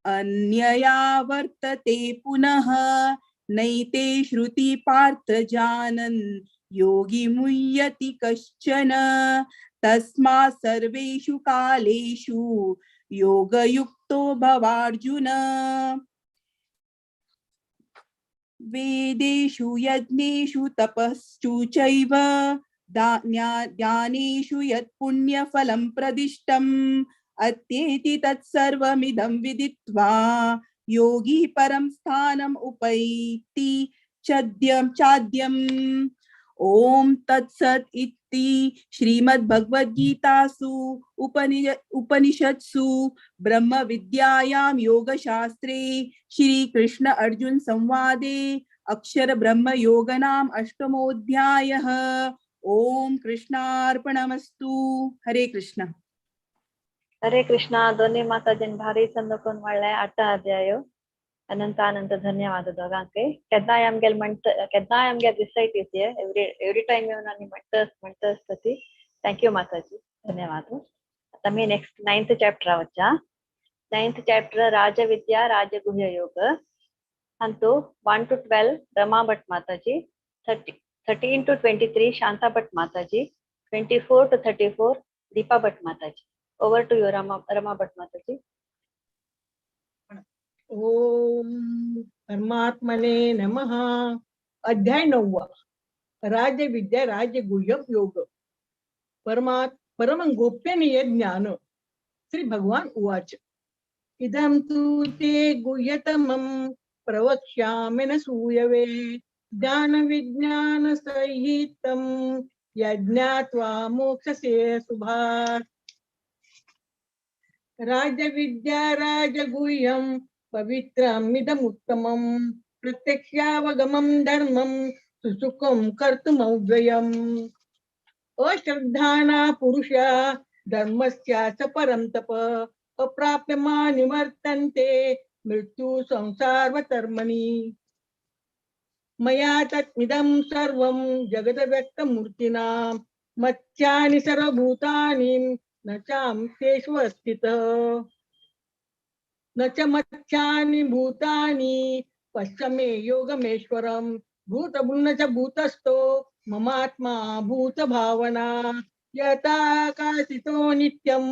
अन्यया वर्तते पुनः नैते श्रुति पार्थ जानन् योगी मुह्यति कश्चन तस्मात् सर्वेषु कालेषु योगयुक्तो भवार्जुन वेदेषु यज्ञेषु तपस्सु चैव दानेषु यत् पुण्यफलं प्रदिष्टम् अत्येति तत्सर्वमिदं विदित्वा योगी परं स्थानम् उपैति चाद्यम् ओम तत्सत् इति श्रीमद्भगवद्गीतासु उपनिषत्सु ब्रह्म विद्यायां योगशास्त्रे श्री कृष्ण अर्जुन संवादे अक्षर ब्रह्म योग नाम अष्टमोऽध्यायः। ओम कृष्णार्पणमस्तु। हरे कृष्ण. हरे कृष्ण. दोन्ही माताजीन भारी संदर्भ म्हणलाय 8 अध्याय. अनंत धन्यवाद दोघांके. केन्ना आमगेल म्हणटा केन्ना आमगेल रिसाइट येते एवरी टाइम येवन आनी म्हणटा आसतली. थँक्यू माताजी. धन्यवाद. आता मी नेक्स्ट 9th चॅप्टर वच्चा. 9th चॅप्टर राजविद्या राजगुह्य योग अंतु 1 to 12 रमा भट माताजी, 13 to 23 शांता भट माताजी, 24 to 34 दीपा भट माताजी. ओवर टू यू रमा भट माताजी. ओम परमात्मने नमः. अध्याय 9 राजविद्या राजगुह्य योग. परम गोप्यनीय ज्ञान. श्री भगवान उवाच. इदं तु ते गुह्यतमं प्रवक्ष्यामि न सूयवे ज्ञान विज्ञान सहितं यज्ञात्वा मोक्षसे शुभात्. राजविद्या राजगुह्यं पवित्रमिदमुत्तमं प्रत्यक्षावगमं धर्मं सुसुखं कर्तुमव्ययम्. अश्रद्धाना पुरुषा धर्मस्याच परं तप अप्राप्यमा निवर्तन्ते मृत्यु संसारवतर्मणि. मया तत्मिदं सर्वं जगद्व्यक्तमूर्तिना मत्स्यानि सर्वभूतानि न चाहं तेषु स्थितः. न च मत्स्यानि भूतानि पश्य मे योगमेश्वरं भूतभुन्न च भूतस्थो ममात्मा भूतभावना. यथाकाशितो नित्यं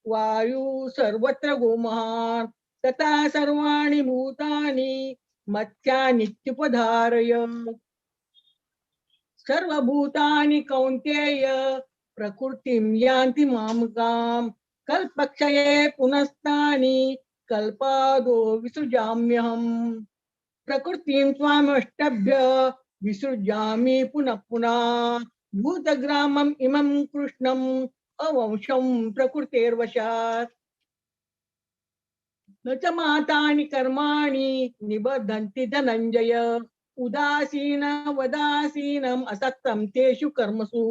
वायु सर्वत्र गोमहान् तथा सर्वाणि भूतानि मत्स्यानित्युपधारय. सर्वभूतानि कौन्तेय प्रकृतिं यान्ति मामकाम् कल्पक्षये पुनस्तानि कल्पादो विसृजाम्यहम्. प्रकृतिं त्वामष्टभ्य विसृजामि पुनः पुनः भूतग्रामम् इमं कृष्णम् अवंशं प्रकृतेर्वशात्. न च मातानि कर्माणि निबद्धन्ति धनञ्जय उदासीन वदासीनम् असक्तं तेषु कर्मसु.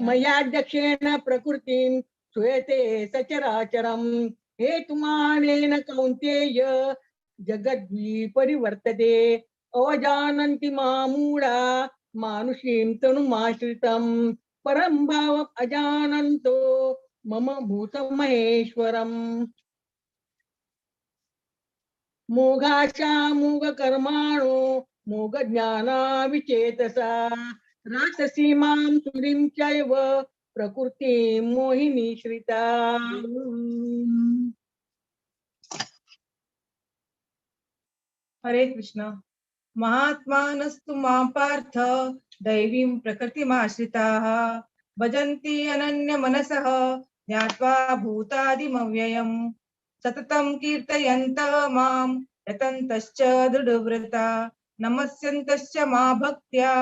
मयाध्यक्षेण प्रकृतिं श्रूयते सचराचरम् हेतुमानेन कौन्तेय जगद्विपरिवर्तते. अवजानन्ति मामूढा मानुषीं तनुमाश्रितं परं भावम् अजानन्तो मम भूतं महेश्वरम्. मोघाशा मोघकर्माणो मोघज्ञाना विचेतसा राक्षसीमां सुरीं चैव प्रकृतिं मोहिनी श्रिता. हरे कृष्ण. महात्मानस्तु मां पार्थ दैवीं प्रकृतिमाश्रिताः भजन्ति अनन्यमनसः ज्ञात्वा भूतादिमव्ययम्. सततं कीर्तयन्तः मां यतन्तश्च दृढव्रता नमस्यन्तश्च मा भक्त्या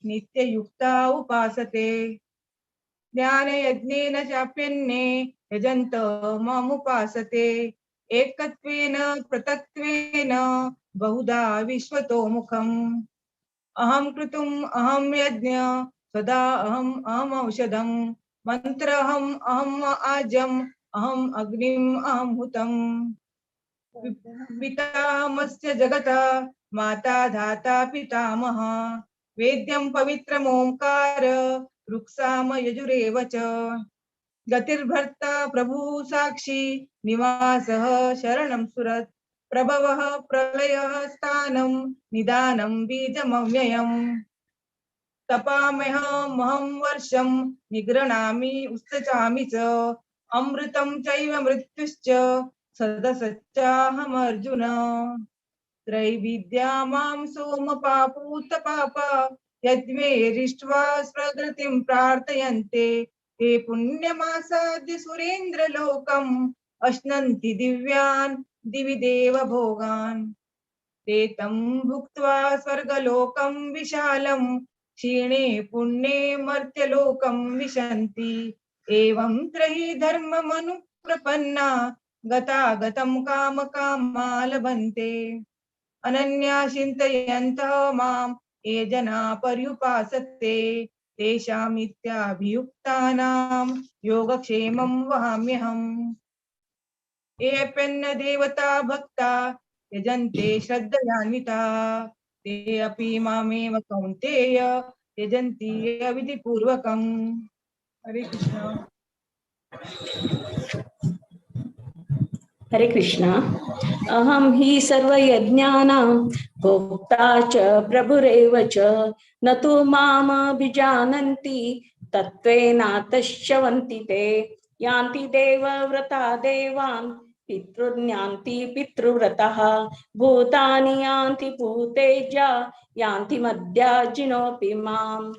नित्ययुक्ता उपासते. ज्ञानयज्ञेन चाप्यन्ये यजन्तः मामुपासते. एकत्वेन पृथक्त्वेन बहुधा विश्वतोमुखम्. अहं कृतुम् अहं यज्ञ सदा अहम् औषधम् मन्त्रहम् अहम् आज्यम् अहम् अग्निम् अहम् हुतम्. पितामहस्य जगता माता धाता पितामह वेद्यं पवित्रमोंकार रुक्साम यजुरेव च. गतिर्भर्ता प्रभु साक्षी निवासः शरणं सुरत् प्रभवः प्रलयः स्थानं निदानं बीजमव्ययम्. तपाम्यहमहं वर्षं निगृह्णामि उत्सचामि च अमृतं चैव मृत्युश्च सदसच्चाहमर्जुन. त्रैविद्या मां सोमपापूतपापा यद्मे हृष्ट्वा स्वगतिं प्रार्थयन्ते ते पुण्यमासाद्य सुरेन्द्रलोकम् अश्नन्ति दिव्यान् दिवि देव भोगान् ते तं भुक्त्वा स्वर्गलोकं विशालं क्षीणे पुण्ये मर्त्यलोकं विशन्ति एवं त्रयी धर्ममनुप्रपन्ना गतागतं कामकामा लभन्ते अनन्या चिन्तयन्तः मां ये जना पर्युपासते तेषामित्याभियुक्तानां योगक्षेमं वहाम्यहम् येऽप्यन्न देवता भक्ता यजन्ते श्रद्धयान्विता ते अपि मामेव कौन्तेय यजन्ति अविधिपूर्वकम्। हरे कृष्ण। हरे कृष्णा। अहं हि सर्वयज्ञानां भोक्ता च प्रभुरेव च न तु मामभिजानन्ति तत्त्वेनातश्चवन्ति ते यान्ति देवव्रता देवान् पितॄन्यान्ति पितृव्रतः भूतानि यान्ति भूतेजा यान्ति मद्याजिनोऽपि माम्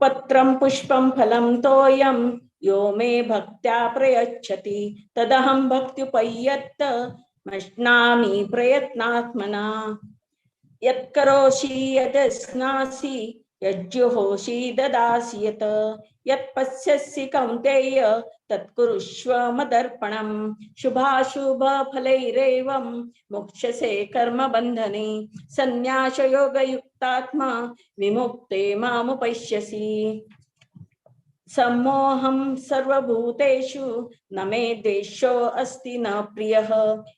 पत्रं पुष्पं फलं तोयं यो मे भक्त्या प्रयच्छति तदहं भक्त्युपयत्त मश्नामि प्रयत्नात्मना यत्करोषि यदस्नासि यज्जुहोषि ददासि यत् यत्पश्यसि कौन्तेय तत्कुरुष्व मदर्पणम् शुभाशुभफलैरेवं मोक्षसे कर्मबन्धने सन्न्यासयोगयुक्तात्मा विमुक्ते मामुपश्यसि सम्मोहं सर्वभूतेषु न मे द्वेषो अस्ति न प्रियः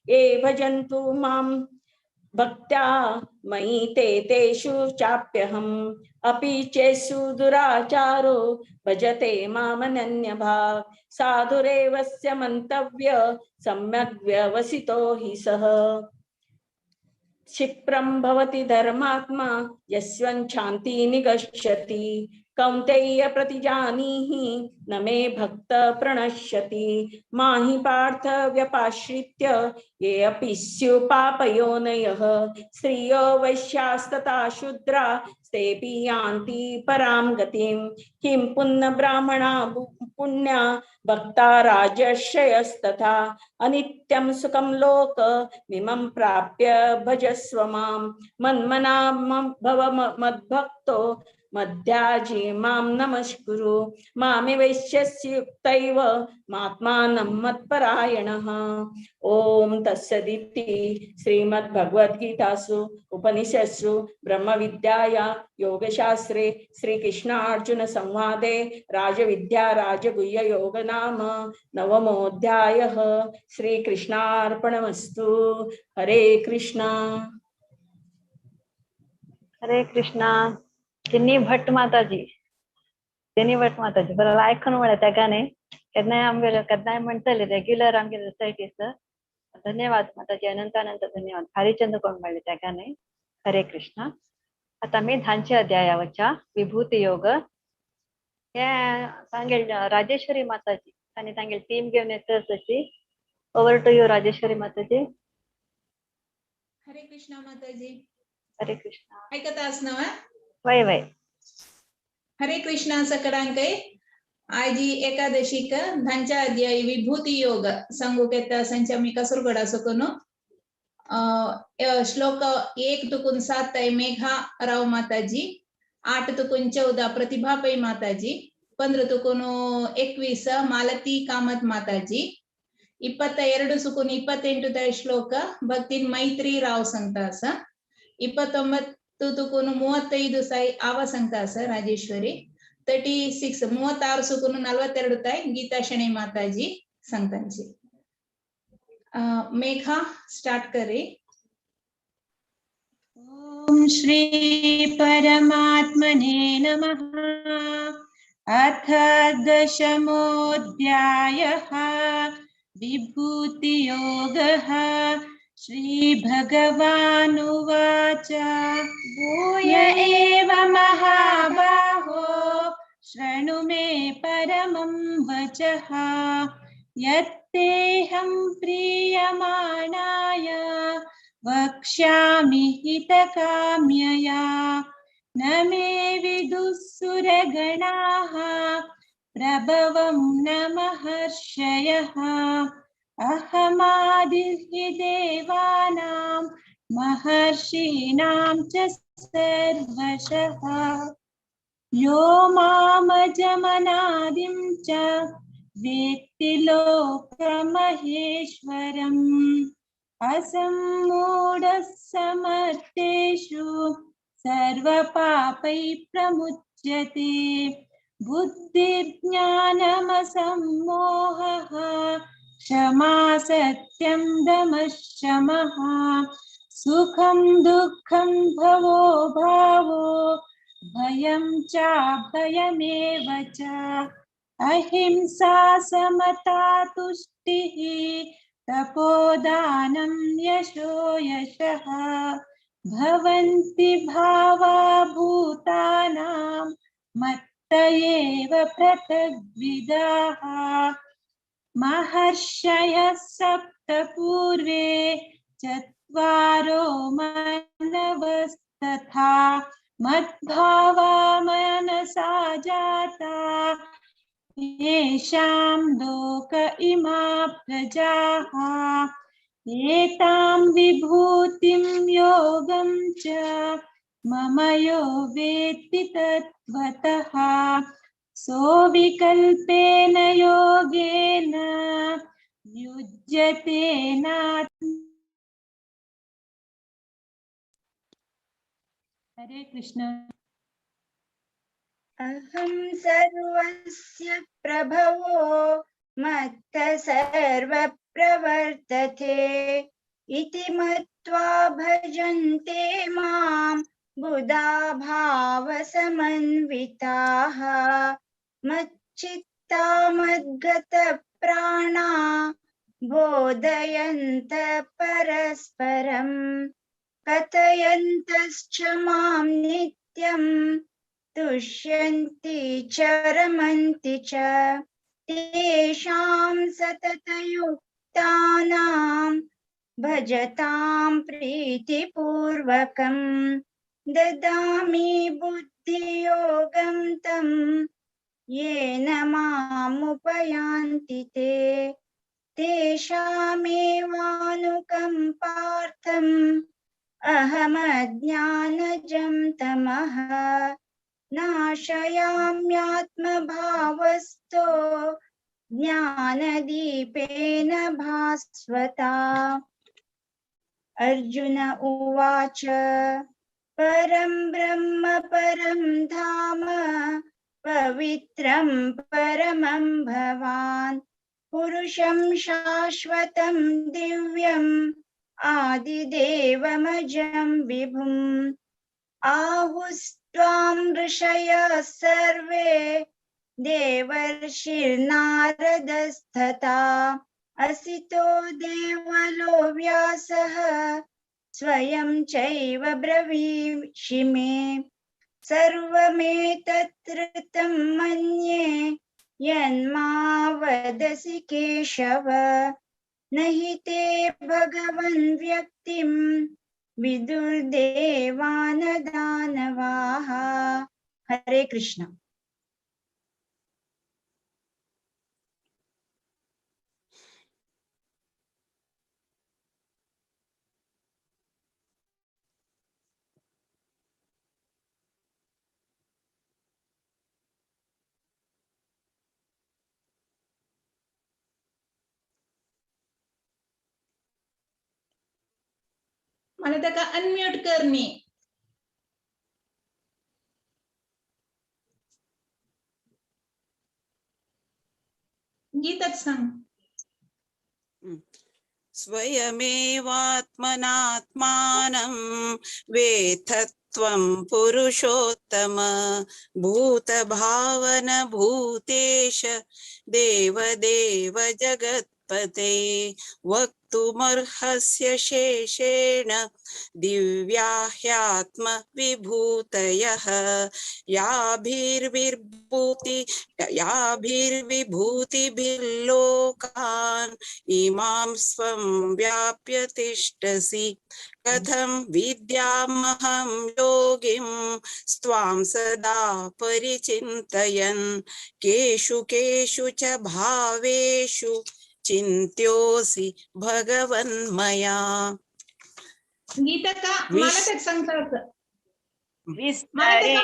ये भजन्तु मां भक्त्या मयि ते तेषु चाप्यहम् अपि चेषु दुराचारो भजते मामनन्यभाक् साधुरेवस्य मन्तव्य सम्यग् व्यवसितो हि सः क्षिप्रं भवति धर्मात्मा यस्याञ्छान्ति निगच्छति कौन्तेय प्रतिजानीहि न मे भक्त प्रणश्यति माहि पार्थ व्यपाश्रित्य ये अपि स्युः पापयोनयः स्त्रियो वैश्यास्तथा शूद्रा तेऽपि यान्ति परां गतिं किं पुण्य ब्राह्मणा पुण्या भक्ता राजर्षयस्तथा अनित्यं सुखं लोकमिमं प्राप्य भजस्व मां मन्मना भव मद्भक्तो मध्याजी मां नमस्कुरु मामे वैश्यस्य युक्तैव मात्मानं मत्परायणः। ओम तत्सदिति श्रीमद्भगवद्गीतासु उपनिषत्सु ब्रह्मविद्याया योगशास्त्रे श्रीकृष्णार्जुन संवादे राजविद्या राजगुह्य योग नाम नवमोऽध्यायः। श्रीकृष्णार्पणमस्तु। हरे कृष्णा। हरे कृष्णा. तिन्ही भट्ट माताजी बरं आयकून म्हळ्या त्या गाणे केन्नाय आमगे केन्नाय म्हणटले रेग्युलर आमगे सोसायटीचं. धन्यवाद माताजी, अनंत अनंत धन्यवाद. हरिचंद्र कोण म्हणले त्या गाणे. हरे कृष्णा. आता मी धांचे अध्यायावरच्या विभूती योग हे सांगेल राजेश्वरी माताजी आणि सांगेल टीम घेऊन येतच अशी. ओव्हर टू यू राजेश्वरी माताजी. हरे कृष्णा माताजी. हरे कृष्णा. ऐकत आसना वय वय. हरे कृष्णा सकरांकय. आजी एकादशीक धांच्या अध्यायी विभूती योग सांगू केता संचा मी कसुरगडा सकोनो श्लोक 1 तुकुन 7 मेघा राव माताजी, 8 तुकुन 14 प्रतिभा पै माताजी, 15 तुकुन 21 मालती कामत माताजी, 22 सुकुन 28 श्लोक भक्ति मैत्री राव संगतास, 29 ತುಕುನು 35 ಸಾಯಿ ಆವ ಸಂಕಾಸ ರಾಜೇಶ್ವರಿ, 36 36 ಸುಕುನು 42 ತಾಯಿ ಗೀತಾ ಶಣೈ ಮಾತಾಜಿ ಸಂಕಂಚಿ. मेघा स्टार्ट करे. ओम श्री परमात्मने नमः. अथ दशमोऽध्यायः विभूति योगः. श्री भगवानुवाच भूय एव महाबाहो शृणु मे परमं वचः यत्तेऽहं प्रीयमाणाय वक्ष्यामि हितकाम्यया. न मे विदुः सुरगणाः प्रभवं न महर्षयः अहमादिर्हि देवानां महर्षीणां च सर्वशः यो मामजमनादिं च वेत्ति लोकमहेश्वरम् असम्मूढः समर्थेषु सर्वपापैः प्रमुच्यते बुद्धिर्ज्ञानमसम्मोहः क्षमा सत्यं दमः शमः सुखं दुःखं भवो भावो भयं चाभयमेव च अहिंसा समता तुष्टिः तपोदानं यशो यशः भवन्ति भावा भूतानां मत्त एव पृथग्विदाः महर्षयः सप्त पूर्वे चत्वारो मनवस्तथा मद्भावा मनसा जाता येषां लोक इमा प्रजाः एतां विभूतिं योगं च मम यो वेत्ति तत्त्वतः सोऽविकल्पेन योगेन युज्यते हरे कृष्ण। अहं सर्वस्य प्रभवो मत्तः सर्वप्रवर्तते इति मत्वा भजन्ते मां बुधा भावसमन्विताः मच्चित्ता मद्गतप्राणा बोधयन्तः परस्परं कथयन्तश्च मां नित्यं तुष्यन्ति च रमन्ति च तेषां सततयुक्तानां भजतां प्रीतिपूर्वकं ददामि बुद्धियोगं तं येन मामुपयान्ति ते तेषामेवानुकम्पार्थम् अहमज्ञानजं तमः नाशयाम्यात्मभावस्थो ज्ञानदीपेन भास्वता। अर्जुन उवाच परं ब्रह्म परं धाम पवित्रं परमं भवान् पुरुषं शाश्वतं दिव्यम् आदिदेवमजं विभुम् आहुस्त्वां ऋषयः सर्वे देवर्षिर्नारदस्तथा असितो देवलो व्यासः स्वयं चैव ब्रवीषि मे सर्वमेतत्कृतं मन्ये यन्मा वदसि केशव न हि ते भगवन् व्यक्तिं विदुर्देवान दानवाः। हरे कृष्ण। मनुदा का अनम्यूट करनी। गीता संग स्वयमेवात्मनात्मानं वेत्थत्वं पुरुषोत्तम भूतभावन भूतेश देवदेव जगत् गणपते वक्तुमर्हस्य शेषेण दिव्या ह्यात्मविभूतयः याभिर्विभूतिभिर्लोकान् इमां स्वं व्याप्य तिष्ठसि कथं विद्यामहं योगिं स्वां सदा परिचिन्तयन् केषु केषु च भावेषु चिन्त्योऽसि भगवन्मया। गीता का मानसिक संकल्प विस्तरे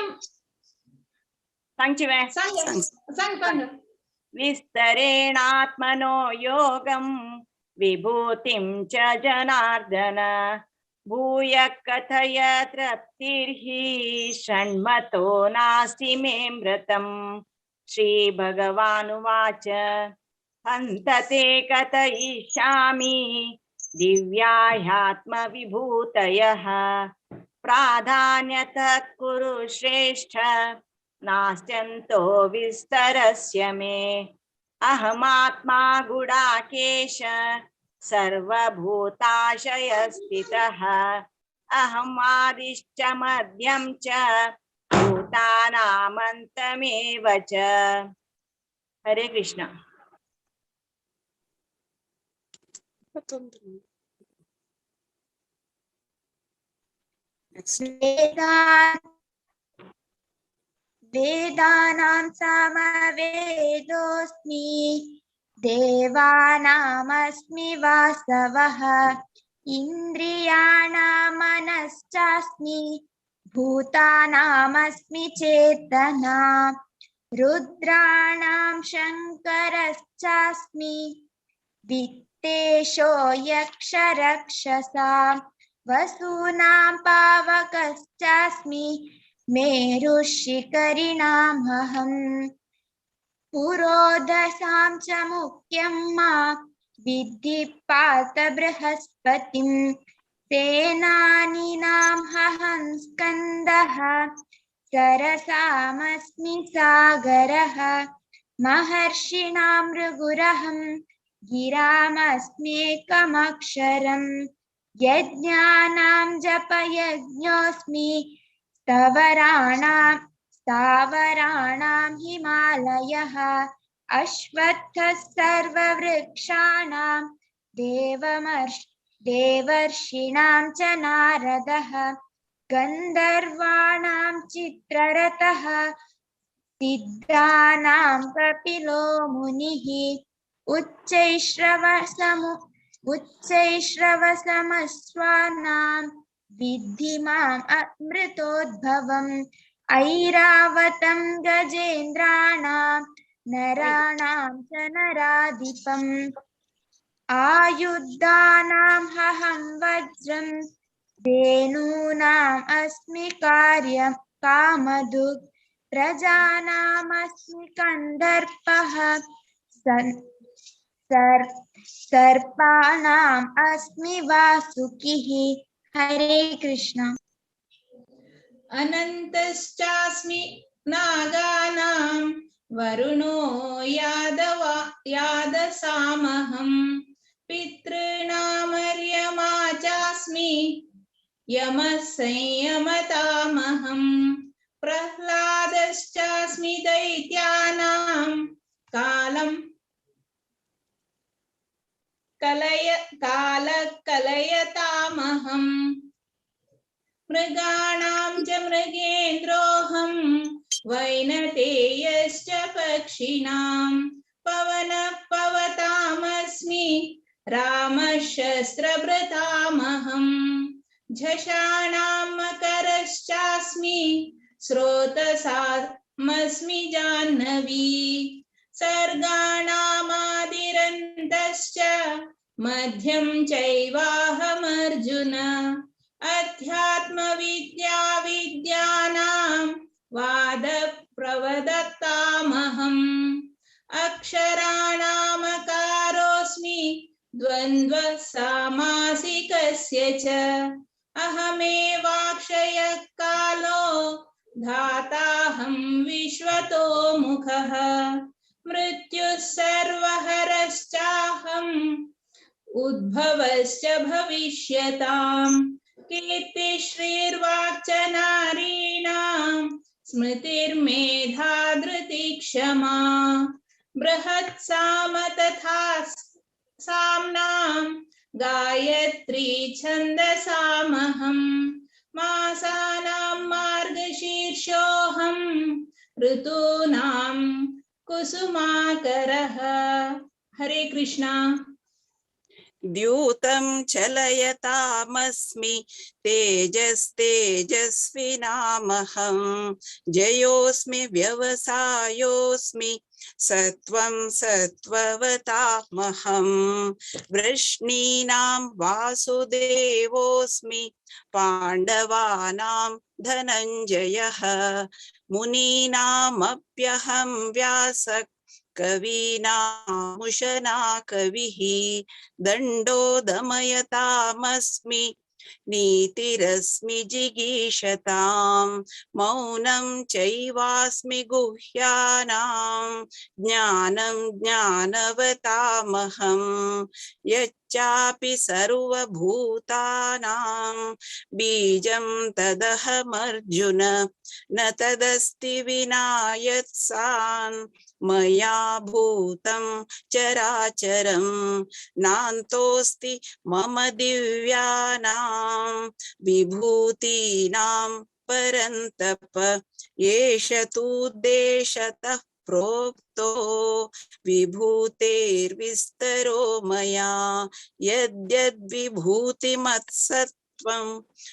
विस्तरेणात्मनो योगं विभूतिं च जनार्दन भूय कथय तृप्तिर्हि षण्मतो नास्ति मे मृतम्। श्रीभगवानुवाच हन्त ते कथयिष्यामि दिव्या ह्यात्मविभूतयः प्राधान्यतः कुरु श्रेष्ठ नास्त्यन्तो विस्तरस्य मे अहमात्मा गुडाकेश सर्वभूताशयस्थितः अहमादिश्च मध्यं च भूतानामन्तमेव च। हरे कृष्ण। वेदानां सामवेदोऽस्मि देवानामस्मि वासवः इन्द्रियाणां मनश्चास्मि भूतानामस्मि चेतना रुद्राणां शङ्करश्चास्मि वित्तेशो यक्षरक्षसां वसूनां पावकश्चास्मि मेरुशिखरिणामहम् पुरोदशां च मुख्यं मा विद्धि पार्थ बृहस्पतिं सेनानीनां हहं स्कन्दः सरसामस्मि सागरः महर्षिणां भृगुरहं गिरामस्म्येकमक्षरम् यज्ञानां जपयज्ञोऽस्मि स्थावराणां हिमालयः अश्वत्थः सर्ववृक्षाणां देवर्षीणां च नारदः गन्धर्वाणां चित्ररथः सिद्धानां कपिलो मुनिः उच्चैश्रवसमस्वानां विद्धि माम् अमृतोद्भवम् ऐरावतं गजेन्द्राणां नराणां च नराधिपम् आयुधानां हहं वज्रं धेनूनाम् अस्मि कामधुक् प्रजानामस्मि कन्दर्पः सर्पाणाम् अस्मि वासुकिः। हरे कृष्ण। अनन्तश्चास्मि नागानां वरुणो यादसामहं पितॄणामर्यमा चास्मि यमः संयमतामहं प्रह्लादश्चास्मि दैत्यानां कालकलयतामहम् मृगाणां च मृगेन्द्रोऽहं वैनतेयश्च पक्षिणां पवनः पवतामस्मि रामः शस्त्रभृतामहं झषाणां मकरश्चास्मि स्रोतसामस्मि जाह्नवी सर्गाणामादिरन्तश्च मध्यं चैवाहमर्जुन अध्यात्मविद्या विद्यानां वादप्रवदत्तामहम् अक्षराणामकारोऽस्मि द्वन्द्वः सामासिकस्य च अहमेवाक्षयः कालो धाताहं विश्वतो मुखः मृत्युः सर्वहरश्चाहम् उद्भवश्च भविष्यताम् कीर्तिश्रीर्वाक्च नारीणां स्मृतिर्मेधा धृतिः क्षमा बृहत्साम तथा साम्नां गायत्री छन्दसामहम् मासानां मार्गशीर्षोऽहम् ऋतूनां कुसुमाकरः। हरे कृष्णा। द्यूतं चलयतामस्मि तेजस्तेजस्विनामहं जयोऽस्मि व्यवसायोऽस्मि सत्वं सत्त्ववतामहं वृष्णीनां वासुदेवोऽस्मि पाण्डवानां धनञ्जयः मुनीनामप्यहं व्यासः कवीनामुशना कविः दण्डो दमयतामस्मि नीतिरस्मि जिगीषतां मौनं चैवास्मि गुह्यानां ज्ञानं ज्ञानवतामहं यच्चापि सर्वभूतानां बीजं तदहमर्जुन न तदस्ति विना यत्सान् मया भूतं चराचरं नान्तोऽस्ति मम दिव्यानां विभूतीनां परन्तप एष तूद्देशतः प्रोक्तो विभूतेर्विस्तरो मया यद्यद्विभूतिमत्सत्त्वं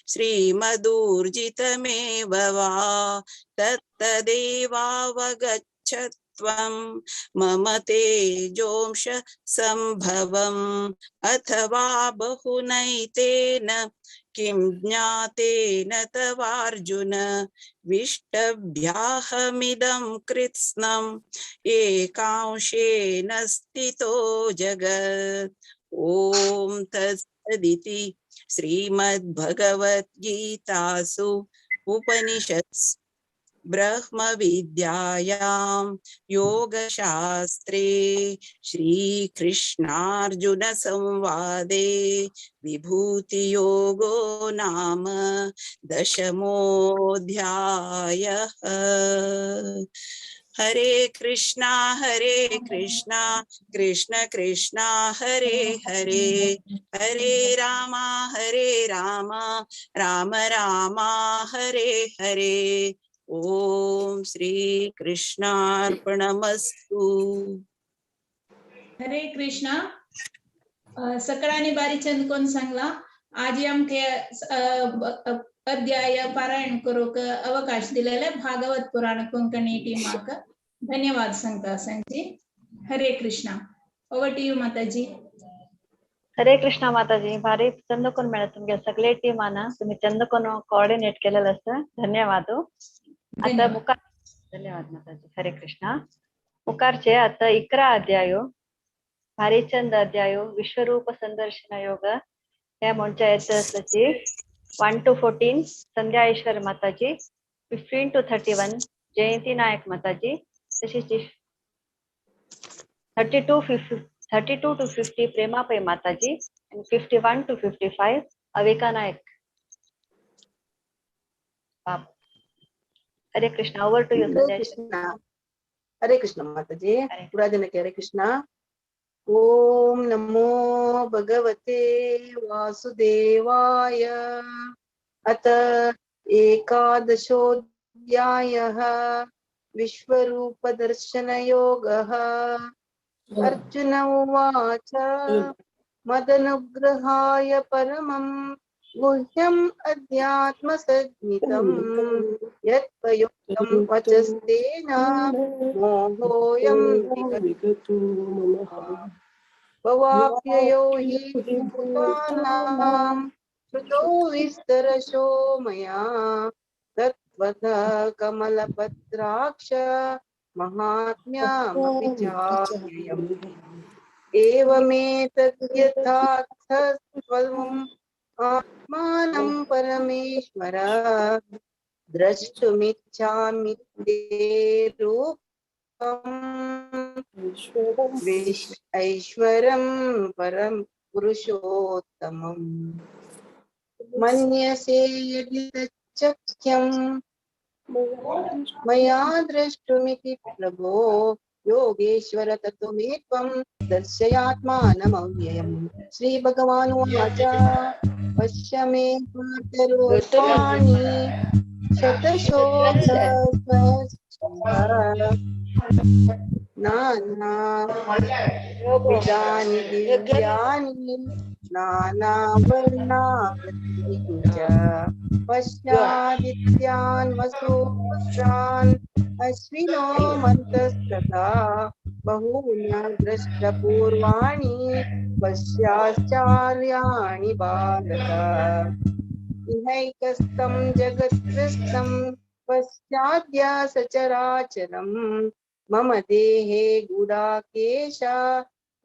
श्रीमदूर्जितमेव वा तत्तदेवावगच्छत् त्वं मम तेजोंश संभवम् अथवा बहुनैतेन किं ज्ञातेन तवार्जुन विष्टभ्याहमिदं कृत्स्नम् एकांशेन स्थितो जगत्। ॐ तत्सदिति श्रीमद्भगवद्गीतासु उपनिषत्सु ब्रह्मविद्यायां योगशास्त्रे श्रीकृष्णार्जुन संवादे विभूतियोगो नाम 10मोऽध्यायः। हरे कृष्णा कृष्ण कृष्णा हरे हरे हरे राम राम राम हरे हरे। ओम श्री कृष्णार्पणमस्तु। हरे कृष्णा। सकाळाने बारी चंद कोण सांगला आज आमके अध्याय पारायण करूक अवकाश दिलेले भागवत पुराण कोंकणी टीमाक धन्यवाद सांगता सांगची। हरे कृष्णा। ओवर टू यू माताजी। हरे कृष्णा माताजी, भारी चंद कोण मेळ्ळा तुमगे सगळे टीमाना तुम्ही चंद कोण कोऑर्डिनेट केलेलं आसा, धन्यवाद। आता मुखार धन्यवाद माताजी। हरे कृष्णा। मुखारचे आता 11 अध्यायो भारी चंद अध्यायो विश्वरूप संदर्शन योग हे म्हणच्या येतची 1 to 14 संध्या ईश्वर माताजी, 15 to 31 जयंती नायक माताजी, तशीच 32 to 50 प्रेमापै माताजी and 51 to 55 अविका नायक। हरे कृष्णा। ओवर टू यू संध्या। हरे कृष्ण माताजी। पूरा दिन के हरे कृष्णा। ओम नमो भगवते वासुदेवाय। अथ एकादशोऽध्यायः विश्वरूप दर्शन योगः। अर्जुन उवाच मदनुग्रहाय परमं गुह्यम् अध्यात्मसज्ञितम् यत्पयोक्तं वचस्तेन मोहोऽयं विगतो मम। भवाप्ययो हि भूतानां श्रुतो विस्तरशो मया तत्त्वतः कमलपत्राक्ष महात्म्यमपि चाप्ययम्। एवमेतद्यथार्थत्वम् आत्मानं परमेश्वर द्रष्टुमिच्छामि ते रूपम् ऐश्वरं परं पुरुषोत्तमम् मन्यसे यदि तच्चख्यं मया द्रष्टुमिति प्रभो योगेश्वर ततो मे त्वं दर्शयात्मानमव्ययम् श्रीभगवानुवाच पश्य मे पार्थरूपाणि शतशोऽसहस्रशः नानाविधानि दिव्यानि नानावर्णाकृतीनि च पश्यादित्यान् वसून् अश्विनो मन्तस्तथा बहूनि दृष्टपूर्वाणि पश्याश्चर्याणि भारत इहैकस्थं जगत्कृत्स्नं पश्चाद्य सचराचरम् मम देहे गुडाकेश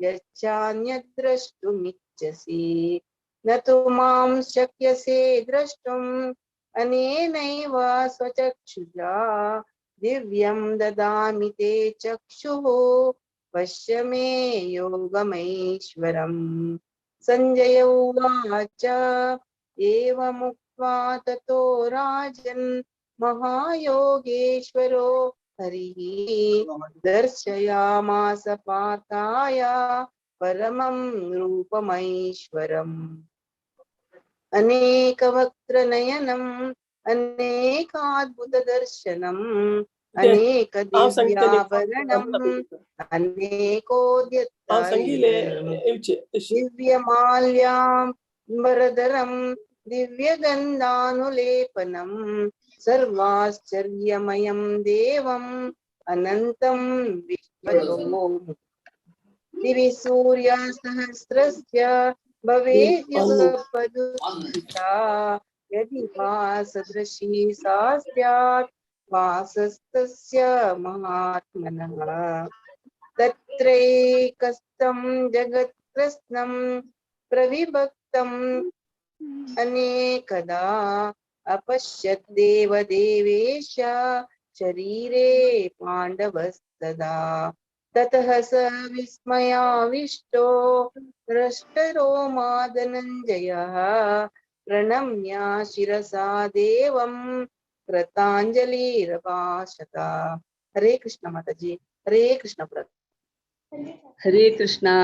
यच्चान्यद्द्रष्टुमिच्छसि न तु मां शक्यसे द्रष्टुम् अनेनैव स्वचक्षुषा दिव्यं ददामि ते चक्षुः पश्य मे योगमैश्वरम् संजय उवाच एवमुक्त्वा ततो राजन् महायोगेश्वरो हरिः दर्शयामास पार्थाय परमं रूपमैश्वरम् अनेकवक्त्रनयनम् अनेकाद्भुतदर्शनम् अनेकदिव्याभरणम् दिव्यमाल्याम्बरधरम् दिव्यगन्धानुलेपनम् सर्वाश्चर्यमयं देवम् अनन्तं विश्वतोमुखम् दिवि सूर्यसहस्रस्य भवेद् युगपदुदिता यदि भासदृशी सा स्यात् वासस्तस्य महात्मनः तत्रैकस्थं जगत्कृत्स्नं प्रविभक्तम् अनेकदा अपश्यत् देवदेवेश शरीरे पाण्डवस्तदा ततः स विस्मयाविष्टो हृष्टरोमा धनञ्जयः प्रणम्य शिरसा देवं कृताञ्जलिरभाषत। हरे कृष्ण माताजी। हरे कृष्ण प्रभु। हरे कृष्णा।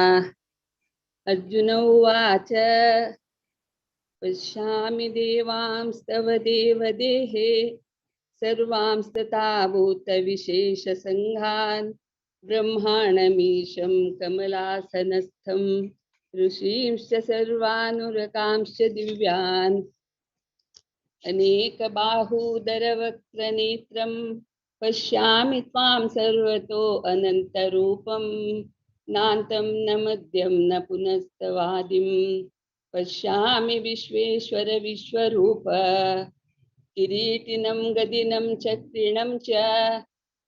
अर्जुन उवाच पश्यामि देवांस्तव देवदेहे सर्वांस्तथा भूतविशेषसङ्घान् ब्रह्माणमीशं कमलासनस्थं ऋषींश्च सर्वानुरगांश्च दिव्यान् अनेकबाहूदरवक्त्रनेत्रं पश्यामि त्वां सर्वतो अनन्तरूपं नान्तं न मध्यं न पुनस्तवादिं पश्यामि विश्वेश्वर विश्वरूप किरीटिनं गदिनं चक्रिणं च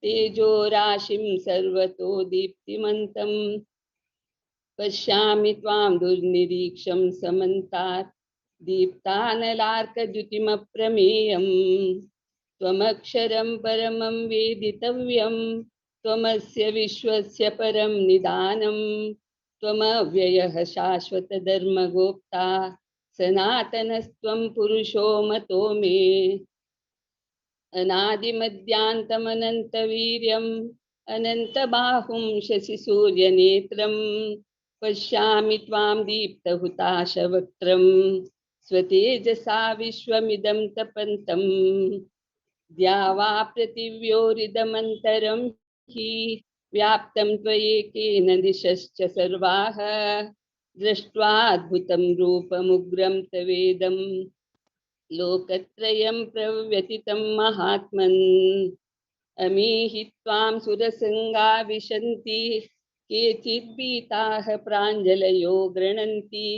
तेजोराशिं सर्वतो दीप्तिमन्तं पश्यामि त्वां दुर्निरीक्षं समन्तात् दीप्तानलार्कद्युतिमप्रमेयम् त्वमक्षरं परमं वेदितव्यं त्वमस्य विश्वस्य परं निदानं त्वमव्ययः शाश्वतधर्मगोप्ता सनातनस्त्वं पुरुषो मतो मे अनादिमध्यान्तमनन्तवीर्यम् अनन्तबाहुं शशिसूर्यनेत्रं पश्यामि त्वां दीप्तहुताशवक्त्रं स्वतेजसा विश्वमिदं तपन्तं द्यावा पृथिव्योरिदमन्तरं हि व्याप्तं त्वयेकेन दिशश्च सर्वाः दृष्ट्वाद्भुतं रूपमुग्रं तवेदं लोकत्रयं प्रव्यथितं महात्मन् अमीहि त्वां सुरसङ्गा विशन्ति केचिद्भीताः प्राञ्जलयो गृह्णन्ति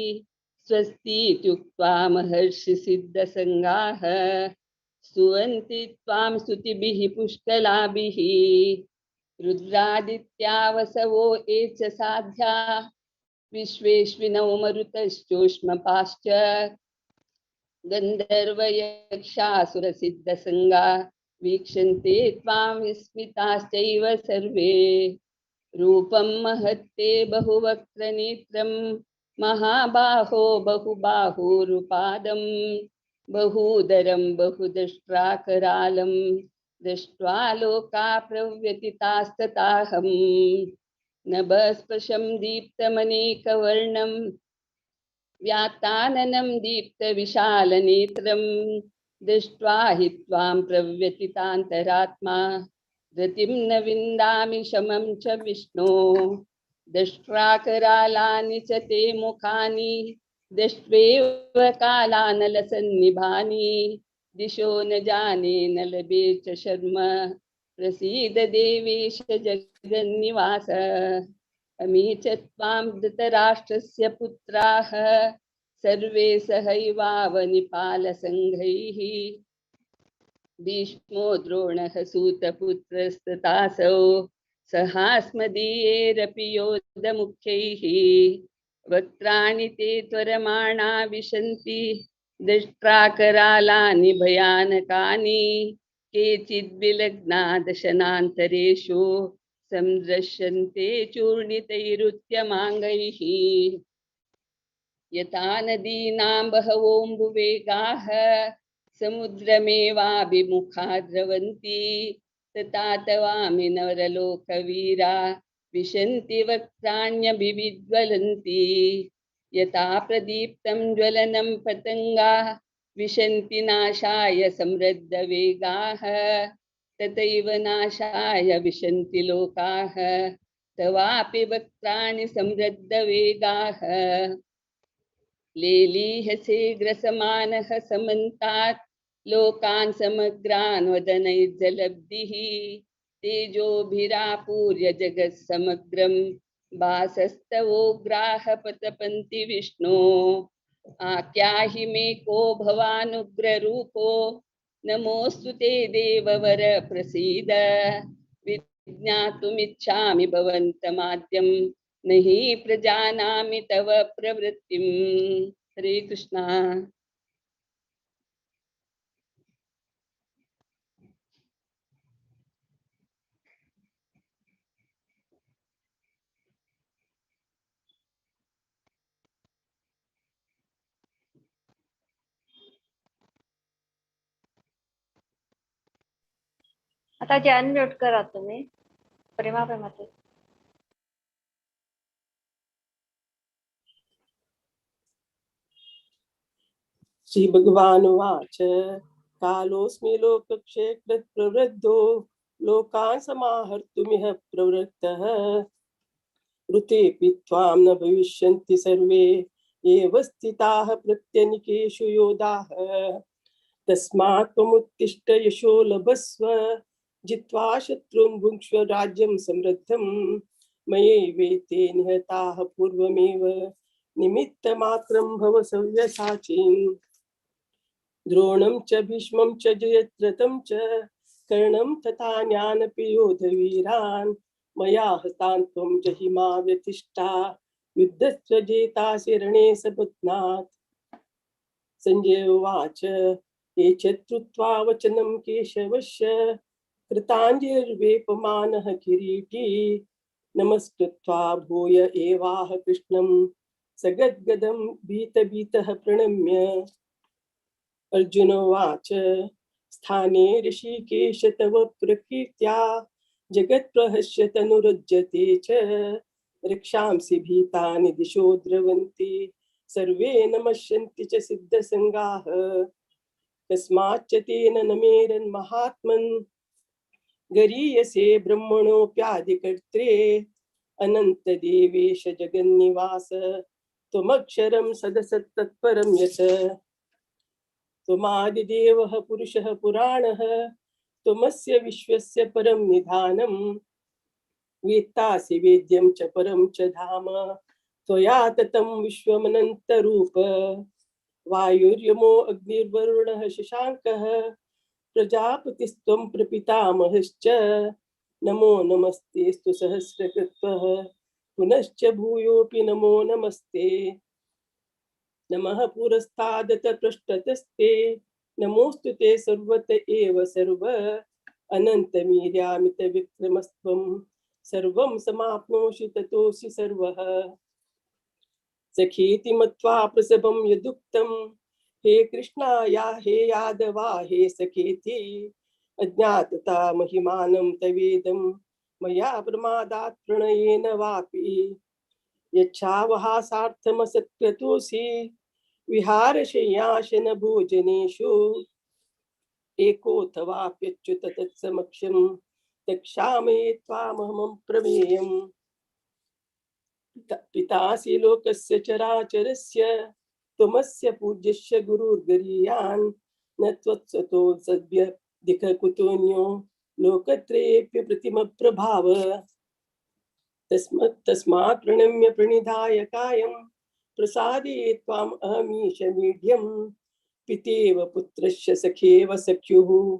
स्वस्तीत्युक्त्वा महर्षिसिद्धसङ्गाः स्तुवन्ति त्वां स्तुतिभिः पुष्कलाभिः रुद्रादित्या वसवो ये च साध्या विश्वेश्विनौ मरुतश्चोष्मपाश्च गन्धर्वयक्षासुरसिद्धसङ्गा वीक्षन्ते त्वां विस्मिताश्चैव सर्वे रूपं महत्ते बहुवक्त्रनेत्रं महाबाहो बहुबाहुरुपादं बहूदरं बहुदष्ट्राकरालं दृष्ट्वा लोका प्रव्यथितास्तथाहम् नभस्पृशं दीप्तमनेकवर्णं व्यात्ताननं दीप्तविशालनेत्रं दृष्ट्वा हि त्वां प्रव्यथितान्तरात्मा रतिं न विन्दामि शमं च विष्णो दष्ट्राकरालानि च ते मुखानि दष्ट्वेव कालानलसन्निभानि दिशो न जाने न लभे च शर्म प्रसीद देवेश जगन्निवास अमी च त्वां धृतराष्ट्रस्य पुत्राः सर्वे सहैवावनिपालसङ्घैः भीष्मो द्रोणः सूतपुत्रस्तथासौ सहास्मदीयैरपि योधमुख्यैः वक्त्राणि ते त्वरमाणा विशन्ति दष्ट्राकरालानि भयानकानि केचिद्विलग्ना दशनान्तरेषु संदृश्यन्ते चूर्णितैरुत्यमाङ्गैः यथा नदीनां बहवोऽम्बुवेगाः समुद्रमेवाभिमुखा द्रवन्ति तथा तवामि नरलोकवीरा विशन्ति वक्त्राण्यभिविज्वलन्ति यथा प्रदीप्तं ज्वलनं पतङ्गा विशन्ति नाशाय समृद्धवेगाः तथैव नाशाय विशन्ति लोकाः तवापि वक्त्राणि समृद्धवेगाः लेलीहसे ग्रसमानः समन्तात् लोकान् समग्रान् वदनैर्जलब्धिः तेजोभिरापूर्य जगत्समग्रं भासस्तवोग्राः पतपन्ति विष्णो आख्याहि मे को भवानुग्ररूपो नमोऽस्तु ते देववर प्रसीद विज्ञातुमिच्छामि भवन्तमाद्यं न हि प्रजानामि तव प्रवृत्तिं। हरे कृष्णा। आता जे अनम्यूट करा तुम्ही प्रेमा प्रेमाचे श्री भगवानुवाच कालोऽस्मि लोकक्षेत्रत् प्रवृद्धो लोकान् समाहर्तुमिह प्रवृत्तः ऋतेऽपि त्वां न भविष्यन्ति सर्वे एव स्थिताः प्रत्यनिकेषु योधाः तस्मात् त्वमुत्तिष्ठ यशो लभस्व जित्वा शत्रून् भुङ्क्ष्व राज्यं समृद्धं मयैवेते निहताः पूर्वमेव निमित्तमात्रं भव सव्यसाचिन् द्रोणं च भीष्मं च जयद्रथं च कर्णं तथान्यानपि योधवीरान् मया हतान् त्वं जहिमा व्यतिष्ठा युद्धस्य जेतासि रणे सपत्नात्। संजय उवाच एतत् श्रुत्वा वचनं केशवस्य कृताञ्जलिर्वेपमानः किरीटी नमस्कृत्वा भूय एवाह कृष्णं सगद्गदं भीतभीतः प्रणम्य। अर्जुन उवाच स्थाने ऋषिकेश तव प्रकीर्त्या जगत्प्रहस्य तनुरुज्यते च रक्षांसि भीतानि दिशो द्रवन्ति सर्वे नमस्यन्ति च सिद्धसङ्गाः कस्माच्च तेन न मेरन् महात्मन् गरीयसे ब्रह्मणोऽप्यादिकर्त्रे अनन्तदेवेश जगन्निवास त्वमक्षरं सदसत्तत्परं यत् त्वमादिदेवः पुरुषः पुराणः त्वमस्य विश्वस्य परं निधानं वेत्तासि वेद्यं च परं च धाम त्वया ततं विश्वमनन्तरूप वायुर्यमो अग्निर्वरुणः शशाङ्कः प्रजापतिस्त्वं प्रपितामहश्च नमो नमस्तेस्तु सहस्रकृत्वः पुनश्च भूयोऽपि नमो नमस्ते नमः पुरस्तादत पृष्ठतस्ते नमोऽस्तु ते सर्वत एव सर्व अनन्तमीर्यामित विक्रमस्त्वं सर्वं समाप्नोषि ततोऽसि सर्वः। सखीति मत्वा प्रसभं यदुक्तं, हे कृष्णा या हे यादवा हे सखेति, अज्ञातता महिमानं तवेदं मया प्रमादात् प्रणयेन वापि। यच्छावहासार्थमसत्कृतोऽसि विहारशय्यासन भोजनेषु, एकोऽथवाप्यच्युत तत्समक्षं तक्षामये त्वामहं प्रमेयम्। पितासि लोकस्य चराचरस्य, त्वमस्य पूज्यस्य गुरुर्गरीयान्, न त्वत्सतो सद्यदिख कुतोऽन्यो लोकत्रयेऽप्य प्रतिमप्रभाव। तस्मात् प्रणम्य प्रणिधाय कायं, प्रसादये त्वाम् अहमीश मीढ्यं। पितेव पुत्रस्य सखेव सख्युः,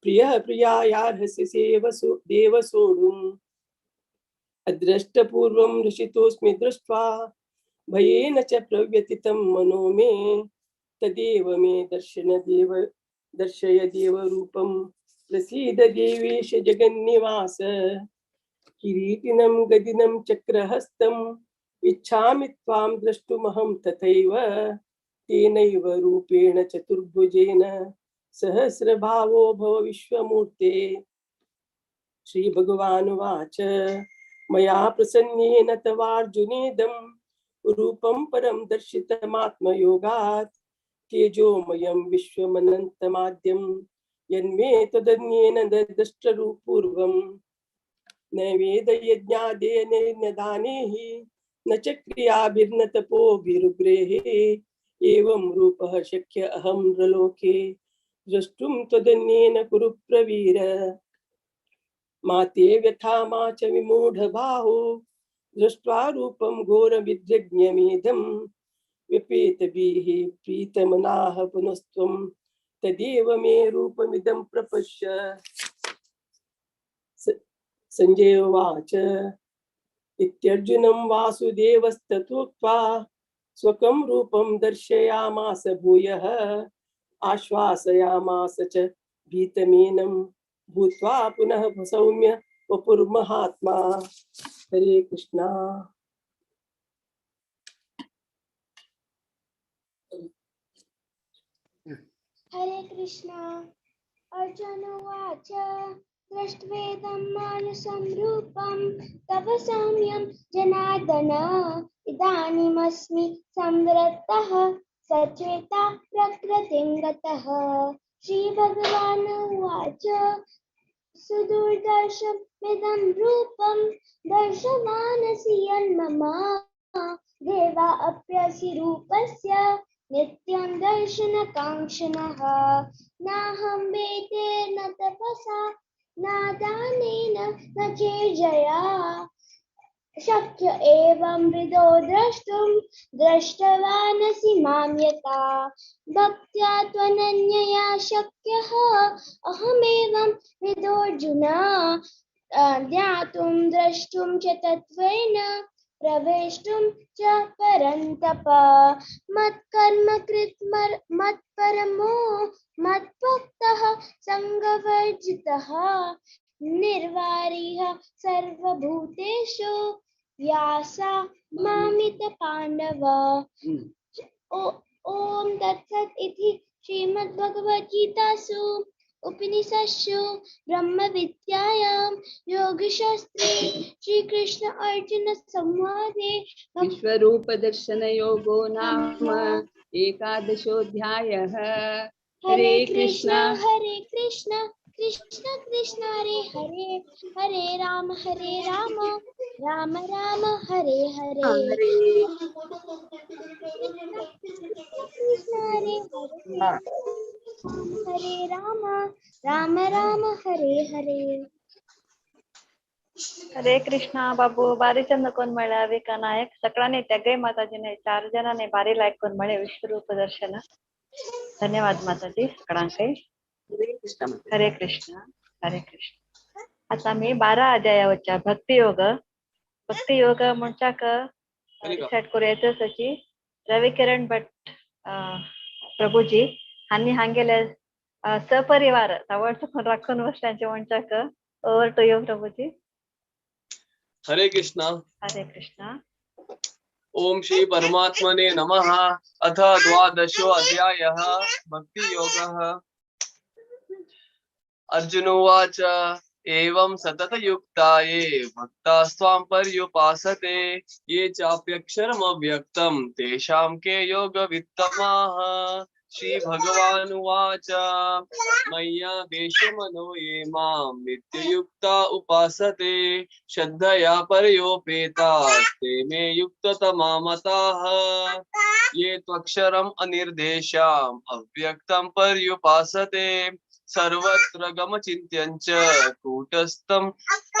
प्रियः प्रियायार्हसि देव सोढुम्। अदृष्टपूर्वं हृषितोऽस्मि दृष्ट्वा, भयेन च प्रव्यथितं मनो मे। तदेव मे दर्शय देवरूपं, प्रसीद देवेश जगन्निवास। किरीटिनं गदिनं चक्रहस्तम्, इच्छामि त्वां द्रष्टुमहं तथैव। तेनैव रूपेण चतुर्भुजेन, सहस्रभावो भव विश्वमूर्ते। श्रीभगवानुवाच, मया प्रसन्नेन तवार्जुनेदं, रूपं परं दर्शितमात्मयोगात्। तेजोमयं विश्वमनन्तमाद्यं, यन्मे तदन्येन दृष्टरूपूर्वम्। न वेदयज्ञादेन न दानैः, न च क्रियाभिर्न तपोभिरुग्रेः। एवं रूपः शक्य अहं नृलोके, द्रष्टुं त्वदन्येन कुरु प्रवीर। मा ते व्यथा मा च विमूढबाहो, दृष्ट्वा रूपं घोरविद्यज्ञमेदम्। व्यपेतभिः प्रीतमनाः पुनस्त्वं, तदेव मे रूपमिदं प्रपश्य। संजय उवाच, इत्यर्जुनं वासुदेवस्ततोक्त्वा, स्वकं रूपं दर्शयामास भूयः। आश्वासयामास च भीतमेनं, भूत्वा पुनः सौम्य वपुर्महात्मा। हरे कृष्णा। हरे कृष्णा। अर्जुन उवाच, दृष्ट्वेदं मानसं रूपं तव सौम्यं जनार्दन। इदानीमस्मि संवृत्तः सचेता प्रकृतिं गतः। श्रीभगवान् उवाच, सुदुर्दर्शमिदं रूपं दर्शमानसि यन्मम। देवा अप्यसि रूपस्य नित्यं दर्शनकाङ्क्षिणः। नाहं वेदेन तपसा न दानेन न चेज्जया, शक्य एवं विदो द्रष्टुं दृष्टवानसि मां यथा। भक्त्या त्वनन्यया शक्यः अहमेवं विदोऽर्जुन। ज्ञातुं द्रष्टुं च तत्त्वेन प्रवेष्टुं च परन्तप। मत्कर्म कृत् मत्परमो मद्भक्तः सङ्गवर्जितः। निर्वारिः सर्वभूतेषु यासा मामित पाण्डव। ओम तत्सत् इति श्रीमद्भगवद्गीतासु उपनिषत्सु ब्रह्मविद्यायां योगशास्त्रे श्रीकृष्ण अर्जुन संवादे विश्वरूपदर्शनयोगो नाम एकादशोऽध्यायः। हरे कृष्ण कृष्ण कृष्ण हरे हरे, हरे राम राम राम हरे हरे। कृष्ण हरे हरे, हरे राम राम हरे हरे. हरे कृष्णा बाबू बारी चंद कोण मेळावे का नायक सकळाने तेगय माताजीने 4 जणांनी बारी लायक कोण मेळे विश्वरूप दर्शन. धन्यवाद माताजी सकळांके. हरे कृष्ण हरे कृष्ण. आता मी 12 अध्यायावरच्या भक्तियोग म्हणच्याक डिसाइड करूया सची रविकिरण भट प्रभुजी हांनी हांगेले सपरिवार आवडतो राखून बसल्याचे म्हणच्याक ओव्हर टू यू प्रभुजी. हरे कृष्णा। हरे कृष्णा। ओम श्री परमात्मने नमः। अथ द्वादशो अध्यायः भक्ति योगः। अर्जुन उवाच एवं सततयुक्ता ये भक्ता स्वां पर्युपासते ये चाप्यक्षरमव्यक्तं तेषां के योगवित्तमाः। श्री भगवान् उवाच मय्यावेशमनो ये मां नित्ययुक्ता उपासते श्रद्धया पर्योपेताः ते मे युक्ततमा मताः। ये त्वक्षरम् अनिर्देशाम् अव्यक्तं पर्युपासते सर्वत्र गमचिन्त्यं च कूटस्थम्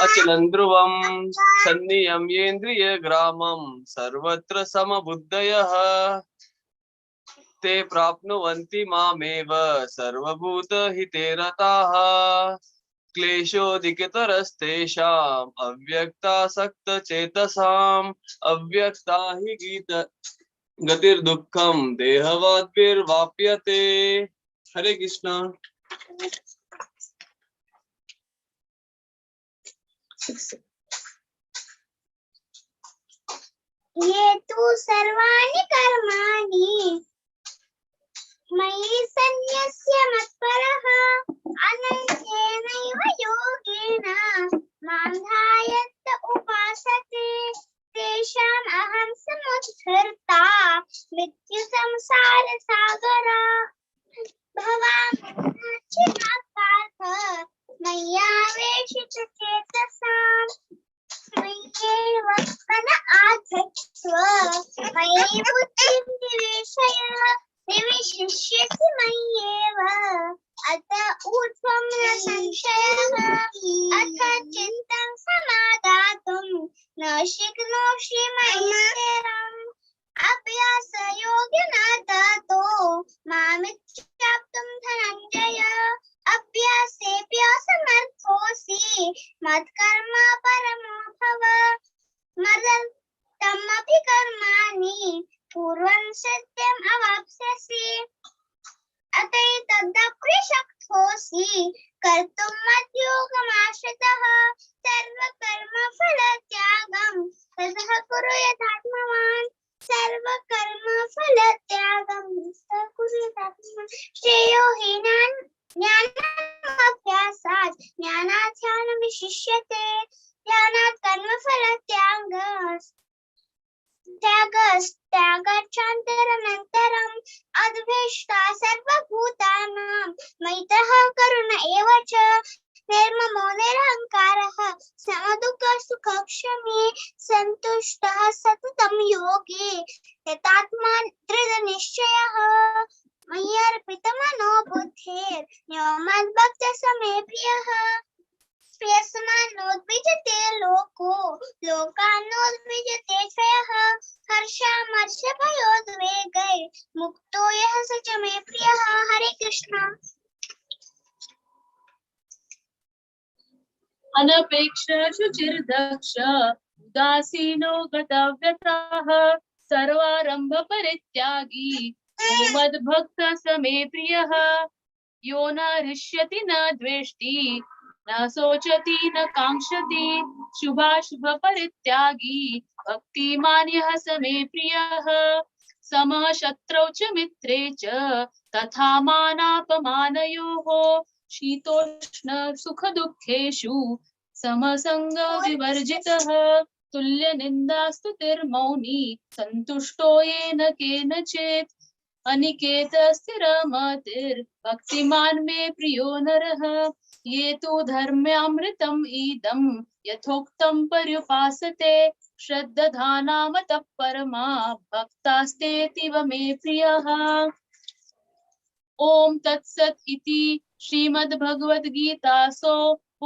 अचलं ध्रुवं सन्नियम्येन्द्रियग्रामं सर्वत्र समबुद्धयः ते प्राप्नुवन्ति मामेव सर्वभूतहिते रताः। क्लेशोऽधिकतरस्तेषाम् अव्यक्तासक्तचेतसाम् अव्यक्ता हि गतिर्दुःखं देहवद्भिर्वाप्यते। हरे कृष्णा। ये तु सर्वाणि कर्माणि मयि सन्न्यस्य मत्परः अनन्येनैव योगेन मां ध्यायन्त उपासते तेषाम् अहं समुद्धर्ता मृत्युसंसारसागरा भवामि पार्थ मय्यावेशितचेतसाम् मय्येव मन आधत्स्व मयि बुद्धिं निवेशय निविशिष्यसि मय्येव अत ऊर्ध्वं न संशयः अथ चित्तं समादातुं न शक्नोषि मयि स्थिरम् अभ्यासयोगेन ततो मामिच्छाप्तुं धनञ्जय अभ्यासेऽप्यसमर्थोऽसि मत्कर्म परमो भव मदर्थमपि कर्माणि पूर्वं सत्यम् अवाप्स्यसि अतैतदप्रि शक्तोऽसि कर्तुं मद्योगमाश्रितः सर्वकर्मफलत्यागं ततः कुरु यथात्मवान् सर्वकर्मफलत्यागं ततः कुरु यथात्मवान् श्रेयो हि ज्ञानाभ्यासात् ज्ञानात् ध्यानं विशिष्यते ध्यानात् त्यागाच्चान्तरमन्तरम् अद्वेष्टा सर्वभूतानां मैत्रः करुण एव च निर्ममो निरहङ्कारः समदुःखसुखक्षमी सन्तुष्टः सततं योगी यतात्मा दृढनिश्चयः मय्यर्पितमनो बुद्धिर्यो मद्भक्तः स मे प्रियः प्रियसमानोद्विजते लोको लोकान्नोद्विजते त्रयः हर्षामर्षभयोद्वेगैर्मुक्तो यः स च मे प्रियः। हरे कृष्ण। अनपेक्ष शुचिर्दक्ष उदासीनो गतव्यथः सर्वारंभ परित्यागी यो मद्भक्तः स मे प्रियः यो न हृष्यति न द्वेष्टि न शोचति न कांक्षति शुभाशुभ परित्यागी भक्तिमान् यः स मे प्रियः समः शत्रौ च मित्रे च तथा मानापमानयोः शीतोष्ण सुख दुःखेषु समसंग विवर्जितः तुल्य निन्दास्तुतिर्मौनी सन्तुष्टो येन केनचित् अनिकेत स्थिरमतिर्भक्तिमान् मे प्रियो नरः ये तु धर्म्यामृतम् इदं यथोक्तं पर्युपासते श्रद्धानामतः परमा भक्तास्तेऽतीव मे प्रियः। ओम तत्सत् इति श्रीमद्भगवद्गीतासु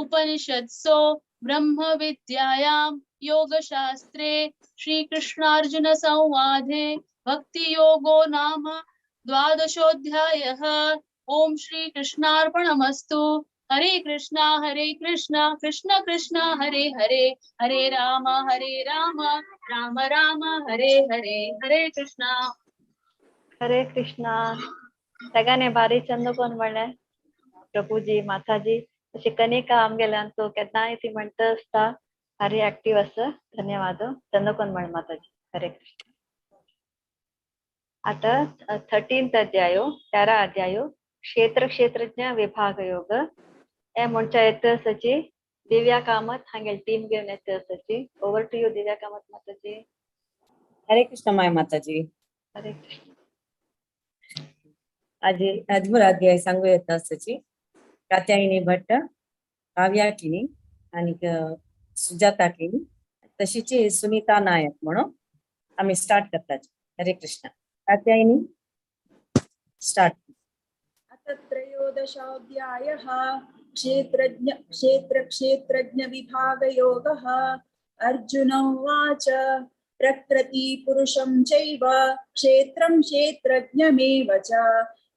उपनिषत्सु ब्रह्म विद्यायां योगशास्त्रे श्रीकृष्णार्जुन संवादे भक्ति योगो नाम द्वादशोऽध्यायः। ओम श्री कृष्णार्पणमस्तु। हरे कृष्णा कृष्ण कृष्ण हरे हरे हरे राम राम राम हरे हरे हरे कृष्णा। हरे कृष्णा। सगळ्यांनी बारी चंदकोन म्हणलें प्रभुजी माताजी अशी कनिका आमगेल्यान तो केन्नाय ती म्हणटा आसता ಭಾರಿ ಆಕ್ಟಿವ್ ಅಸ ಧನ್ಯವಾद चंद्रकोन माताजी हरे कृष्ण. आता 13th अध्यायो 13 अध्यायो क्षेत्र क्षेत्रज्ञ विभाग योग ए ಮುಂಚೆ ಸಚಿ ದಿವ್ಯಾ ಕಾಮತ್ ಹಾಗೆ ಟೀಮ್ ಗೆ ಸಚಿ over to you Divya Kamath Mataji. Hare Krishna माय माताजी. हरे कृष्ण. आज 13 अध्याय सांगू येत सची कात्यायनी भट्ट काव्याकिनी आणि सुजाता किनी तशीच सुनीता नायक म्हणून आम्ही स्टार्ट करतात. हरे कृष्ण. कात्यायनी स्टार्ट. अथ त्रयोदशाध्यायः क्षेत्रज्ञ विभागयोगः. अर्जुन उवाच प्रकृति पुरुषं चैव क्षेत्रं क्षेत्रज्ञमेव च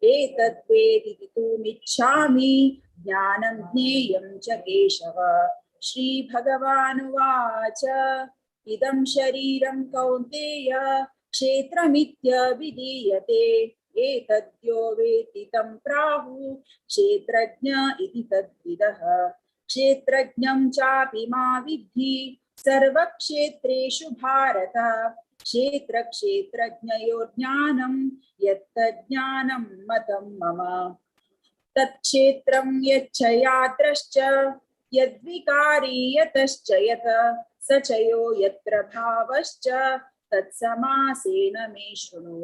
एतद्वेदितुमिच्छामि ज्ञानं ज्ञेयं च केशव. श्रीभगवानुवाच इदं शरीरं कौन्तेय क्षेत्रमित्यभिधीयते एतद्यो वेत्ति तं प्राहुः क्षेत्रज्ञ इति तद्विदः. क्षेत्रज्ञं चापि मा विद्धि सर्वक्षेत्रेषु भारत. क्षेत्रक्षेत्रज्ञयोर्ज्ञानं यत्तज्ज्ञानं मतं मम. तत्क्षेत्रं यच्च यात्रश्च यद्विकारी यतश्च यत स च यो यत्र भावश्च तत्समासेन मे शृणु.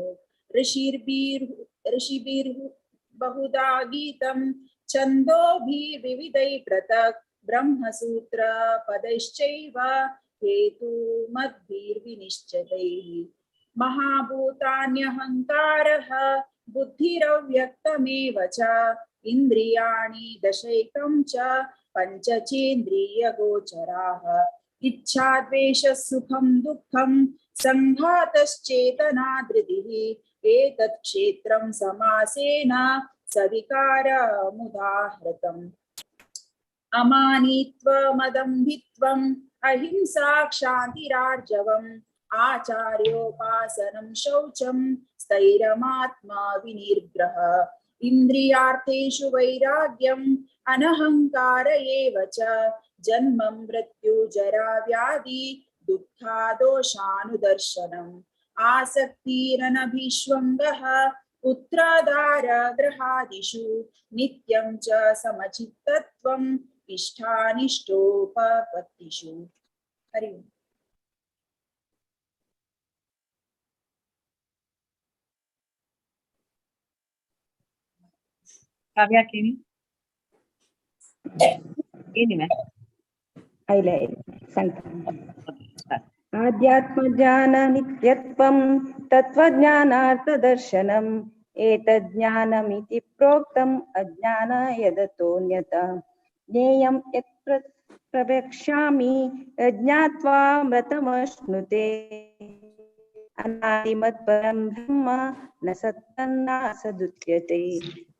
ऋषिभिर्बहुधा गीतं छन्दोभिर्विविधैः पृथक् ब्रह्मसूत्र पदैश्चैव हेतुमद्भिर्विनिश्चितैः. महाभूतान्यहङ्कारः बुद्धिरव्यक्तमेव च इन्द्रियाणि दशैकं च पञ्चचेन्द्रियगोचराः. इच्छा द्वेषः सुखं दुःखं संघातश्चेतना धृतिः. एतत् क्षेत्रं समासेन सविकारमुदाहृतम्. अमानित्वमदम्भित्वम् अहिंसा क्षान्तिरार्जवम् आचार्योपासनं शौचं स्थैर्यमात्मा विनिर्ग्रह. इन्द्रियार्थेषु वैराग्यम् अनहङ्कार एव च जन्म मृत्यु जरा व्याधि दुःखादोषानुदर्शनम्. आसक्तिरनभिष्वङ्गः पुत्रादारगृहादिषु नित्यं च समचित्तत्वम् इष्टानिष्टोपपत्तिषु. हरि ओम्. काव्याकिनी ಏನಿವೆ ಇಲ್ಲ ಆಧ್ಯಾತ್ಮಜ್ಞಾನ ನಿತ್ಯತ್ವಂ ತತ್ವಜ್ಞಾನಾರ್ಥದರ್ಶನಂ ಏತಜ್ಞಾನಮಿತಿ ಪ್ರೋಕ್ತಂ ಅಜ್ಞಾನ ಯದತೋನ್ಯತ ಜ್ಞೇಯಂ ಯತ್ ಪ್ರವಕ್ಷ್ಯಾಮಿ ಅಜ್ಞಾತ್ವಾ ಮೃತಮಶ್ನುತೆ ಅನಾದಿಮತ್ಪರಂ ಬ್ರಹ್ಮ ನ ಸತ್ತನ್ನಾಸದುಚ್ಯತೆ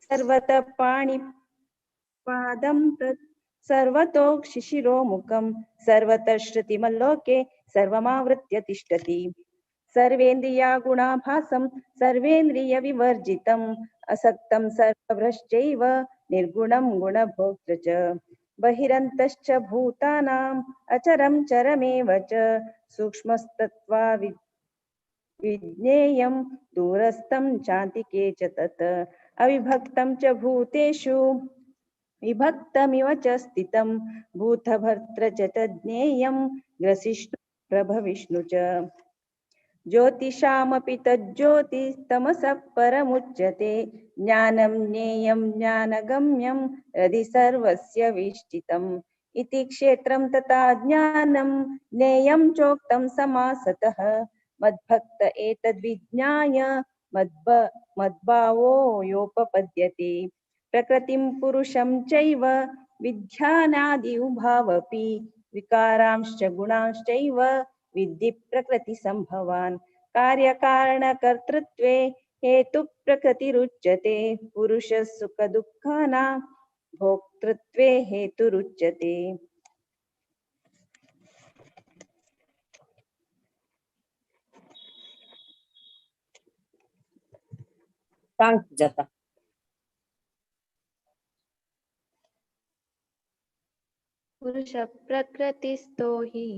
ಸರ್ವತಃ ಪಾಣಿಪಾದಂ ತತ್ सर्वतोक् शिशिरो मुखं सर्वतः श्रुतिमल्लोके सर्वमावृत्य तिष्ठति. सर्वेन्द्रिया गुणाभासं सर्वेन्द्रियविवर्जितम् असक्तं सर्वभ्रश्चैव निर्गुणं गुणभोक्तृ च बहिरन्तश्च भूतानाम् अचरं चरमेव च सूक्ष्मस्तत्त्वा विज्ञेयं दूरस्थं चान्तिके च तत् अविभक्तं च भूतेषु विभक्तमिव च स्थितं भूतभर्तृ च तज्ज्ञेयं ग्रसिष्णु प्रभविष्णु च ज्योतिषामपि तज्ज्योतिस्तमसः परमुच्यते ज्ञानं ज्ञेयं ज्ञानगम्यं हृदि सर्वस्य विष्ठितम् इति क्षेत्रं तथा ज्ञानं ज्ञेयं चोक्तं समासतः मद्भक्त एतद्विज्ञाय मद्भावो योपपद्यते प्रकृतिं पुरुषं चैव विद्यानादि उभावपि विकारांश्च गुणांश्चैव विद्धि प्रकृतिसम्भवान् कार्यकारणकर्तृत्वे हेतुः प्रकृतिरुच्यते पुरुषः सुखदुःखानां भोक्तृत्वे हेतुरुच्यते. Thanks, Jata. पुरुष प्रकृतिस्थो हि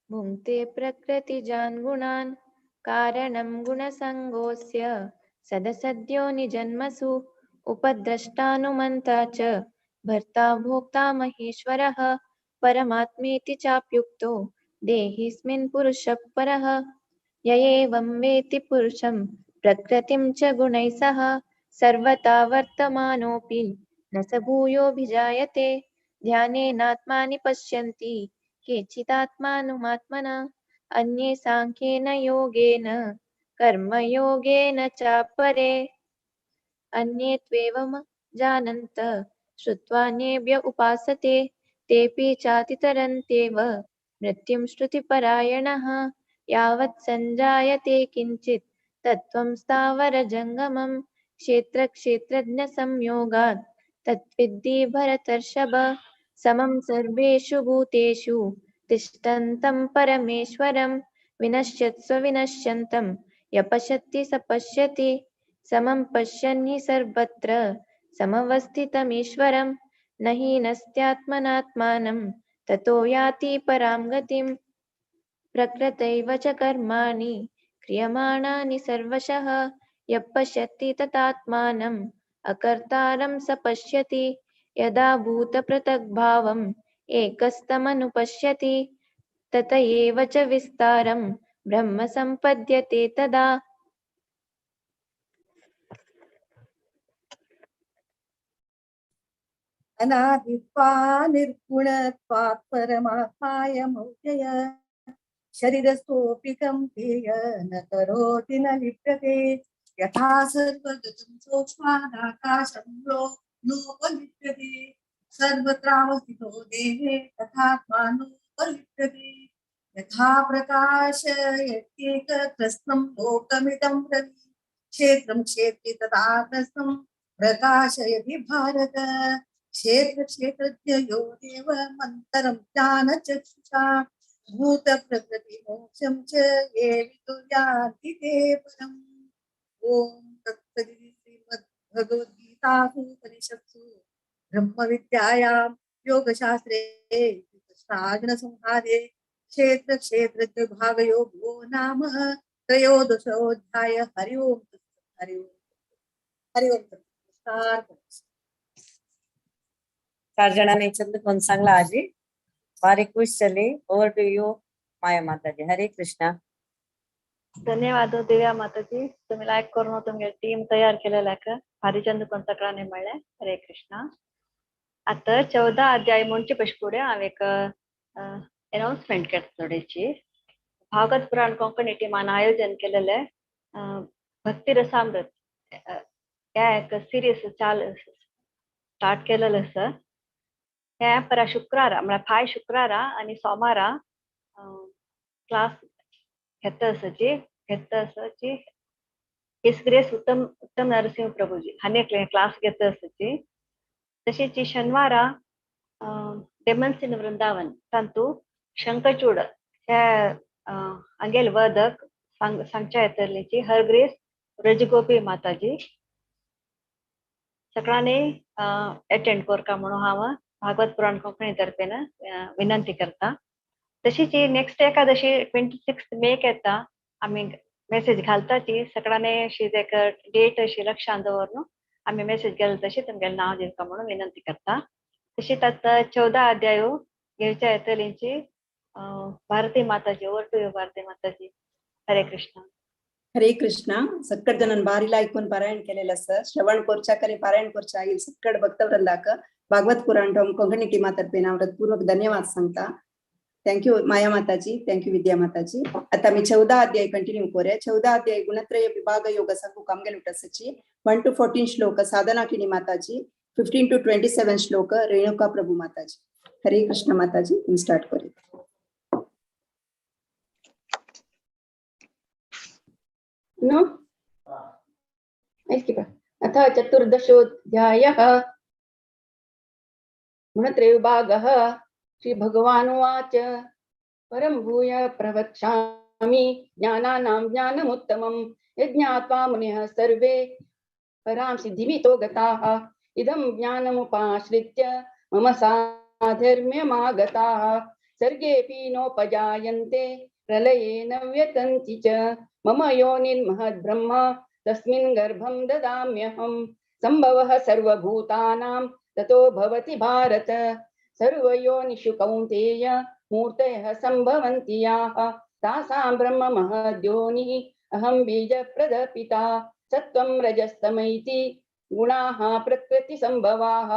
भुङ्क्ते प्रकृतिजान् गुणान् कारणं गुणसङ्गोऽस्य सदसद्यो निजन्मसु उपद्रष्टानुमन्ता च भर्ता भोक्ता महेश्वरः परमात्मेति चाप्युक्तो देहिस्मिन् पुरुषः परः य एवं वेत्ति पुरुषं प्रकृतिं च गुणैः सह सर्वथा वर्तमानोऽपि न स भूयोऽभिजायते ध्यानेनात्मानि पश्यन्ति केचिदात्मानमात्मना अन्ये साङ्ख्येन योगेन कर्मयोगेन चापरे अन्ये त्वेवं जानन्त श्रुत्वान्येभ्य उपासते तेऽपि चातितरन्त्येव मृत्युं श्रुतिपरायणः यावत् सञ्जायते किञ्चित् तत्त्वं स्थावरजङ्गमं क्षेत्रक्षेत्रज्ञसंयोगात् तत्विद्धि भरतर्षभ समं सर्वेषु भूतेषु तिष्ठन्तं परमेश्वरं विनश्यत्स्व विनश्यन्तं यपश्यति स पश्यति समं पश्यन् हि सर्वत्र समवस्थितमीश्वरं न हि नस्त्यात्मनात्मानं ततो याति परां गतिम् प्रकृतैव च कर्माणि क्रियमाणानि सर्वशः यः पश्यति तदात्मानम् अकर्तारं स पश्यति यदा भूतपृथग्भावम् एकस्तमनुपश्यति तत एव च विस्तारं ब्रह्म सम्पद्यते तदा अनादित्वा निर्गुणत्वात् परमात्मायमव्यय शरीरस्थोऽपि कम्पेय न करोति न लिप्यते यथा सर्वगतं सोक्ष्मादाकाशं नोपलिप्यते सर्वत्रावस्थितो देहे तथात्मानोपलिप्यते यथा प्रकाशयत्येकत्रस्तं लोकमिदं रवि क्षेत्रं क्षेत्रे तथा तस्तं प्रकाशयति भारत क्षेत्र क्षेत्रज्ञयो देव मन्तरं ज्ञानचक्षुषा भूत प्रकृति मोक्षं च ये विदुर्यान्ति ते परम् ओम तत्सदिति श्रीमद्भगवद्गीतासु उपनिषत्सु ब्रह्मविद्यायां योगशास्त्रे कृष्णार्जुनसंवादे क्षेत्र क्षेत्रज्ञ भागयोगो नाम त्रयोदशोऽध्याय हरि ओम हरि ओम हरि ओम चार जणांनी चंद कोण सांगला आजी बारी खुश चली ओवर टू यू माया माताजी हरे कृष्णा धन्यवाद दिव्या माताजी तुम्ही लाईक करून तुमगे टीम तयार केलेला आहे भारी चंद कोण सगळ्यांनी म्हणले हरे कृष्णा आता 14 अध्याय म्हणचे पशपुढे हांव एक अनाउन्समेंट करता थोडीशी भागवत पुराण कोंकणी टीमान आयोजन केलेले भक्ती रसामृत ह्या एक सिरीज स्टार्ट केलेलं आसा ह्या परा शुक्रारा म्हळ्यार 5 शुक्रारा आणि सोमारा क्लास घेता आसाची हिस ग्रेस उत्तम नरसिंह प्रभुजी हाने क्लास घेता आसाची तशीच शनिवारा डेमन्स इन वृंदावन तांतू शंखचूड ह्या अंगेल वदक सांगच्या येतलीची हर ग्रेस रजगोपी माताजी सगळ्यांनी अटेंड करता म्हणून हांव भागवत पुराण कोंकणी तर्फेन विनंती करता तशीच नेक्स्ट एकादशी 26 मे येता आम्ही मेसेज घालताची सगळ्यांनी अशी एक डेट अशी लक्षांत दवरून आम्ही मेसेज घाल तशी तुमगेलें नांव दिवका म्हणून विनंती करता तशीच आता 14 अध्याय घेवच्या येतलींची भारती माताजी ओवर टू यू भारती माताजी हरे कृष्णा हरे कृष्णा सक्कड जणांनी बारीला ऐकून पारायण केलेलं असं श्रवण कोरच्या करी पारायण कोरच्या येईल सक्कड भक्तवृंदाक भागवत पुराण कोंकणी टीमा तर्फे हृदयपूर्वक धन्यवाद सांगता थँक्यू माया माताजी थँक्यू विद्या माताजी आता मी 14 अध्याय कंटिन्यू करूया 14 अध्याय गुणत्रय विभाग योग सांगू कामगेल उठसची 1 to 14 श्लोक साधना किनी माताजी 15 to 27 श्लोक रेणुका प्रभु माताजी हरे कृष्ण माताजी तुम्ही स्टार्ट करूया नो अथ चतुर्दशोऽध्यायः गुणत्रयविभागः श्रीभगवानुवाच परं भूय प्रवक्ष्यामि ज्ञानानां ज्ञानमुत्तमं यज्ञात्वा मुनिः सर्वे परां सिद्धिमितो गताः इदं ज्ञानमुपाश्रित्य मम धर्म्यमागताः सर्गेऽपि नोपजायन्ते प्रलये न व्यतन्ति च मम योनिर्महद्ब्रह्म तस्मिन् गर्भं ददाम्यहम् सम्भवः सर्वभूतानां ततो भवति भारत सर्वयोनिषु कौन्तेय मूर्तयः सम्भवन्ति याः तासां ब्रह्म महद्योनिः अहं बीजप्रदपिता सत्त्वं रजस्तमैति गुणाः प्रकृतिसम्भवाः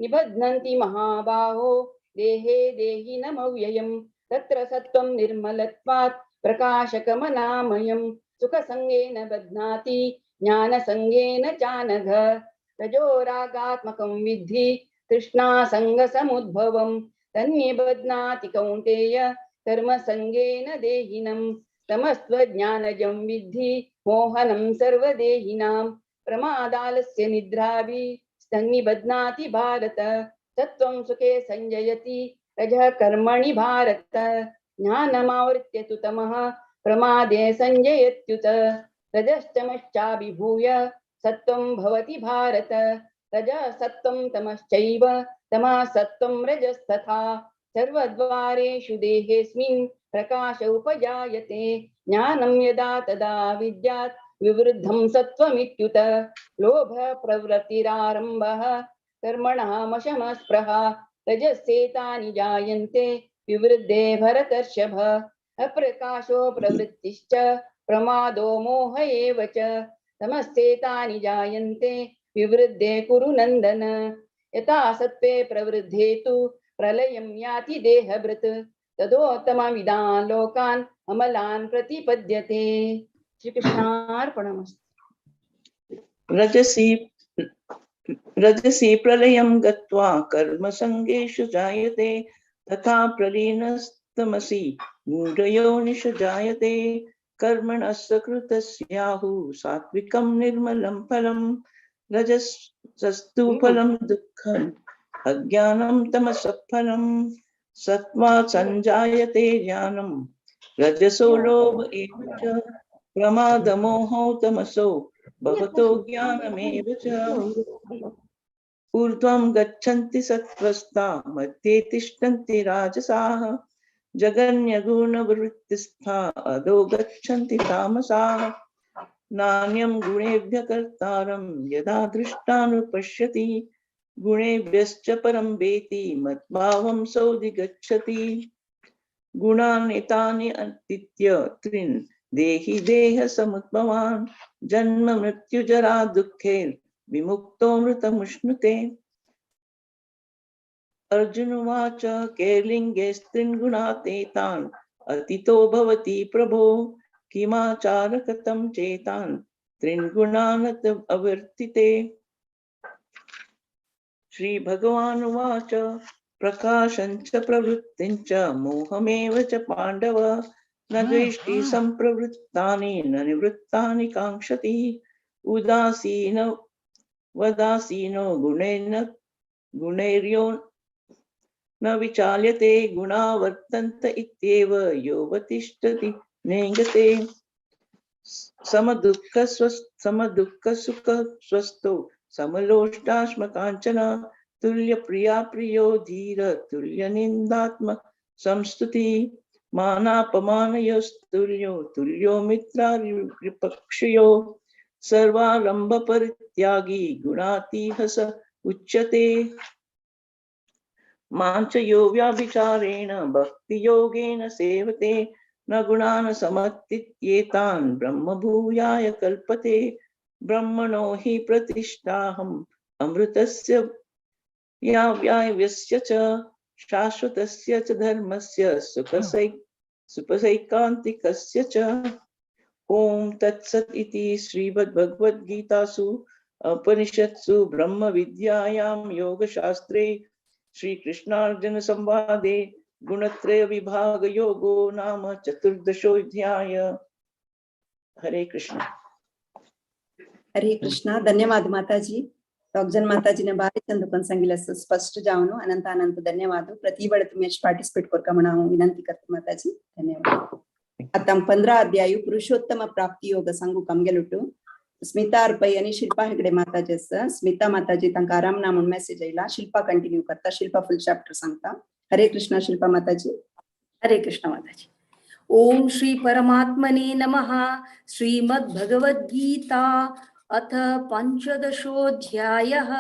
निबध्नन्ति महाबाहो देहे देहिनमव्ययम् तत्र सत्त्वं निर्मलत्वात् प्रकाशकमनामयम् सुखसङ्गेन बध्नाति ज्ञानसङ्गेन चानघ रजोरागात्मकं विद्धि तृष्णासङ्गसमुद्भवम् तन्निबध्नाति कौन्तेय कर्मसङ्गेन देहिनम् तमस्त्वज्ञानजं विद्धि मोहनं सर्वदेहिनां प्रमादालस्य निद्राभि तन्निबध्नाति भारत सत्त्वं सुखे संजयति रजः कर्मणि भारत ज्ञानमावृत्य तु तमः प्रमादे संजयत्युत रजश्चमश्चाभिभूय सत्त्वं भवति भारत रजः सत्त्वं तमश्चैव तमः सत्त्वं रजस्तथा सर्वद्वारेषु देहेऽस्मिन् प्रकाश उपजायते ज्ञानं यदा तदा विद्यात् विवृद्धं सत्त्वमित्युत लोभ प्रवृत्तिरारम्भः कर्मणः मशमस्पृहा रजस्येतानि जायन्ते विवृद्धे भरतर्षभ अप्रकाशो प्रवृत्तिश्च प्रमादो मोह एव च तमस्येतानि जायन्ते विवृद्धे कुरु नन्दन यथा सत्त्वे प्रवृद्धे तु प्रलयं याति देहभृत् तदोत्तमविदान् लोकान् अमलान् प्रतिपद्यते। श्रीकृष्णार्पणमस्तु। रजसी प्रलयं गत्वा कर्मसङ्गेषु जायते तथा प्रलीनस्तमसि मूढयोनिषु जायते कर्मणः सकृतस्याहुः सात्विकं निर्मलं फलं रजसस्तु फलं दुःखम् अज्ञानं तमसः फलं सत्त्वात् संजायते ज्ञानं रजसो लोभ एव च प्रमादमोहो तमसो भवतो ज्ञानमेव च ऊर्ध्वं गच्छन्ति सत्त्वस्ता मध्ये तिष्ठन्ति राजसाः जगन्यगुणवृत्तिस्था अधो गच्छन्ति तामसाः नान्यं गुणेभ्यः कर्तारं यदा दृष्टानुपश्यति गुणेभ्यश्च परं वेति मद्भावं सोऽधिगच्छति गुणानि तानि अतीत्य त्रीन् देहि देह समुद्भवान् जन्म मृत्यु जरा दुःखेर विमुक्तो मृतमुष्णुते। अर्जुन उवाच कैर्लिङ्गे स्त्रीन् गुणातेतान् अतीतो भवति प्रभो किमाचार कथं चेतान् त्रीन् गुणान् अवर्तिते। श्री भगवान् उवाच प्रकाशं च प्रवृत्तिं च मोहमेव च पाण्डव न द्वेष्टि सम्प्रवृत्तानि न निवृत्तानि काङ्क्षति उदासीनो गुणैर्यो न विचाल्यते गुणा वर्तन्त इत्येव योऽवतिष्ठति नेङ्गते समदुःखसुख स्वस्थो समलोष्टाश्मकाञ्चन तुल्यप्रिया प्रियो धीर तुल्यनिन्दात्म संस्तुति मानापमानयोस्तुल्यो तुल्यो मित्रारिपक्षयो सर्वारंभ परित्यागी गुणातीह स उच्यते माञ्च यो व्याभिचारेण भक्ति योगेन सेवते न गुणान् समतीत्येतान् ब्रह्म भूयाय कल्पते ब्रह्मणो हि प्रतिष्ठाहम् अमृतस्य या व्यायव्यस्य च शाश्वतस्य च धर्मस्य सुखसैकान्तिकस्य च। ओम तत्सत् इति श्रीमद्भगवद्गीतासु उपनिषत्सु ब्रह्म विद्यायां योगशास्त्रे श्री कृष्णार्जुन संवादे गुणत्रय विभाग योगो नाम चतुर्दशोऽध्याय। हरे कृष्ण। हरे कृष्ण. धन्यवाद माताजी. डॉक्टर माताजीने बारी चंदुकन सांगितलं स्पष्ट जाऊन अनंत अनंत धन्यवाद. प्रतिवेळ तुम्ही पार्टिसिपेट करता म्हणून हांव विनंती करते माताजी. धन्यवाद. आता 15 अध्याय पुरुषोत्तम प्राप्ती योग सांगू काम गेलोटू. स्मिता अर्पई आणि शिल्पा हेगडे माताजी आसा. स्मिता माताजी तांकां आराम ना म्हणून मेसेज येयला. शिल्पा कंटिन्यू करता. शिल्पा फुल चॅप्टर सांगता. हरे कृष्णा शिल्पा माताजी. हरे कृष्ण माताजी. ओम श्री परमात्मने नमः. श्रीमद्भगवद्गीता अथ पंचदशोऽध्यायः.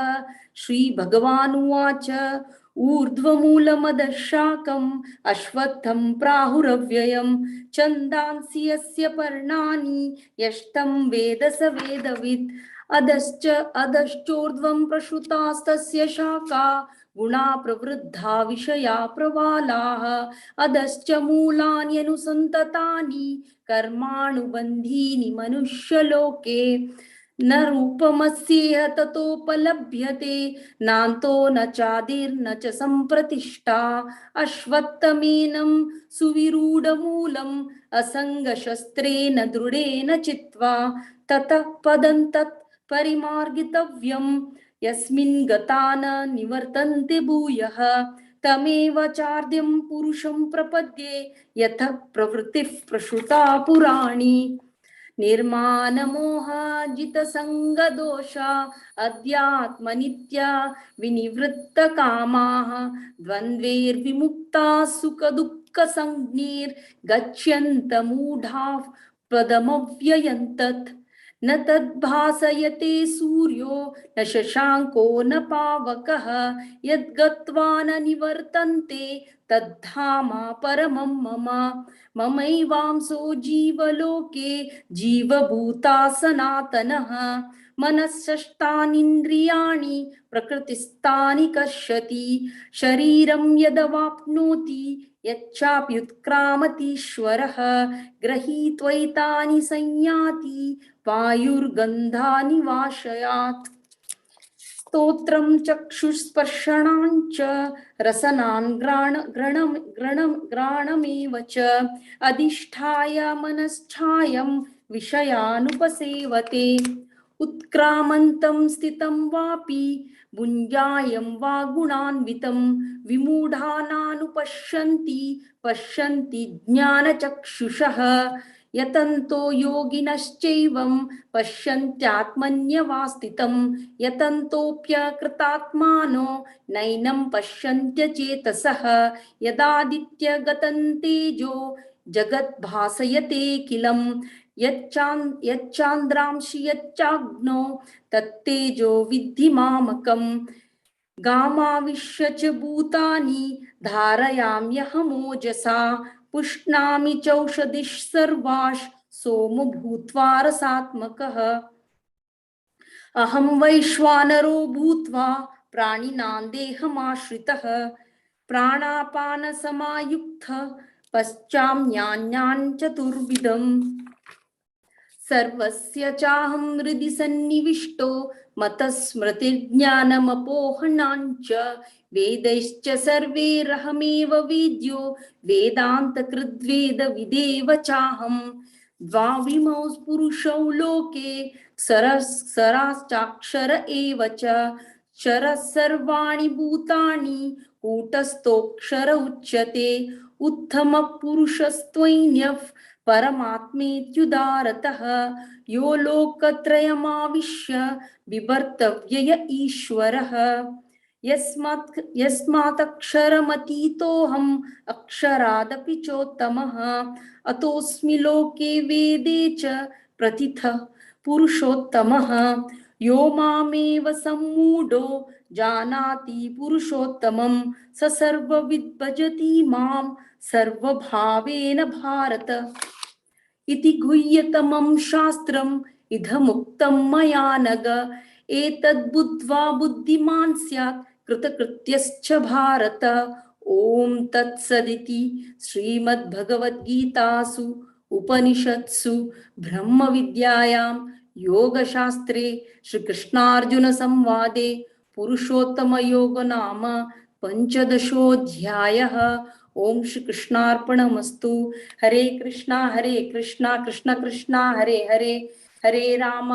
श्री भगवानुवाच ऊर्ध्वमूलमदशाकम् अश्वत्थं प्राहुरव्ययं छन्दांसि यस्य पर्णानि यस्तं वेद स वेदवित् अधश्चोर्ध्वं प्रसृतास्तस्य शाखा गुणा प्रवृद्धा विषया प्रवालाः अधश्च मूलान्यनुसन्ततानि कर्माणुबन्धीनि मनुष्यलोके न रूपमस्येह ततोपलभ्यते नान्तो न चादिर्न च सम्प्रतिष्ठा अश्वत्थमेनं सुविरूढमूलम् असङ्गशस्त्रेण दृढेन चित्वा ततः पदं तत् परिमार्गितव्यम् यस्मिन् गता न निवर्तन्ते भूयः तमेव चार्द्यं पुरुषं प्रपद्ये यतः प्रवृत्तिः प्रसृता पुराणी निर्मानमोहाजितसङ्गदोषा अध्यात्मनित्या विनिवृत्तकामाः द्वन्द्वैर्विमुक्ताः सुखदुःखसंज्ञैर्गच्छन्तमूढाः पदमव्ययन्तत् न तद्भासयते सूर्यो न शशाङ्को न पावकः यद्गत्वा न निवर्तन्ते तद्धाम परमं मम ममैवांसो जीवलोके जीवभूता सनातनः मनःषष्ठानीन्द्रियाणि प्रकृतिस्थानि कर्षति शरीरं यदवाप्नोति यच्चाप्युत्क्रामतीश्वरः गृहीत्वैतानि संयाति वायुर्गन्धानि वाशयात् स्तोत्रं चक्षुस्पर्शणाञ्च रसनान् घ्राणमेव च अधिष्ठाय मनश्चायं विषयानुपसेवते उत्क्रामन्तं स्थितं वापि भुञ्जायं वा गुणान्वितं विमूढानानुपश्यन्ति पश्यन्ति ज्ञानचक्षुषः यतन्तो योगिनश्चैवं पश्यन्त्यात्मन्यवास्थितं यतन्तोऽप्यकृतात्मानो नैनं पश्यन्त्यचेतसः यदादित्यगतं तेजो जगद्भासयतेऽखिलं यच्चान्द्रांशि यच्चाग्नौ तत्तेजो विद्धि मामकम् गामाविश्य च भूतानि धारयाम्यहमोजसा पुष्णामि चौषधिः सर्वाः सोमो भूत्वा रसात्मकः अहं वैश्वानरो भूत्वा प्राणिनां देहमाश्रितः प्राणापानसमायुक्तः पश्चाम्यान्यान् चतुर्विधम् सर्वस्य चाहं हृदि सन्निविष्टो मतस्मृतिर्ज्ञानमपोहनाञ्च वेदैश्च सर्वैरहमेव वेद्यो वेदान्तकृद्वेदविदेव चाहं द्वाविमौ पुरुषौ लोके क्षराश्चाक्षर एव च क्षरः सर्वाणि भूतानि कूटस्थोऽक्षर उच्यते उत्तमः पुरुषस्त्वन्यः परमात्मेत्युदारतः यो लोकत्रयमाविश्य बिभर्तव्यय ईश्वरः यस्मात्क्षरमतीतोऽहम् अक्षरादपि चोत्तमः अतोऽस्मि लोके वेदे च प्रथितः पुरुषोत्तमः यो मामेव सम्मूढो जानाति पुरुषोत्तमं स सर्वविद् भजति मां सर्वभावेन भारत इति गुह्यतमं शास्त्रम् इदमुक्तं मया नघ एतद्बुद्ध्वा बुद्धिमान् स्यात् कृतकृत्यश्च भारत ओम तत्सदिति श्रीमद्भगवद्गीतासु उपनिषत्सु ब्रह्मविद्यायां योगशास्त्रे श्रीकृष्णार्जुन संवादे पुरुषोत्तमयोग नाम पंचदशोऽध्यायः। ओम श्री कृष्णार्पणमस्तु। हरे कृष्णा कृष्ण कृष्णा हरे हरे, हरे राम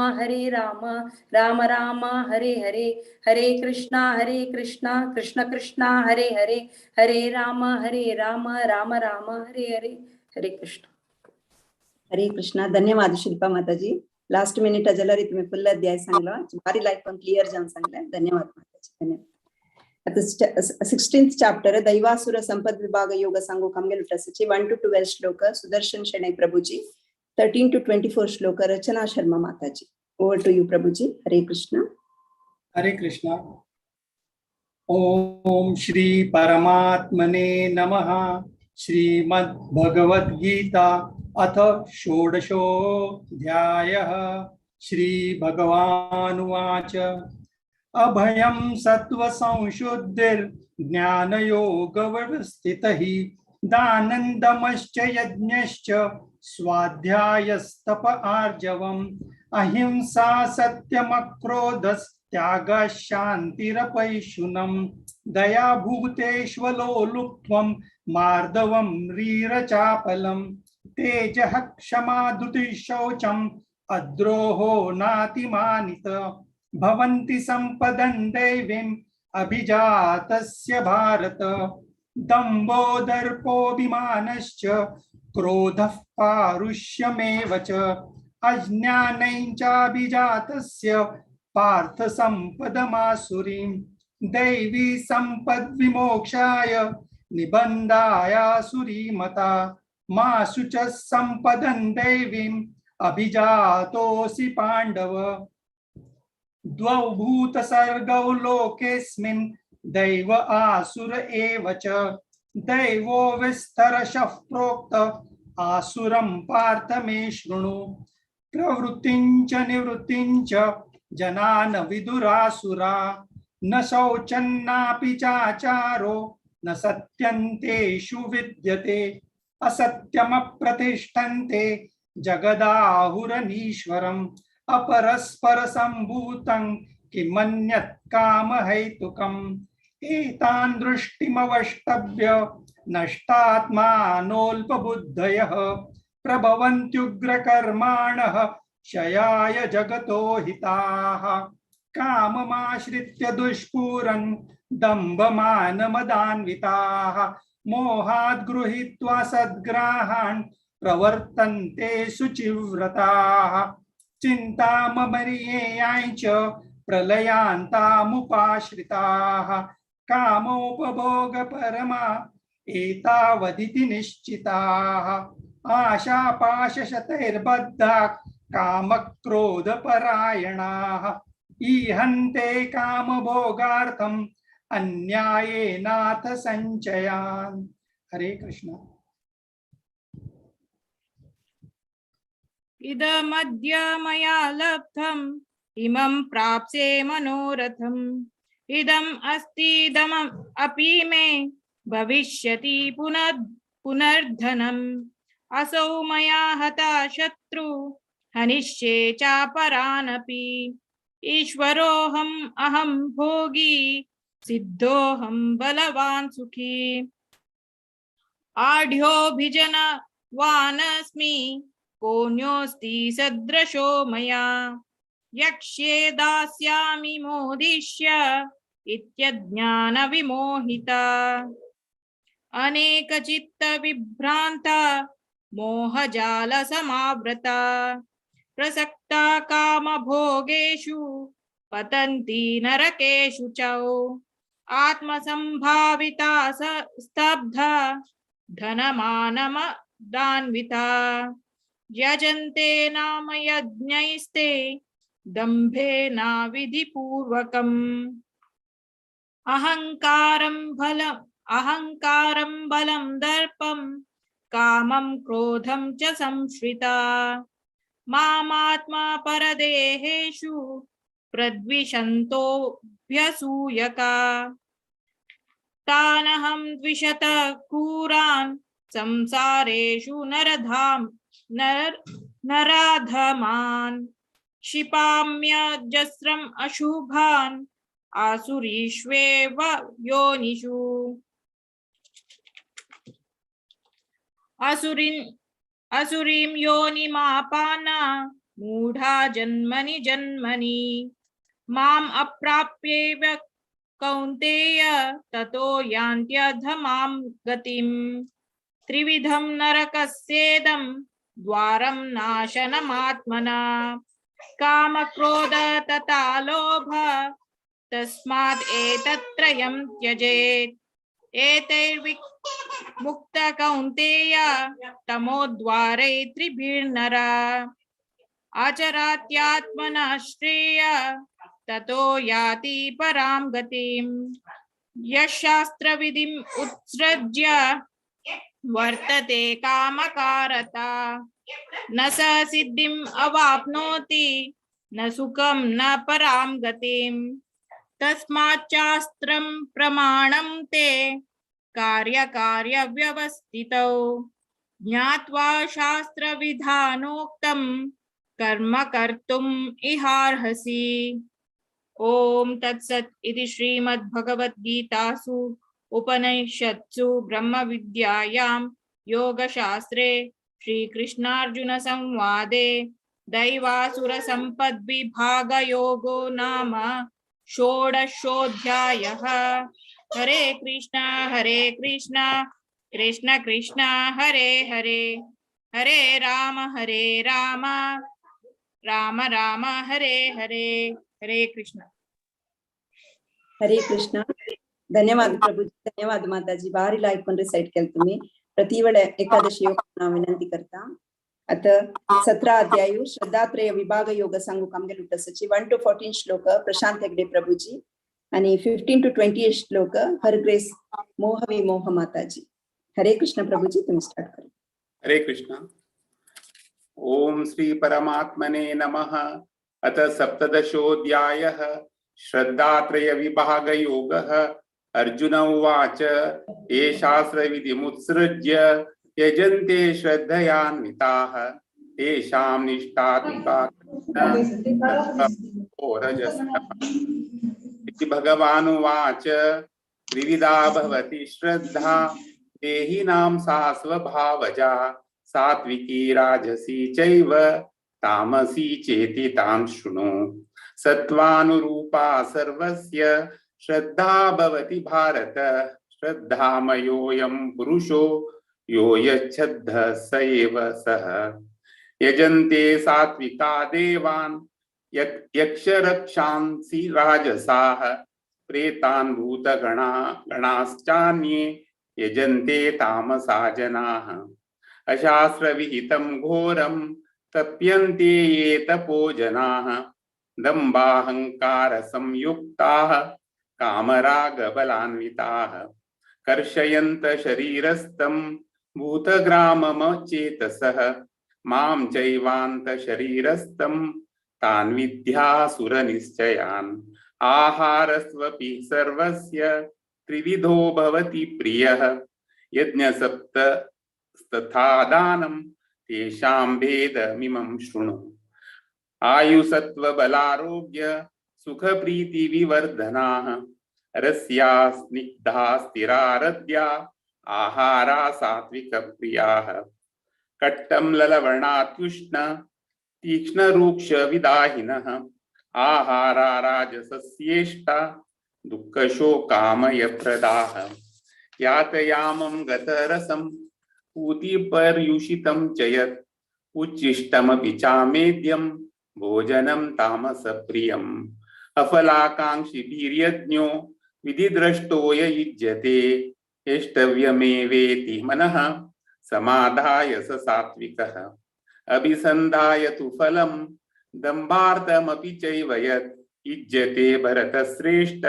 राम राम हरे हरे, हरे कृष्णा कृष्ण कृष्णा हरे हरे, हरे राम राम राम हरे हरे। हरे कृष्ण। हरे कृष्णा। धन्यवाद शिल्पा माताजी। लास्ट मिनिट जलरी तुम्ही फुल अध्याय सांगला बारी लाईक पण क्लिअर जाऊन सांगले धन्यवाद माताजी धन्यवाद आता 16th चॅप्टर दैवासुर संपद विभाग योग सांगू कमगेल टसची 1 to 12 श्लोक सुदर्शन शनै प्रभुजी 13 to 24 श्लोक रचना शर्मा माताजी ओवर टू यू प्रभुजी हरे कृष्ण हरे कृष्ण ओम श्री परमात्मने नमः श्रीमद् भगवद गीता अथ षोडशोऽध्यायः श्री भगवानुवाच अभयं सत्त्वसंशुद्धिर् ज्ञानयोगव्यवस्थितः दानन्दमश्च यज्ञश्च स्वाध्यायस्तप आर्जवम् अहिंसा सत्यमक्रोधस्त्यागः शान्तिरपैशुनम् दया भूतेष्वलोलुप्त्वं मार्दवं ह्रीरचापलम् तेजः क्षमा धृतिः शौचम् अद्रोहो नातिमानित भवन्ति सम्पदं दैवीम् अभिजातस्य भारत दम्भो दर्पोऽभिमानश्च क्रोधः पारुष्यमेव च अज्ञानं चाभिजातस्य पार्थ सम्पदमासुरीं दैवी सम्पद्विमोक्षाय निबन्धायासुरीमता मा शुच सम्पदं दैवीम् अभिजातोऽसि पाण्डव द्वौ भूतसर्गौ लोकेऽस्मिन् दैव आसुर एव च दैवो विस्तरशः प्रोक्त आसुरं पार्थ मे शृणु प्रवृत्तिं च निवृत्तिं च जनान विदुरासुरा न शौचन्नापि चाचारो न सत्यन्तेषु विद्यते असत्यमप्रतिष्ठन्ते जगदाहुरनीश्वरम् अपरस्पर सम्भूतं किमन्यत् कामहैतुकम् एतान् दृष्टिमवष्टभ्य नष्टात्मानोऽल्पबुद्धयः प्रभवन्त्युग्रकर्माणः क्षयाय जगतो हिताः काममाश्रित्य दुष्पूरन् दम्भमानमदान्विताः मोहाद् गृहीत्वा सद्ग्राहान् प्रवर्तन्ते शुचिव्रताः चिन्ताममर्येयाय च प्रलयान्तामुपाश्रिताः कामोपभोगपरमा एतावदिति निश्चिताः आशापाशशतैर्बद्धाः कामक्रोधपरायणाः ईहन्ते कामभोगार्थम् अन्यायेनाथ संचयान् हरे कृष्ण इदमद्य मया लब्धम् इमं प्राप्स्ये मनोरथम् इदम् अस्तीदमम् अपि मे भविष्यति पुनर्धनम् असौ मया हता शत्रु हनिष्ये चापरानपि ईश्वरोऽहम् अहं भोगी सिद्धोऽहं बलवान् सुखी आढ्योऽभिजनवानस्मि कोऽन्योऽस्ति सदृशो मया यक्ष्ये दास्यामि मोदिष्य इत्यज्ञानविमोहिता अनेकचित्तविभ्रान्ता मोहजालसमावृता प्रसक्ता कामभोगेषु पतन्ति नरकेषु च आत्मसम्भाविता स्तब्धा धनमानमदान्विता यजन्ते नाम यज्ञैस्ते दम्भेन विधिपूर्वकम् अहंकारं बलं दर्पं कामं क्रोधं च संश्रिता मामात्मा परदेहेषु प्रद्विषन्तोऽभ्यसूयका तानहं द्विषत क्रूरान् संसारेषु नराधमान् क्षिपाम्यजस्रम् अशुभान् आसुरीष्वेव योनिषु असुरीं योनिमापाना मूढा जन्मनि जन्मनि माम् अप्राप्येव कौन्तेय ततो यान्त्यधमां गतिम् त्रिविधं नरकस्येदं द्वारं नाशनमात्मना काम क्रोध तथा लोभ तस्मात् एतत्त्रयं त्यजेत् एतैर्मुक्त कौन्तेय तमोद्वारै त्रिभिर्नर आचरात्यात्मना श्रेय ततो याति परां गतिम् यशास्त्रविधिम् उत्सृज्य वर्तते कामकारता न स सिद्धिम् अवाप्नोति न सुखं न परां गतिम् तस्माच्चास्त्रं प्रमाणं ते कार्यकार्यव्यवस्थितौ ज्ञात्वा शास्त्रविधानोक्तं कर्म कर्तुम् इहार्हसि। ओम तत्सत् इति श्रीमद्भगवद्गीतासु उपनिषत्सु ब्रह्म विद्यायां योगशास्त्रे श्रीकृष्णार्जुन संवादे दैवासुर संपद्विभागयोगो नाम षोडशोऽध्यायः। हरे कृष्णा कृष्ण कृष्ण हरे हरे हरे राम राम राम हरे हरे हरे कृष्ण। हरे कृष्ण. धन्यवाद प्रभूजी, धन्यवाद माताजी. बारीला ऐकून रिसाइट केलं तुम्ही. प्रतिवेळ एकादशी योग विनंती करता. आता 17 अध्याय श्रद्धात्रय विभाग योग सांगू कामगे लुटसची 1 to 14 श्लोक प्रशांत हेगडे प्रभूजी आणि 15 to 28 श्लोक हर ग्रेस मोह विमोह माताजी. हरे कृष्ण प्रभूजी, तुम्ही स्टार्ट करा. हरे कृष्ण. ओम श्री परमात्मने नमः. अथ 17 श्रद्धात्रय विभाग योगः. अर्जुन उवाच ये शास्त्रविधिमुत्सृज्य यजन्ते श्रद्धयान्विताः तेषां निष्ठा तु का इति भगवानुवाच विविधा भवति श्रद्धा देहिनां सा स्वभावजा सात्विकी राजसी चैव तामसी चेति तां शृणु सत्त्वानुरूपा सर्वस्य श्रद्धा भवति भारत श्रद्धामयोऽयं पुरुषो यो यच्छ्रद्धः स एव सः यजन्ते सात्विका देवान् यक्षरक्षांसि राजसाः प्रेतान् भूतगणाश्चान्ये यजन्ते तामसा जनाः अशास्त्रविहितं घोरं तप्यन्ते ये तपो जनाः दम्भाहंकार संयुक्ताः कामरागबलान्विताः कर्षयन्त शरीरस्थं भूतग्राममचेतसः मां चैवान्त शरीरस्थं तान् विद्यासुरनिश्चयान् आहारस्वपि सर्वस्य त्रिविधो भवति प्रियः यज्ञसप्तस्तथा दानं तेषां भेदमिमं शृणु आयुसत्वबलारोग्य सुखप्रीतिविवर्धनाः रस्या स्निग्धा स्थिरारद्या आहारा सात्विकप्रियाः कट्टं ललवणात्युष्ण तीक्ष्णरूक्षविदाहिनः आहारा राजसस्येष्टा दुःखशोकामयप्रदाः यातयामं गतरसं पूतिपर्युषितं च यत् उच्छिष्टमपि चामेद्यं भोजनं तामसप्रियम् अफलाकाङ्क्षिभिर्यज्ञो विधिद्रष्टो य युज्यते यष्टव्यमेवेति मनः समाधाय स सात्विकः अभिसन्धाय तु फलं दम्भार्थमपि चैव यत् युज्यते भरतश्रेष्ठ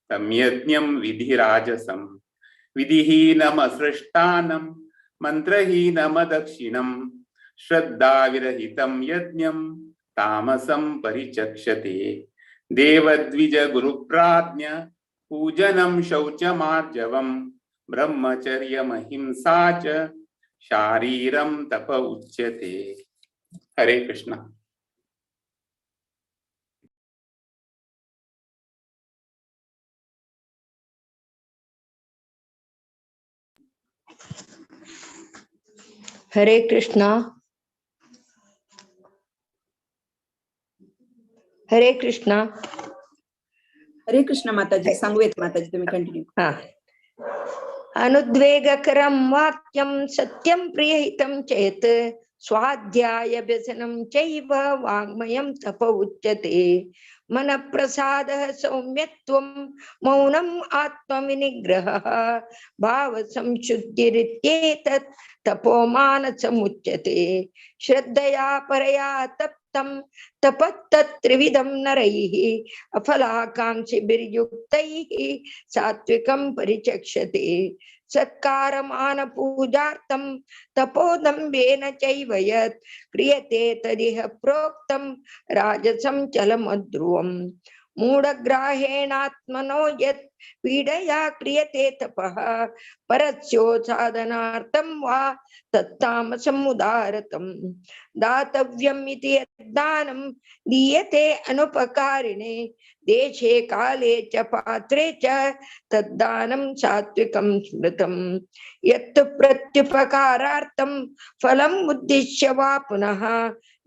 तं यज्ञं विधिराजसं विधिहीनमसृष्टानं मन्त्रहीनमदक्षिणं श्रद्धाविरहितं यज्ञं तामसं परिचक्षते देवद्विज गुरुप्राज्ञ पूजनं शौचमार्जवं ब्रह्मचर्यमहिंसा च शारीरं तप उच्यते. हरे कृष्ण. हरे कृष्णा. हरे कृष्णा. हरे कृष्ण माताजी. सांगूयात माताजी, तुम्ही कंटिन्यू. अनुद्वेगकरं वाक्यं सत्यं प्रियहितं चेत् स्वाध्याय व्यसनं चैव वाङ्मयं तप उच्यते मन प्रसादः सौम्यत्वं मौनम् आत्मविनिग्रहः भाव संशुद्धिरित्येतत् तपोमानसमुच्यते श्रद्धया परया तप्तं तपस्तत्त्रिविधं नरैः अफलाकाङ्क्षिभिर्युक्तैः सात्विकं परिचक्षते सत्कारमान पूजार्थं तपोदम्भेन चैव यत् क्रियते तदिह प्रोक्तं राजसं चलमध्रुवम् मूढग्राहेणात्मनो यत् पीडया क्रियते तपः परस्योत्साधनार्थं वा तत्तामसम् उदारतम् दातव्यम् इति यद्दानं दीयते अनुपकारिणे देशे काले च पात्रे च तद्दानं सात्विकं स्मृतम् यत् प्रत्युपकारार्थं फलम् उद्दिश्य वा पुनः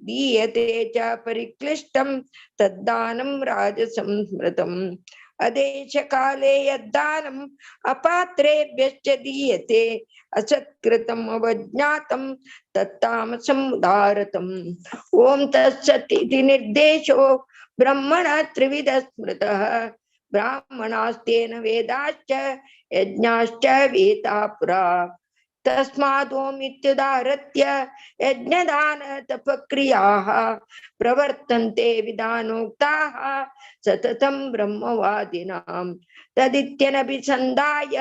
दीयते च परिक्लिष्टं तद्दानं राजसं स्मृतम् अदेशकाले यद्दानम् अपात्रेभ्यश्च दीयते असत्कृतम् अवज्ञातं तत्तामसम् उदारतम् ओम तत्सत् इति निर्देशो ब्रह्मणः त्रिविधः स्मृतः ब्राह्मणास्तेन वेदाश्च यज्ञाश्च वेता पुरा तस्मादोमित्युदाहृत्य यज्ञदान तपक्रियाः प्रवर्तन्ते विधानोक्ताः सततं ब्रह्मवादिनां तदित्यनभिसन्धाय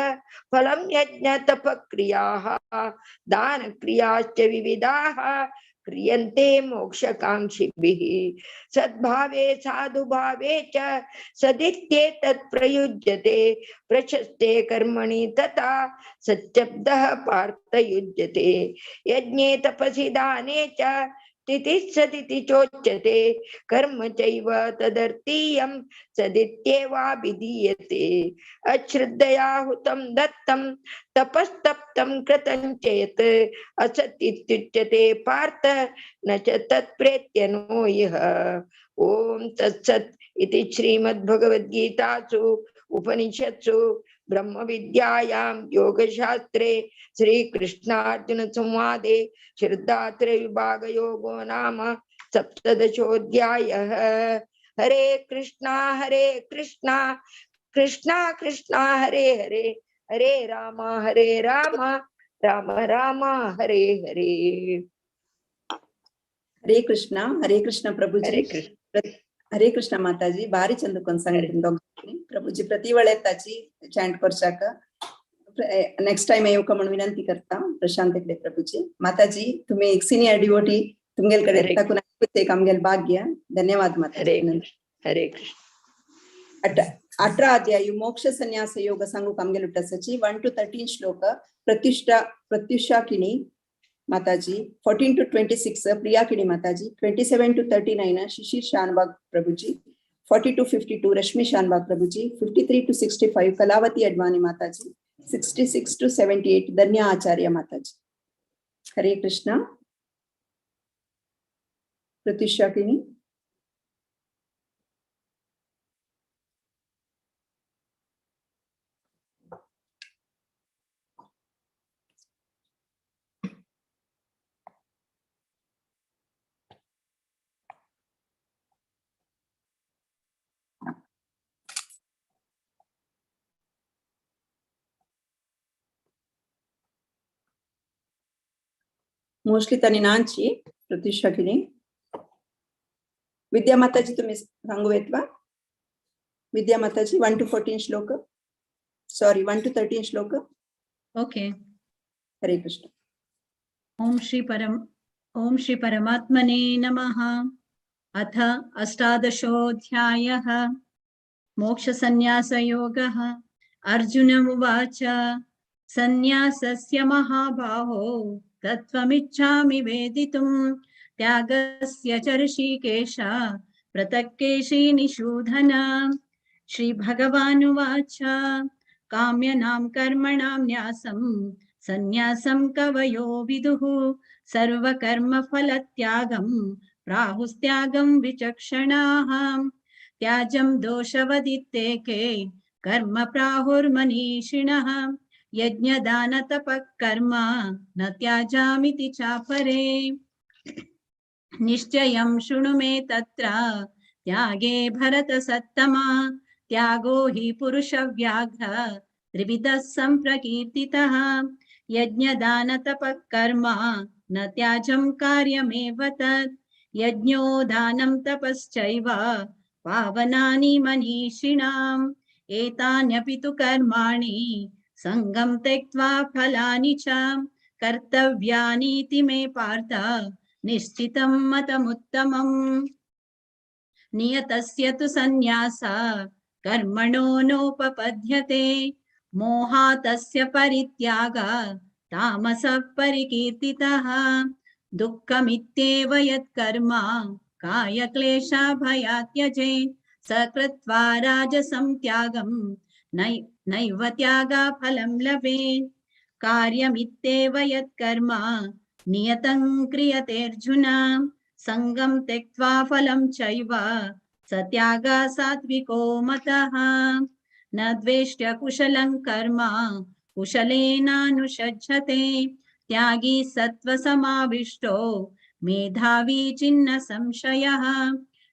फलं यज्ञ तपक्रियाः दानक्रियाश्च विविधाः क्रियन्ते मोक्षकांक्षिभिः सद्भावे साधुभावे च सदित्येतत् प्रयुज्यते प्रशस्ते कर्मणि तथा सच्चब्दः पार्थ युज्यते यज्ञे तपसि दाने च तिथिः सदिति चोच्यते कर्म चैव तदर्थीयं सदित्येवाभिधीयते अश्रद्धया हुतं दत्तं तपस्तप्तं कृतं चेत् असत् इत्युच्यते पार्थ न च तत्प्रेत्यनो यः ओम तत्सत् इति श्रीमद्भगवद्गीतासु उपनिषत्सु ब्रह्म विद्यायां योगशास्त्रे श्री कृष्णार्जुन संवादे श्रद्धात्रय विभाग योगो नाम सप्तदशोऽध्यायः हरे कृष्णा कृष्णा कृष्णा हरे हरे हरे राम राम राम हरे हरे हरे कृष्ण प्रभुजी हरे कृष्ण माताजी बारी चंद प्रभुजी प्रति वेळेताची चॅन्ट करशाक नेक्स्ट टाइम येवका म्हणून विनंती करता प्रशांत कडे प्रभुजी माताजी तुम्ही एक सिनियर डिवोटी तुमगेल कडे ताकून एक आमगेल भाग्य धन्यवाद माताजी हरे कृष्ण 18 अध्याय मोक्ष संन्यास योग सांगू कामगेल उट्टासची 1 to 13 श्लोक प्रत्युषाकिनी माताजी 14 to 26 प्रिया किणी माताजी 27 to 39 Shishir Shanbhag Prabhuji 40 to 52 Rashmi Shanbhag Prabhuji 53 to 65 कलावती अडवाणी माताजी 66 to 78 धन्य आचार्य माताजी हरे कृष्णा प्रत्युषाकिनी मोस्टली तनी नांची प्रत्युषाकिनी विद्या माताजी तुम्ही सांगू येतवा विद्या माताजी 1 to 14 श्लोक सॉरी 1 to 13 श्लोक ओके हरे कृष्ण ओम श्री परमात्मने नमः अथ 18 मोक्ष संन्यास योगः अर्जुन उवाच संन्यासस्य महाबाहो तत्त्वमिच्छामि वेदितुं त्यागस्य च ऋषिकेश पृथक्केशी निषूदन श्रीभगवानुवाच काम्यनां कर्मणां न्यासं संन्यासं कवयो विदुः सर्वकर्मफलत्यागं प्राहुस्त्यागं विचक्षणाः त्याजं दोषवदित्तेके कर्म प्राहुर्मनीषिणः यज्ञदानतपः कर्म न त्याजामिति चापरे निश्चयं शृणु मे तत्र त्यागे भरतसत्तमा त्यागो हि पुरुषव्याघ्र त्रिविधः सम्प्रकीर्तितः यज्ञदानतपः कर्म न त्याजं कार्यमेव तत् यज्ञो दानं तपश्चैव पावनानि मनीषिणाम् एतान्यपि तु कर्माणि सङ्गं त्यक्त्वा फलानि च कर्तव्यानीति मे पार्थ निश्चितं मतमुत्तमम् नियतस्य तु सन्न्यासः कर्मणो नोपपद्यते मोहातस्य परित्यागः तामसः परिकीर्तितः दुःखमित्येव यत्कर्म कायक्लेशभयात् त्यजेत् स कृत्वा राजसं त्यागं नैव त्यागफलं लभेत् कार्यमित्येव यत्कर्म नियतं क्रियतेऽर्जुन संगं त्यक्त्वा फलं चैव स त्यागः सात्विको मतः न द्वेष्ट्य कुशलं कर्म कुशलेनानुषज्यते त्यागी सत्त्वसमाविष्टो मेधावी चिन्न संशयः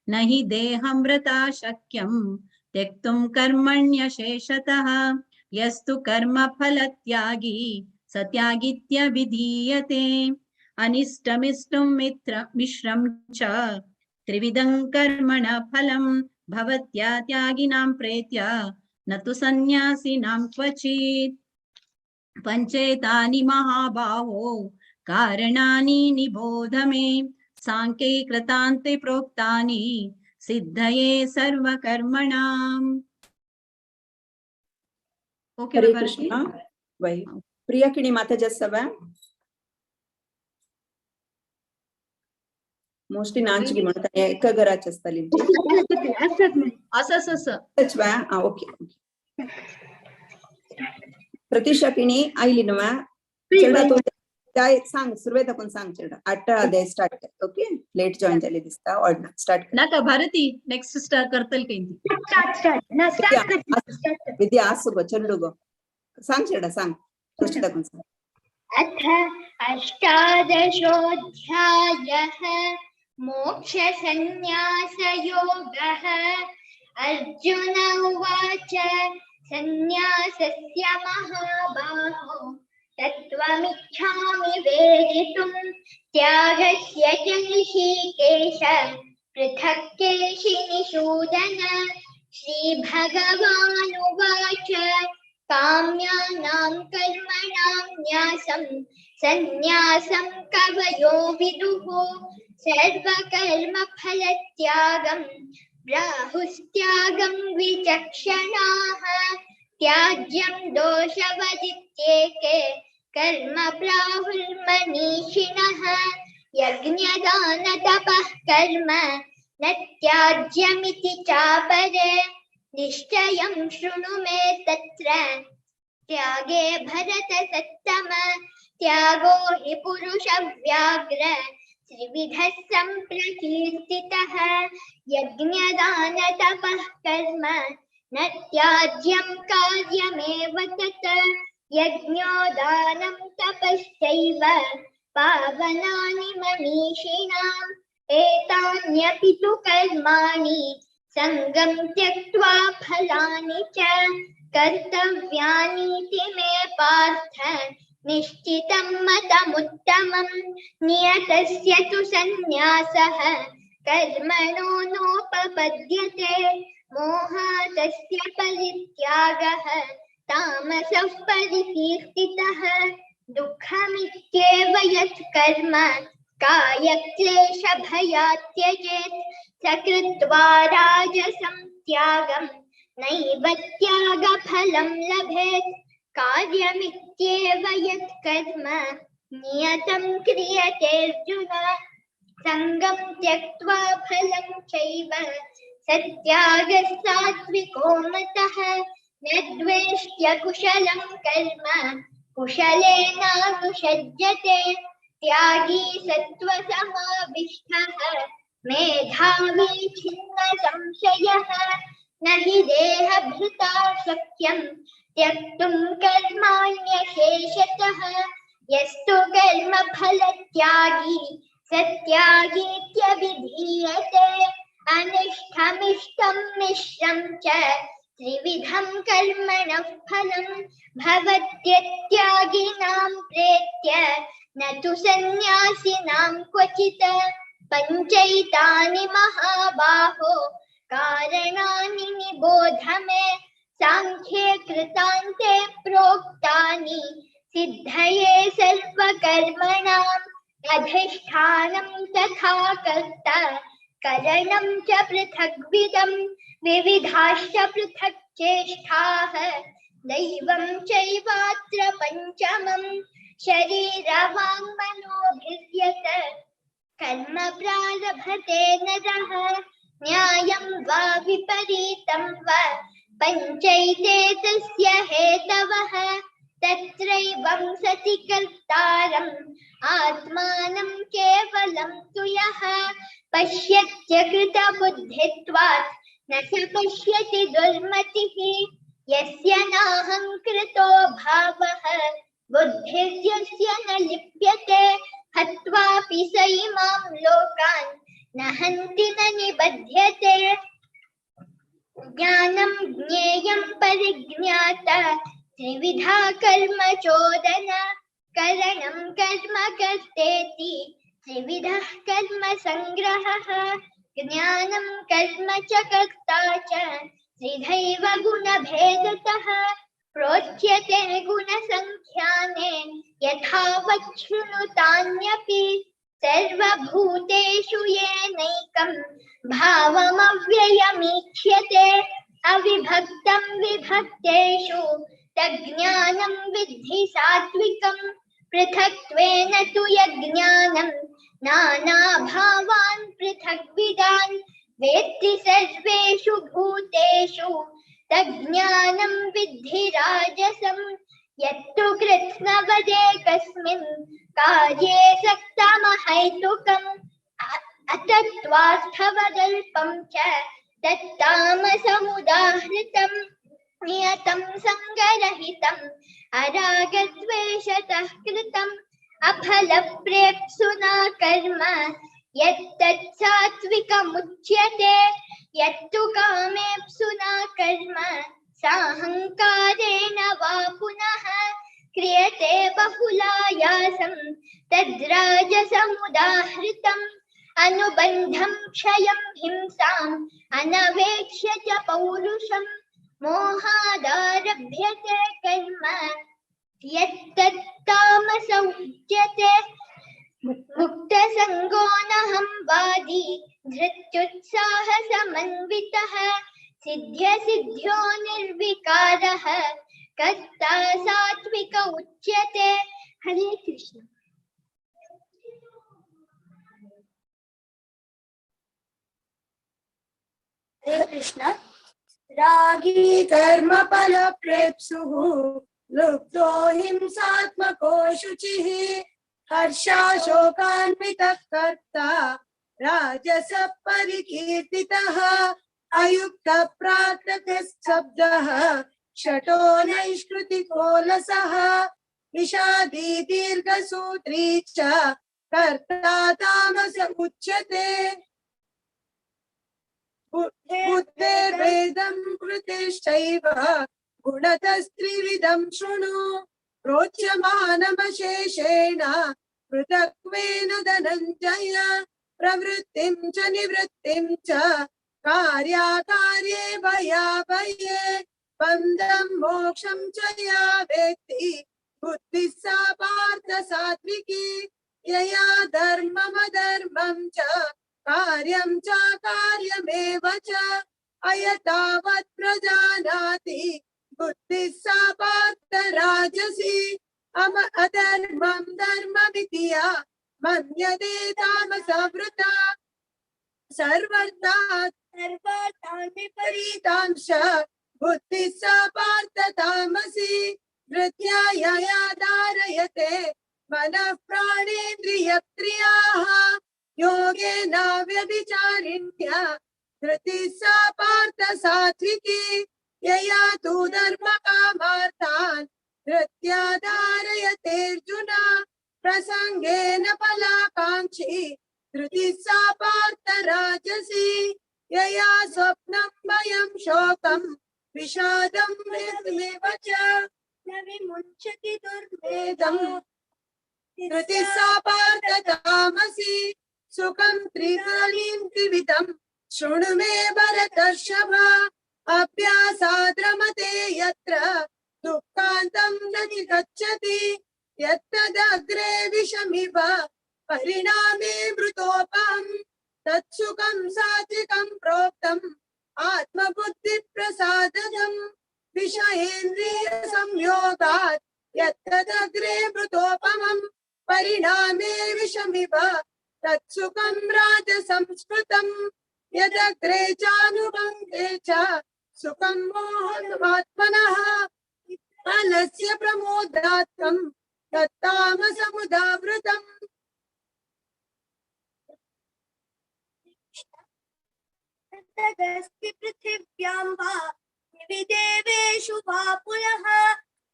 न हि देहं वृथा शक्यं त्यक्तुं कर्मण्यशेषतः यस्तु कर्मफलत्यागी स त्यागीत्यभिधीयते अनिष्टमिष्टं मिश्रं च त्रिविधं कर्मण फलं भवत्या त्यागिनां प्रेत्य न तु सन्न्यासिनां क्वचित् पञ्चेतानि महाबाहो कारणानि निबोध मे सांख्ये कृतान्ते प्रोक्तानि सिद्धये सर्वकर्मणाम्। ओके हरे कृष्ण वै प्रियकिणी माताजी सब मोस्टली नांची म्हणता एका घराची असतली असं ओके प्रतीक्षाकिणी आयली न्हू चेडा तूं काय सांग सुरवेत कोण सांग चेडा 8 अध्याय स्टार्ट कर ओके लेट जॉइन जाली दिसता ऑर्डर स्टार्ट कर नाका भारती नेक्स्ट स्टार्ट करतल केंती स्टार्ट विद्या आसु गो चंडू गो सांग चेडा सांग कृष्ण कोण सांग अथ अष्टादशोऽध्यायः मोक्षसंन्यासयोगः अर्जुन उवाच संन्यासस्य महाबाहो तत्त्वमिच्छामि वेदितुं त्यागस्य च ऋषिकेश पृथक् केशिनिषूदन श्रीभगवानुवाच काम्यानां कर्मणां न्यासं सन्न्यासं कवयो विदुः सर्वकर्मफलत्यागं प्राहुस्त्यागं विचक्षणाः त्याज्यं दोषवदित्येके कर्म प्राहुर्मनीषिणः यज्ञदानतपः कर्म न त्याज्यमिति चापरे निश्चयं शृणु मे तत्र त्यागे भरतसत्तम त्यागो हि पुरुषव्याघ्र त्रिविधः सम्प्रकीर्तितः यज्ञदानतपः कर्म न त्याज्यं कार्यमेव तत् यज्ञो दानं तपश्चैव पावनानि मनीषिणाम् एतान्यपि तु कर्माणि संगं त्यक्त्वा फलानि च कर्तव्यानीति मे पार्थ निश्चितं मतमुत्तमम् नियतस्य तु सन्न्यासः कर्मणो नोपपद्यते मोहातस्य परित्यागः तामसः परिकीर्तितः दुःखमित्येव यत् कर्म कायक्लेशभयात् त्यजेत् स कृत्वा राजसं त्यागं नैव त्यागफलं लभेत् कार्यमित्येव यत् कर्म नियतं क्रियतेऽर्जुन संगं त्यक्त्वा फलं चैव सत्यागः सात्विको मतः न द्वेष्ट्य कुशलं कर्म कुशलेनानुषज्यते त्यागी सत्त्वसमाविष्टः मेधावी छिन्न संशयः न हि देहभृता शक्यं त्यक्तुं कर्माण्यशेषतः यस्तु कर्मफलत्यागी स सत्यागीत्यभिधीयते अनिष्टमिष्टं मिश्रं च त्रिविधं कर्मणः फलं भवत्यत्यागिनां प्रेत्य न तु सन्न्यासिनां क्वचित् पञ्चैतानि महाबाहो कारणानि निबोध मे सांख्ये कृतान्ते प्रोक्तानि सिद्धये सर्वकर्मणाम् अधिष्ठानं तथा कर्ता करणं च पृथग्विदं विविधाश्च पृथक् चेष्टाः दैवं चैवात्र पञ्चमं शरीरवाङ्मनोभिर्यत् कर्म प्रारभते नरः न्यायं वा विपरीतं वा पञ्चैते तस्य हेतवः तत्रैवं सति कर्तारम् आत्मानं केवलं तु यः पश्यत्य कृतबुद्धित्वात् न स पश्यति दुर्मतिः यस्य नाहङ्कृतो भावः बुद्धिर्यस्य न लिप्यते हत्वापि स इमां लोकान् न हन्ति न निबध्यते ज्ञानं ज्ञेयं परिज्ञाता त्रिविधा कर्म चोदन करणं कर्म कर्तेति त्रिविधः कर्म संग्रहः ज्ञानं कर्म च कर्ता च त्रिधैव गुणभेदतः प्रोच्यते गुणसंख्याने यथावत् शृणुतान्यपि सर्वभूतेषु येनैकं भावमव्ययमीक्ष्यते अविभक्तं विभक्तेषु तज्ज्ञानं विद्धि सात्विकं पृथक्त्वेन तु यज्ञानं नानाभावान् पृथग्विदान् वेत्ति सर्वेषु भूतेषु तज्ज्ञानं विद्धि राजसं यत्तु कृत्स्नवदेकस्मिन् कार्ये सक्तमहैतुकम् अतत्त्वार्थवदल्पं च तत्तामसमुदाहृतं नियतं संगरहितम् अरागद्वेषतः कृतम् अफलप्रेप्सुना कर्म यत्तत् सात्विकमुच्यते यत्तु कामेप्सुना कर्म साहङ्कारेण वा पुनः क्रियते बहुलायासं तद्राजसमुदाहृतम् अनुबन्धं क्षयं हिंसाम् अनवेक्ष्य च पौरुषम् मोहादारभ्यते कर्म यत्तत्तामस उच्यते मुक्तसङ्गो नहं वादी धृत्युत्साहसमन्वितः सिद्ध्यसिद्ध्यो निर्विकारः कर्ता सात्विक उच्यते। हरे कृष्ण। हरे कृष्ण। रागी कर्म फल प्रेप्सुः लुब्धो हिंसात्मको शुचिः हर्षाशोकान्वितः कर्ता राजसः परिकीर्तितः अयुक्त प्राकृतिक शब्दः शठो नैष्कृतिको लसः विषादी दीर्घसूत्री च कर्ता तामस उच्यते बुद्धेर्वेदं कृतिश्चैव गुणतस्त्रिविधं शृणु प्रोच्यमानमशेषेण पृथक्त्वेन धनञ्जय प्रवृत्तिं च निवृत्तिं च कार्याकार्ये भयाभये बन्धं मोक्षं च या वेत्ति बुद्धिः सा पार्थ सात्विकी यया धर्ममधर्मं च कार्यं च कार्यमेव च अयतावत् प्रजानाति बुद्धिः सा पार्थ राजसी अधर्मं धर्ममिति या मन्यते तामसवृता सर्वर्थान् विपरीतांश बुद्धिः सा पार्थ तामसी वृत्त्या यया धारयते मनः प्राणेन्द्रियक्रियाः योगेन व्यभिचारिण्या धृतिः सा पार्थ सात्विकी यया तु धर्मकामार्थान् धृत्या धारयतेऽर्जुन प्रसंगेन फलाकाङ्क्षी धृतिः सा पार्थ राजसी यया स्वप्नं भयं शोकं विषादं मृत्युमेव च न विमुञ्चति दुर्भेदम् धृतिः सा पार्थ तामसी सुखं त्रिकालीं त्रिविधं शृणु मे भरतर्षभ अभ्यासाद्रमते यत्र दुःखान्तं न निगच्छति यत्तदग्रे विषमिव परिणामे मृतोपहं तत्सुखं सात्विकं प्रोक्तम् आत्मबुद्धिप्रसादजम् विषयेन्द्रिय संयोगात् यत्तदग्रे मृतोपमं परिणामे विषमिव तत्सुखं राजसंस्कृतम् यदग्रे चानुबन्धे च सुखं मोहमात्मनः फलस्य प्रमोदात्मं तत्तामसमुदावृतम् तदस्ति पृथिव्यां वा देवेषु वा पुनः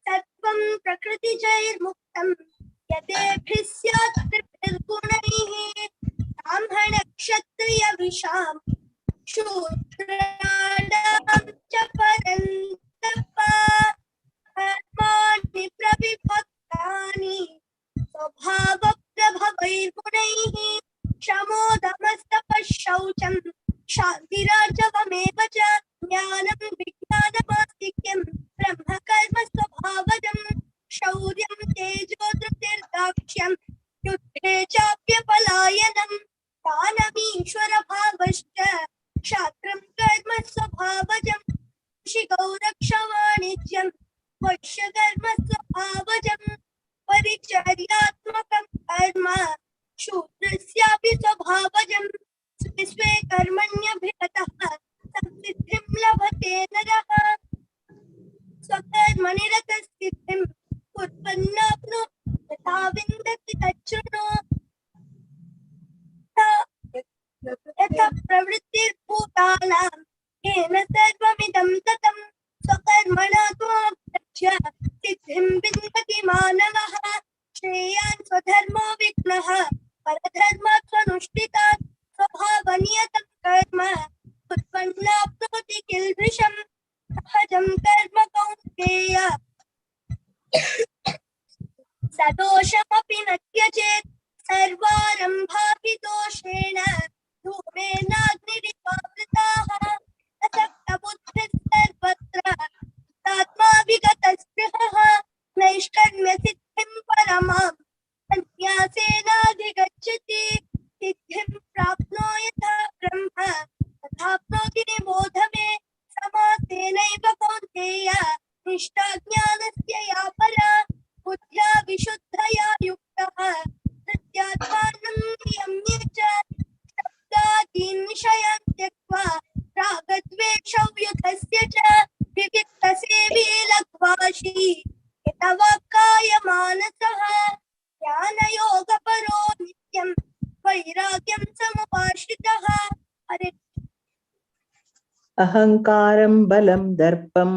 तत्त्वं प्रकृतिजैर्मुक्तं यदेभिः स्यात् त्रिभिर्गुणैः ब्राह्मणक्षत्रियविषां शूद्राणां च परन्तप कर्माणि प्रविभक्तानि स्वभावप्रभवैर्गुणैः क्षमोदमस्तपः शौचं शान्तिरार्जवमेव च ज्ञानं विज्ञानमास्तिक्यं ब्रह्मकर्म स्वभावजं शौर्यं तेजो धृतिर्दाक्ष्यं युद्धे चाप्यपलायनं दानमीश्वरभावश्च क्षात्रं कर्म स्वभावजं शिगौरक्षवाणिज्यं वैश्यकर्म स्वभावजं परिचर्यात्मकं कर्म शूद्रस्यापि स्वभावजं स्वे कर्मण्यभिरतः संसिद्धिं लभते नरः स्वकर्मनिरतस्थितिं कुर्वन्नाप्नोति यथा विन्दति तच्छृणु यथा प्रवृत्तिर्भूतानां येन सर्वमिदं ततं स्वकर्मणा त्वमभ्यर्च्य सिद्धिं विन्दति मानवः श्रेयान् स्वधर्मो विघ्नः परधर्मात् स्वनुष्ठितात् स्वभावनियतं कर्म कुर्वन्नाप्नोति किल्बिषं सहजं कर्म कौन्तेय सदोषमपि न त्यजेत् सर्वारम्भापि दोषेण धूमेनाग्निरिवावृताः असक्तबुद्धिः सर्वत्र आत्मा विगतस्पृहः नैष्कर्म्यसिद्धिं परमां सन्न्यासेनाधिगच्छति सिद्धिं प्राप्नो यथा ब्रह्म तथाप्नोति निबोध मे समासेनैव कौन्तेय निष्ठा ज्ञानस्य या परा बुद्ध्या विशुद्धया युक्तः सत्यात्मानं नियम्य च शब्दादीन् विषयान् त्यक्त्वा रागद्वेषव्युधस्य च विविक्तसेवी लघ्वाशी यतवाक्कायमानसः ज्ञानयोगपरो नित्यं वैराग्यं समुपाश्रितः हरे अहंकारं बलं दर्पं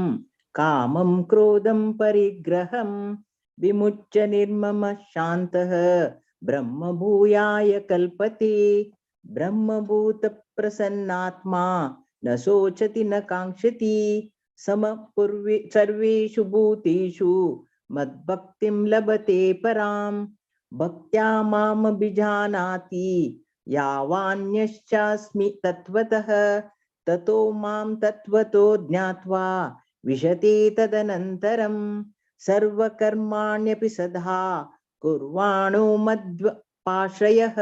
कामं क्रोधं परिग्रहं विमुच्य निर्ममः शान्तः ब्रह्मभूयाय कल्पते ब्रह्मभूत प्रसन्नात्मा न शोचति न कांक्षति समपूर्वे सर्वेषु भूतेषु मद्भक्तिं लभते परां भक्त्या मामभिजानाति यावान्यश्चास्मि तत्त्वतः ततो मां तत्त्वतो ज्ञात्वा विशते तदनन्तरं सर्वकर्माण्यपि सदा कुर्वाणो मद्पाश्रयः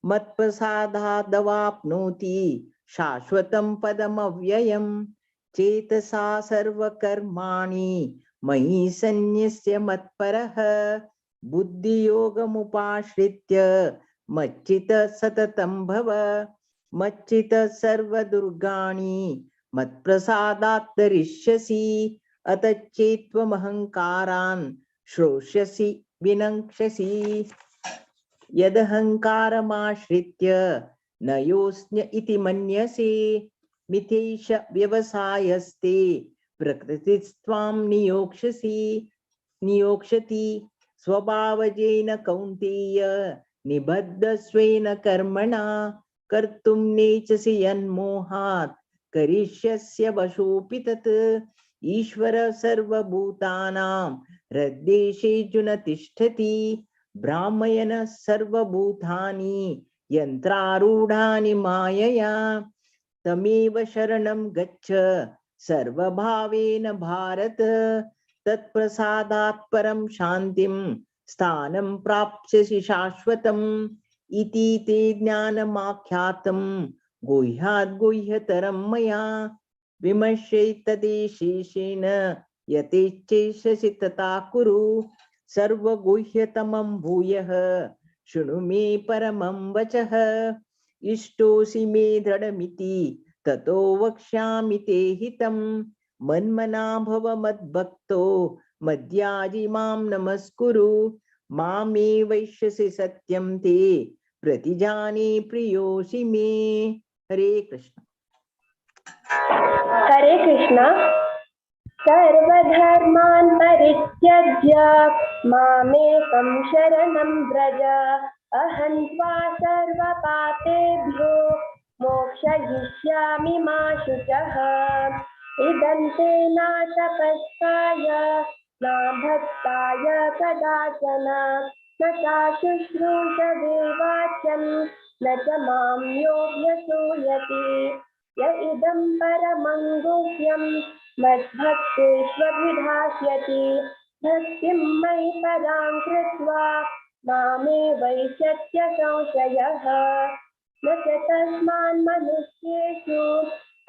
मत्प्रसादादवाप्नोति शाश्वतं पदमव्ययम् चेतसा सर्वकर्माणि मयि सन्न्यस्य मत्परः बुद्धियोगमुपाश्रित्य मच्चित सततं भव मच्चित सर्वदुर्गाणि मत्प्रसादात् तरिष्यसि अतश्चेत्त्वमहङ्कारान् श्रोष्यसि विनङ्क्षसि यदहङ्कारमाश्रित्य न योऽस्म्य इति मन्यसे मिथ्यैष व्यवसायस्ते प्रकृतिस्त्वां नियोक्ष्यति स्वभावजेन कौन्तेय निबद्धस्वेन कर्मणा कर्तुं नेच्छसि यन्मोहात् करिष्यस्य वशोऽपि तत् ईश्वर सर्वभूतानां हृद्देशेऽर्जुन तिष्ठति ब्राह्मयन् सर्वभूतानि यन्त्रारूढानि मायया तमेव शरणं गच्छ सर्वभावेन भारत तत्प्रसादात् परं शान्तिं स्थानं प्राप्स्यसि शाश्वतम् इति ते ज्ञानमाख्यातं गुह्याद् गुह्यतरं मया विमर्शेत्तदेशेषेण यतेच्छसि तथा कुरु सर्वगुह्यतमं भूयः शृणु मे परमं वचः इष्टोऽसि मे दृढमिति ततो वक्ष्यामि ते हितं मन्मना भव मद्भक्तो मद्याजी मां नमस्कुरु मामे वैश्यसि सत्यं ते प्रतिजाने प्रियोऽसि मे। हरे कृष्ण। हरे कृष्ण। सर्वधर्मान् परित्यज्य मामेकं शरणं व्रज अहं त्वा सर्वपापेभ्यो मोक्षयिष्यामि मा शुचः। इदं ते न तपस्काय न भक्ताय कदाचन न शुश्रूषवे वाच्यं न च मां योऽभ्यसूयति। य इदं परमं गुह्यं मद्भक्तेष्वभिधास्यति भक्तिं मयि परां कृत्वा मामे वैश्यत्य संशयः। न च तस्मान् मनुष्येषु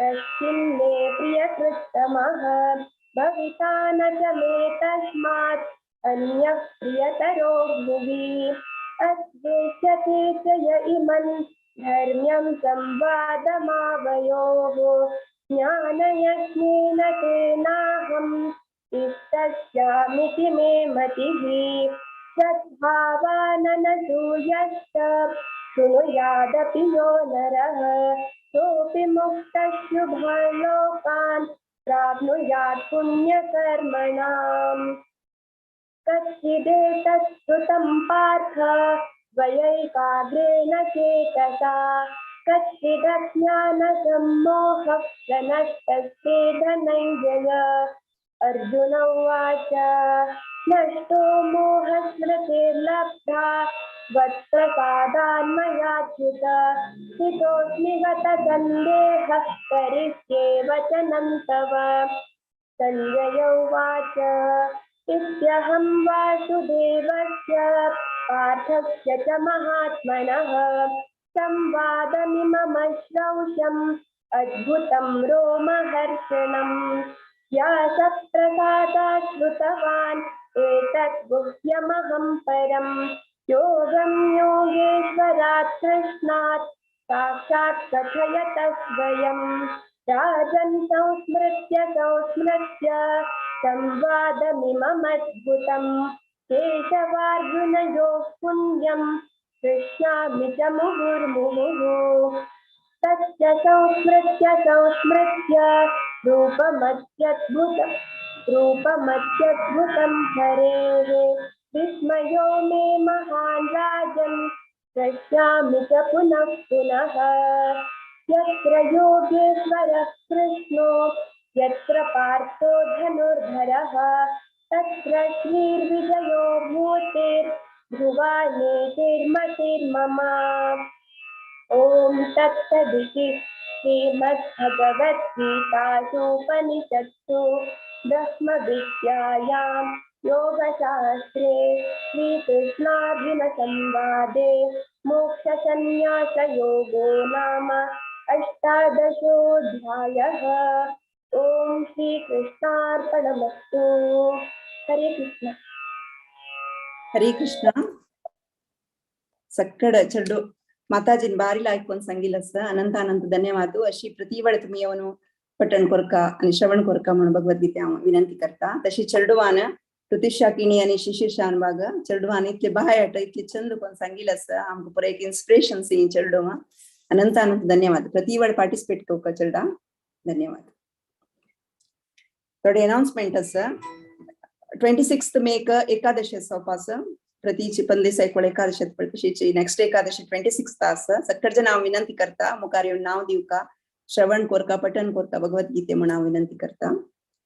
कश्चिन्मे प्रियकृत्तमः भविता न च मे तस्मात् अन्यः प्रियतरो भुवि। अस्वेष्यते च य इमं धर्म्यं संवादमावयोः ज्ञानयज्ञेन तेनाहम् इष्टस्यामिति मे मतिः। सद्भावाननसूयश्च शृणुयादपि यो नरः सोऽपि मुक्तः शुभान् लोकान् प्राप्नुयात् पुण्यकर्मणाम्। कच्चिदेतत् श्रुतं पार्थ त्वयैकाग्रेण चेतसा कच्चिदज्ञानसम्मोहः प्रनष्टस्ते धनञ्जय। अर्जुन उवाच नष्टो मोहस्मृतिर्लब्धा त्वत्प्रसादान्मयाच्युत स्थितोऽस्मि गतसन्देहः करिष्ये वचनं तव। संजय उवाच इत्यहं वासुदेवस्य पार्थस्य च महात्मनः संवादमिममश्रौषम् अद्भुतं रोमहर्षणम्। व्यासप्रसादात् श्रुतवान् एतत् गुह्यमहं परं योगं योगेश्वरात् कृष्णात् साक्षात् कथयत स्वयं। राजन् संस्मृत्य संवादमिममद्भुतं केशवार्जुनयोः पुण्यं कृष्णामि च मुहुर्मुहुः। तच्च संस्मृत्य रूपमत्यद्भुतं हरेः विस्मयो मे महान् राजन् पश्यामि च पुनः पुनः। यत्र योगेश्वरः कृष्णो यत्र पार्थो धनुर्धरः तत्र श्रीर्विजयो भूतिर्ध्रुवा नेतिर्मतिर्मम। ॐ तत्सदिति श्रीमद्भगवद्गीतासूपनिषत्सु ब्रह्मविद्यायां योगशास्त्रे श्रीकृष्णार्जुनसंवादे मोक्षसंन्यासयोगो नाम अष्टादशोऽध्यायः। ॐ श्रीकृष्णार्पणमस्तु। हरे कृष्ण। हरे कृष्ण. सक्कड चेडू माताजीन बारीला आयकून सांगिल्लें आसा. अनंत धन्यवाद. अशी प्रतिवेळ तुम्ही येवन पठण करका आणि श्रवण करका म्हणून भगवद्गीता हांव विनंती करता. तशी चेडवान ऋतुशाकिनी आणि शिशिर शानबाग चेडवान इतले बायट इतले चंद कोण सांगिल्लें आसा. आमकां पुरो एक इन्स्पिरेशन सी चेडवा. अनंत धन्यवाद. प्रतिवेळ पार्टिसिपेट करका चेडा. धन्यवाद. थोडे अनाउन्समेंट आसा. 26th मे एकादशी आसा उपास. प्रतीची पंदेसाई कोळेकार शेतपळकशीची नेक्स्ट एकादशी 26 तास सगळे जण हांव विनंती करता मुखार येवन नाव दिवका श्रवण कोरका पठण कोरका भगवद्गीते म्हणून हांव विनंती करता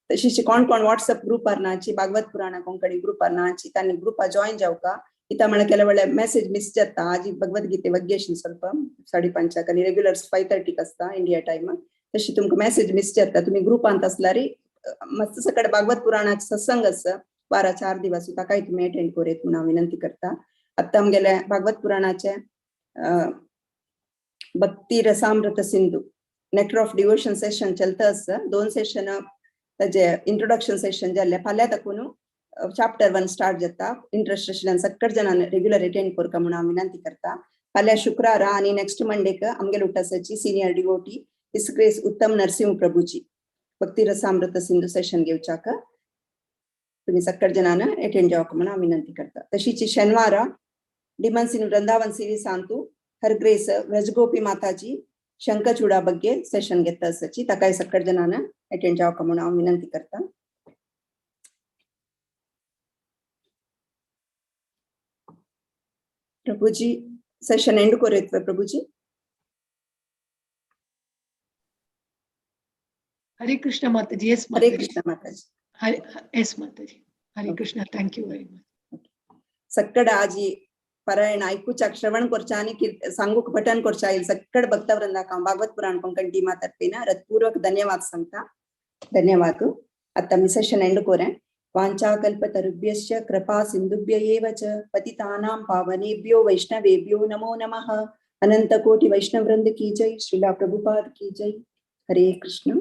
तशीच कोण कोण व्हॉट्सअप ग्रुपार नाची भागवत पुराणा कोंकणी ग्रुपार नाची तांणी ग्रुपा जॉइन जावका इता म्हळ्यार केल्या वेळार मेसेज मिस जाता आज भगवद्गीते वग्गेशन ಸ್ವಲ್ಪ 5:30 आणि रेग्युलर 5:30 आसता इंडिया टाइम तशी तुमकां मेसेज मिस जाता तुम्ही ग्रुपांत असल्यार मस्त सकाळ भागवत पुराणाचो सत्संग आसा 4 दिवस ताकाय तुम्ही अटेंड करेत म्हणून हांव विनंती करता आता आमगेले भागवत पुराणाचे भक्ती Rasamrita Sindhu nectar of devotion session चलता आसा 2 सेशन ताजे इंट्रोडक्शन सेशन जाल्ले फाल्यां ताकून चॅप्टर 1 स्टार्ट जाता इंटरेस्ट आशिल्ल्यान सगळे जणांनी रेग्युलर अटेंड करता म्हणून हांव विनंती करता फाल्यां शुक्रारा आणि नेक्स्ट मंडेक आमगेले उटासाची सिनियर डिवोटी हिज ग्रेस उत्तम नरसिंह प्रभूची भक्ती रसामृत सिंधू सेशन घेवच्याक तुम्ही सगळे जणांना अटेंड जावक म्हणून हांव विनंती करता तशीच शेनवार डिमन्स इन वृंदावन सिरीज सांतू हर ग्रेस व्रजगोपी माताजी शंखचूडा ಬಗ್ಗೆ सेशन घेता आसाची ताकाय सगळे जणांना अटेंड जावक म्हणून हांव विनंती करता प्रभुजी सेशन एंड करूत प्रभुजी हरे कृष्ण माताजी यस हरे कृष्ण माताजी यस माताजी हरे Krishna thank you very much सगळे आजी पारायण ऐकूच्याक श्रवण करच्या आणि सांगूक पठण करच्या येईल सगळे भक्तवृंदाक भागवत पुराण कोंकणी टीमा तर्फेन हृदयपूर्वक धन्यवाद सांगता धन्यवाद आता मी सेशन एंड करें वाञ्छाकल्पतरुभ्यश्च कृपा सिन्धुभ्य एव च पतितानां पावनेभ्यो वैष्णवेभ्यो नमो नमः अनंत कोटि वैष्णव वृंद की जय श्रीला प्रभुपाद की जय हरे कृष्ण।